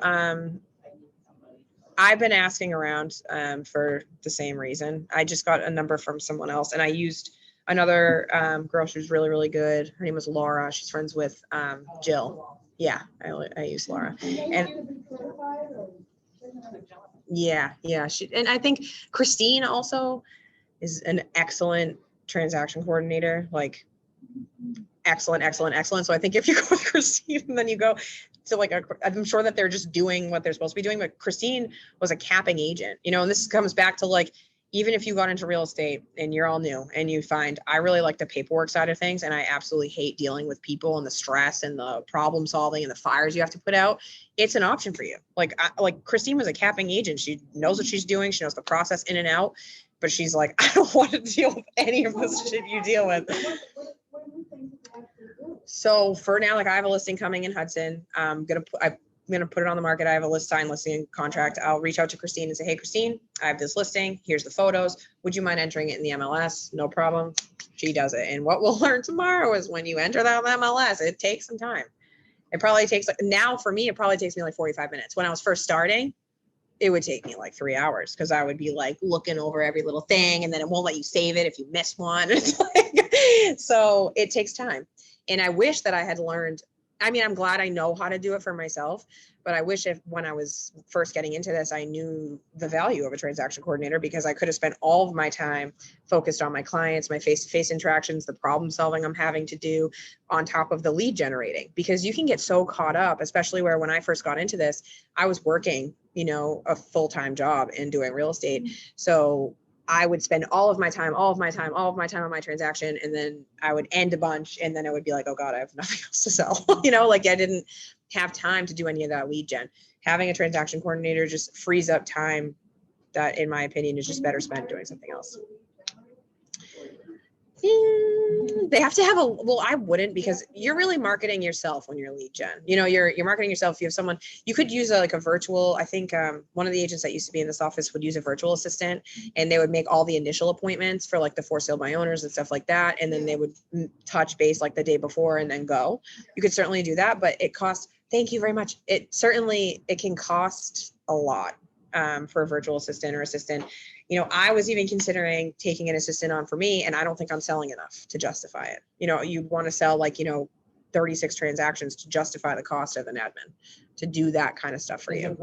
I've been asking around for the same reason. I just got a number from someone else, and I used another girl. She was really, really good. Her name was Laura. She's friends with Jill. Yeah, I use Laura. And yeah. And I think Christine also is an excellent transaction coordinator. Like excellent. So I think if you go with Christine and then you go to like, I'm sure that they're just doing what they're supposed to be doing, but Christine was a capping agent, you know, and this comes back to like, even if you got into real estate and you're all new and you find, I really like the paperwork side of things and I absolutely hate dealing with people and the stress and the problem solving and the fires you have to put out, it's an option for you. Like, like Christine was a capping agent. She knows what she's doing. She knows the process in and out, but she's like, I don't want to deal with any of this shit you deal with. So for now, like I have a listing coming in Hudson. I'm going to put it on the market. I have a signed listing contract. I'll reach out to Christine and say, hey, Christine, I have this listing. Here's the photos. Would you mind entering it in the MLS? No problem. She does it. And what we'll learn tomorrow is when you enter that MLS, it takes some time. It probably takes now for me, it probably takes me like 45 minutes. When I was first starting, it would take me like 3 hours because I would be like looking over every little thing and then it won't let you save it if you miss one. So it takes time. And I wish that I had learned, I mean, I'm glad I know how to do it for myself, but I wish if when I was first getting into this, I knew the value of a transaction coordinator because I could have spent all of my time focused on my clients, my face-to-face interactions, the problem solving I'm having to do on top of the lead generating, because you can get so caught up, especially where when I first got into this, I was working, you know, a full-time job and doing real estate. So I would spend all of my time on my transaction, and then I would end a bunch, and then it would be like, oh God, I have nothing else to sell. You know, like I didn't have time to do any of that lead gen. Having a transaction coordinator just frees up time that, in my opinion, is just better spent doing something else. They have to have well, I wouldn't, because you're really marketing yourself when you're lead gen. You know, you're marketing yourself. If you have someone, you could use like a virtual, I think one of the agents that used to be in this office would use a virtual assistant, and they would make all the initial appointments for like the for sale by owners and stuff like that. And then they would touch base like the day before and then go. You could certainly do that, but it costs, thank you very much. It can cost a lot for a virtual assistant or assistant. You know, I was even considering taking an assistant on for me, and I don't think I'm selling enough to justify it. You know, you'd want to sell like, you know, 36 transactions to justify the cost of an admin to do that kind of stuff for you.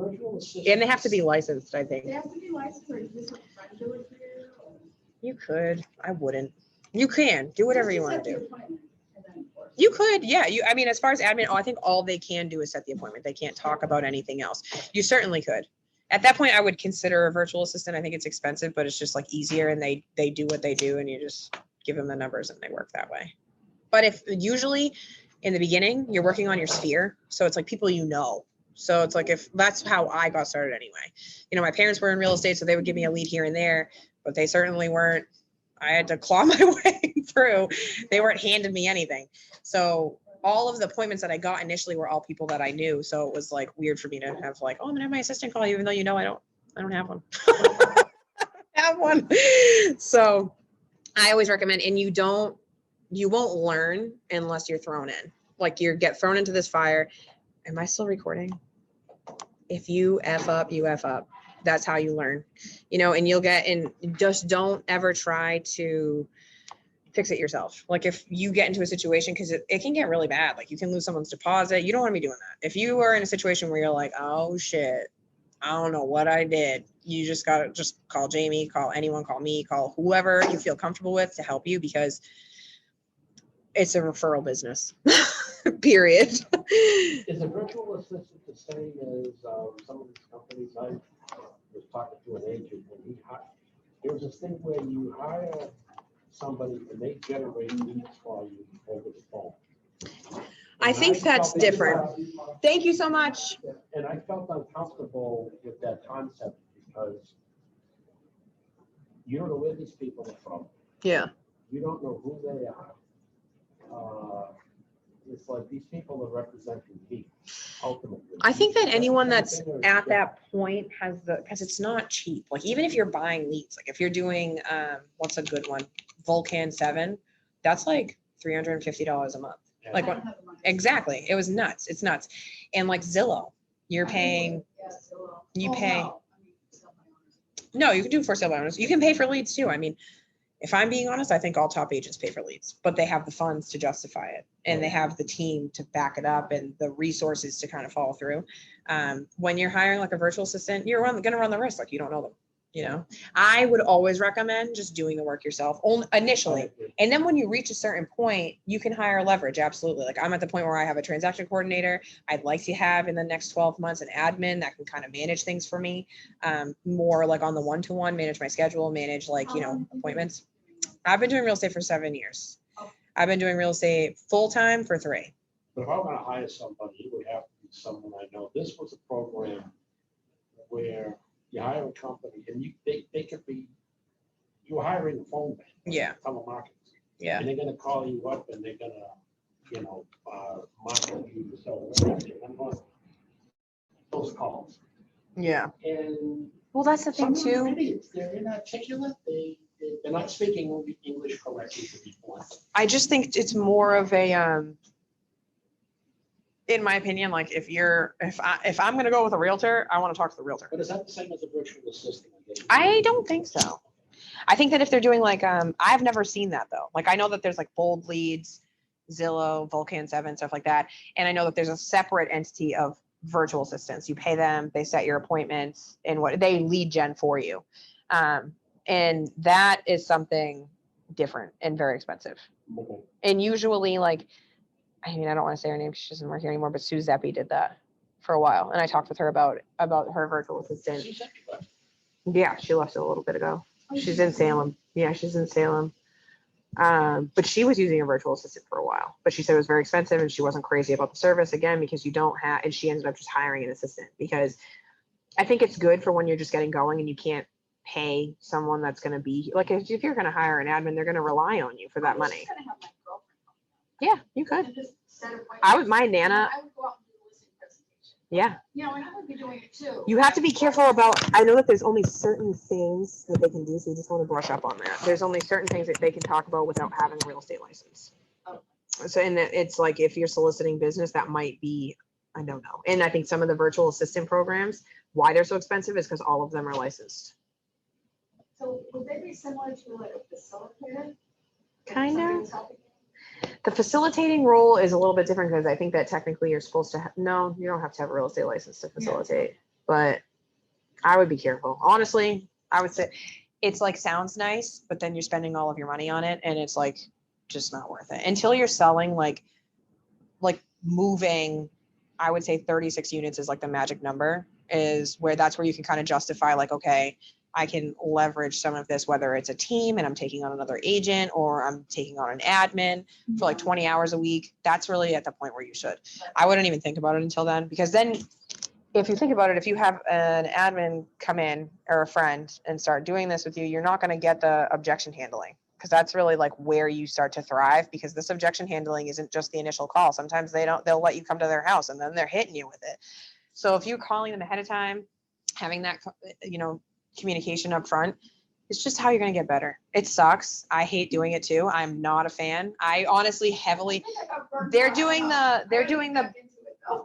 And they have to be licensed, I think. They have to be licensed, or is this a friend do it for you? Or- You could, I wouldn't. You can do whatever you want to do. Set the appointment and then enforce it. You could, yeah. I mean, as far as admin, I think all they can do is set the appointment. They can't talk about anything else. You certainly could. At that point, I would consider a virtual assistant. I think it's expensive, but it's just like easier, and they do what they do, and you just give them the numbers and they work that way. But if usually in the beginning, you're working on your sphere. So it's like people you know. So it's like, if that's how I got started anyway. You know, my parents were in real estate, so they would give me a lead here and there, but they certainly weren't, I had to claw my way through. They weren't handing me anything. So all of the appointments that I got initially were all people that I knew. So it was like weird for me to have like, oh, I'm gonna have my assistant call you, even though, you know, I don't have one. Have one. So I always recommend, and you won't learn unless you're thrown in. Like you get thrown into this fire. Am I still recording? If you F up, you F up. That's how you learn, you know, and you'll get in. Just don't ever try to fix it yourself. Like if you get into a situation, because it can get really bad, like you can lose someone's deposit. You don't want to be doing that. If you are in a situation where you're like, oh shit, I don't know what I did, you just gotta just call Jamie, call anyone, call me, call whoever you feel comfortable with to help you, because it's a referral business. Period. Is a virtual assistant the same as some of these companies? I was talking to an agent, and there was this thing where you hire somebody and they generate leads for you over the phone. I think that's different. Thank you so much. And I felt uncomfortable with that concept because you don't know where these people are from. Yeah. You don't know who they are. It's like these people are representing me ultimately. I think that anyone that's at that point has because it's not cheap. Like even if you're buying leads, like if you're doing, what's a good one? Vulcan 7, that's like $350 a month. Like what? Exactly. It was nuts. It's nuts. And like Zillow, you're paying, you pay. No, you can do for sale by owners. You can pay for leads too. I mean, if I'm being honest, I think all top agents pay for leads, but they have the funds to justify it, and they have the team to back it up and the resources to kind of follow through. When you're hiring like a virtual assistant, you're going to run the risk. Like you don't know them. You know, I would always recommend just doing the work yourself only initially. And then when you reach a certain point, you can hire leverage. Absolutely. Like I'm at the point where I have a transaction coordinator. I'd like to have in the next 12 months an admin that can kind of manage things for me, more like on the one-to-one, manage my schedule, manage like, you know, appointments. I've been doing real estate for 7 years. I've been doing real estate full-time for 3. But if I'm gonna hire somebody, it would have to be someone I know. This was a program where you hire a company and they could be, you're hiring a phone man. Yeah. Telemarketers. Yeah. And they're gonna call you up and they're gonna, you know, market you. So I'm going, those calls. Yeah. And Well, that's the some thing of them are too. idiots. They're inarticulate. They're not speaking English correctly to be blunt. I just think it's more of a, in my opinion, like if I'm gonna go with a realtor, I want to talk to the realtor. But is that the same as a virtual assistant? I don't think so. I think that if they're doing like, I've never seen that though. Like I know that there's like Bold Leads, Zillow, Vulcan 7, stuff like that. And I know that there's a separate entity of virtual assistants. You pay them, they set your appointments and what they lead gen for you. And that is something different and very expensive. Okay. And usually like, I mean, I don't want to say her name, she doesn't work here anymore, but Sue Zeppi did that for a while. And I talked with her about her virtual assistant. Yeah, she left a little bit ago. She's in Salem. Yeah, she's in Salem. But she was using a virtual assistant for a while, but she said it was very expensive and she wasn't crazy about the service again, because you don't have, and she ended up just hiring an assistant, because I think it's good for when you're just getting going and you can't pay someone that's going to be like, if you're going to hire an admin, they're going to rely on you for that money. Yeah, you could. I would, my Nana. I would go out and do a listing presentation. Yeah. You know, and I would be doing it too. You have to be careful about, I know that there's only certain things that they can do, so you just want to brush up on that. There's only certain things that they can talk about without having a real estate license. So, and it's like, if you're soliciting business, that might be, I don't know. And I think some of the virtual assistant programs, why they're so expensive is because all of them are licensed. So would they be similar to like a facilitator? Kind of. The facilitating role is a little bit different, because I think that technically you're supposed to no, you don't have to have a real estate license to facilitate, but I would be careful. Honestly, I would say it's like, sounds nice, but then you're spending all of your money on it and it's like just not worth it until you're selling like moving. I would say 36 units is like the magic number, is where that's where you can kind of justify like, okay, I can leverage some of this, whether it's a team and I'm taking on another agent or I'm taking on an admin for like 20 hours a week. That's really at the point where you should. I wouldn't even think about it until then, because then if you think about it, if you have an admin come in or a friend and start doing this with you, you're not going to get the objection handling, because that's really like where you start to thrive, because this objection handling isn't just the initial call. Sometimes they'll let you come to their house and then they're hitting you with it. So if you're calling them ahead of time, having that, you know, communication up front, it's just how you're going to get better. It sucks. I hate doing it too. I'm not a fan. I honestly heavily, they're doing the,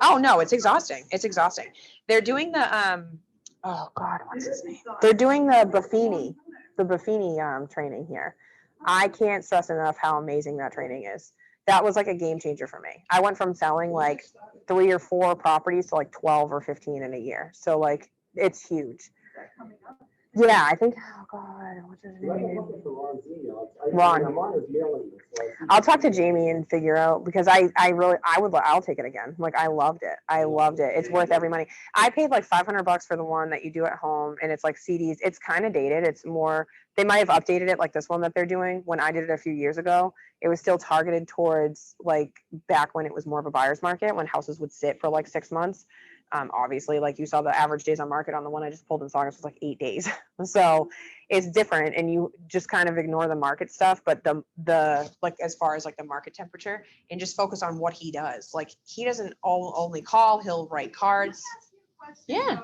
oh no, it's exhausting. It's exhausting. They're doing the, oh God, what's his name? They're doing the Buffini training here. I can't stress enough how amazing that training is. That was like a game changer for me. I went from selling like 3 or 4 properties to like 12 or 15 in a year. So like, it's huge. Yeah, I think, oh God, what's his name? Ron. I'll talk to Jamie and figure out, because I'll take it again. Like, I loved it. I loved it. It's worth every money. I paid like $500 for the one that you do at home, and it's like CDs. It's kind of dated. It's more, they might have updated it, like this one that they're doing. When I did it a few years ago, it was still targeted towards like back when it was more of a buyer's market, when houses would sit for like 6 months. Obviously, like you saw, the average days on market on the one I just pulled in Saugus was like 8 days. So it's different, and you just kind of ignore the market stuff, but the like, as far as like the market temperature, and just focus on what he does. Like, he doesn't only call, he'll write cards. Yeah.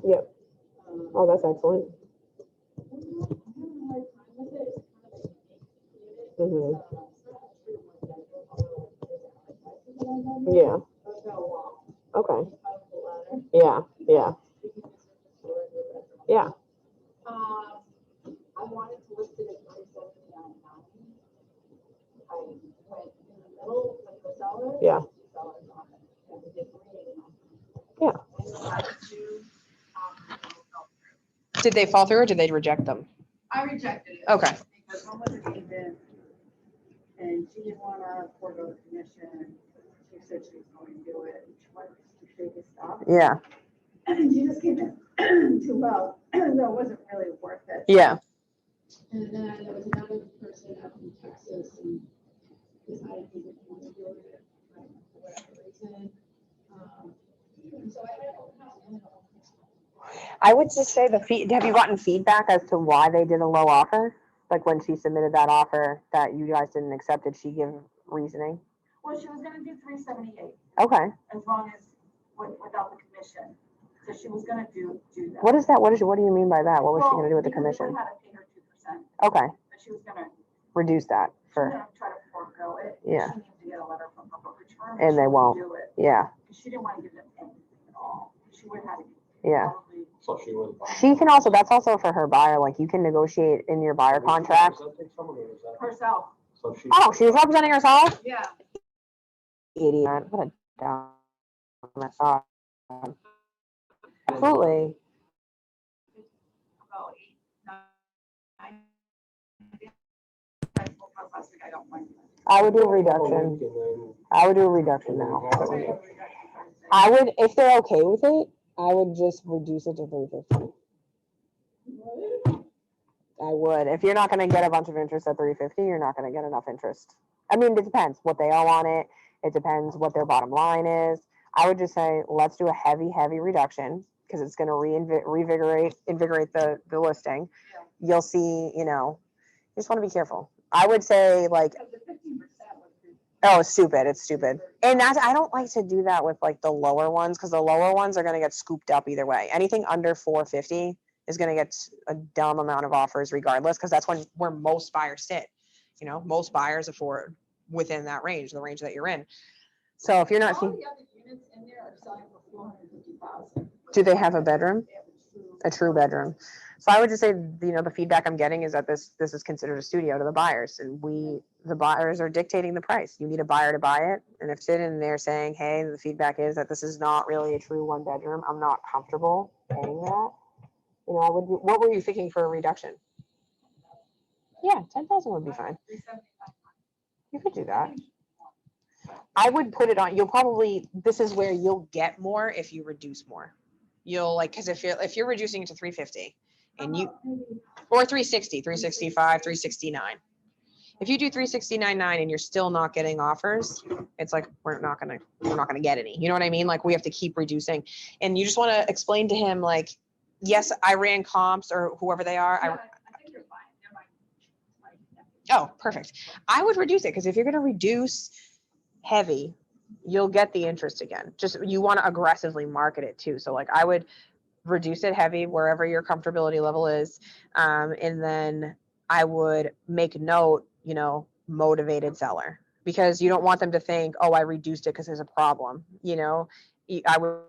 Yep. Oh, that's excellent. Yeah. Okay. Yeah. Yeah. Yeah. I wanted to list it at 37.99. I went in the middle with the seller. Yeah. Sellers on it, and we did 389. Yeah. had to, fell through. Did they fall through or did they reject them? I rejected it. Okay. Because one was an agent, and she didn't wanna forego the commission. She said she was going to do it, and she wanted to shake his stuff. Yeah. And she just came in too low, so it wasn't really worth it. Yeah. And then there was another person up in Texas and decided he didn't want to do it, for whatever reason. And so I don't know. I would just say have you gotten feedback as to why they did a low offer? Like when she submitted that offer that you guys didn't accept, did she give reasoning? Well, she was gonna do 378, Okay. as long as, without the commission. So she was gonna do that. What is that? What do you mean by that? What was she Well, gonna do with the because we commission? Had to pay her 2%, Okay. but she was gonna, Reduce that for, try to forego it. Yeah. She needs to get a letter from her brokerage firm. And she they wouldn't won't. Do it, yeah, because she didn't want to give them anything at all. She would have had to. yeah. probably- So she was. She can also, that's also for her buyer, like you can negotiate in your buyer contract. Herself, So she. Oh, she was representing herself? yeah. Idiot, what a dumb thought. Absolutely. About 8, 9. I spoke about last week, I don't mind. I would do a reduction. I would do a reduction now. I would, if they're okay with it, I would just reduce it to 350. I would. If you're not gonna get a bunch of interest at 350, you're not gonna get enough interest. I mean, it depends what they owe on it. It depends what their bottom line is. I would just say, let's do a heavy reduction because it's gonna invigorate the listing. You'll see, you just wanna be careful. I would say like, Because the 15% was. oh, it's stupid. It's stupid. And I don't like to do that with like the lower ones because the lower ones are going to get scooped up either way. Anything under 450 is going to get a dumb amount of offers regardless because that's where most buyers sit. Most buyers afford within that range, the range that you're in. So if you're not All seeing, the other units in there are selling for 450,000. do they have a bedroom? A true bedroom. So I would just say, the feedback I'm getting is that this is considered a studio to the buyers, and the buyers are dictating the price. You need a buyer to buy it, and if sitting in there saying, hey, the feedback is that this is not really a true one bedroom, I'm not comfortable paying that. I would. What were you thinking for a reduction? Yeah, 10,000 would be fine. You could do that. I would put it on. This is where you'll get more if you reduce more. You'll because if you're reducing it to 350 and or 360, 365, 369. If you do 369.9 and you're still not getting offers, it's like we're not gonna get any. You know what I mean? Like we have to keep reducing. And you just want to explain to him like, yes, I ran comps or whoever they are. I think you're fine. They're Oh, perfect. I would reduce it because if you're gonna reduce heavy, you'll get the interest again. Just you want to aggressively market it too. So like I would reduce it heavy wherever your comfortability level is. And then I would make note, motivated seller because you don't want them to think, oh, I reduced it because there's a problem. I would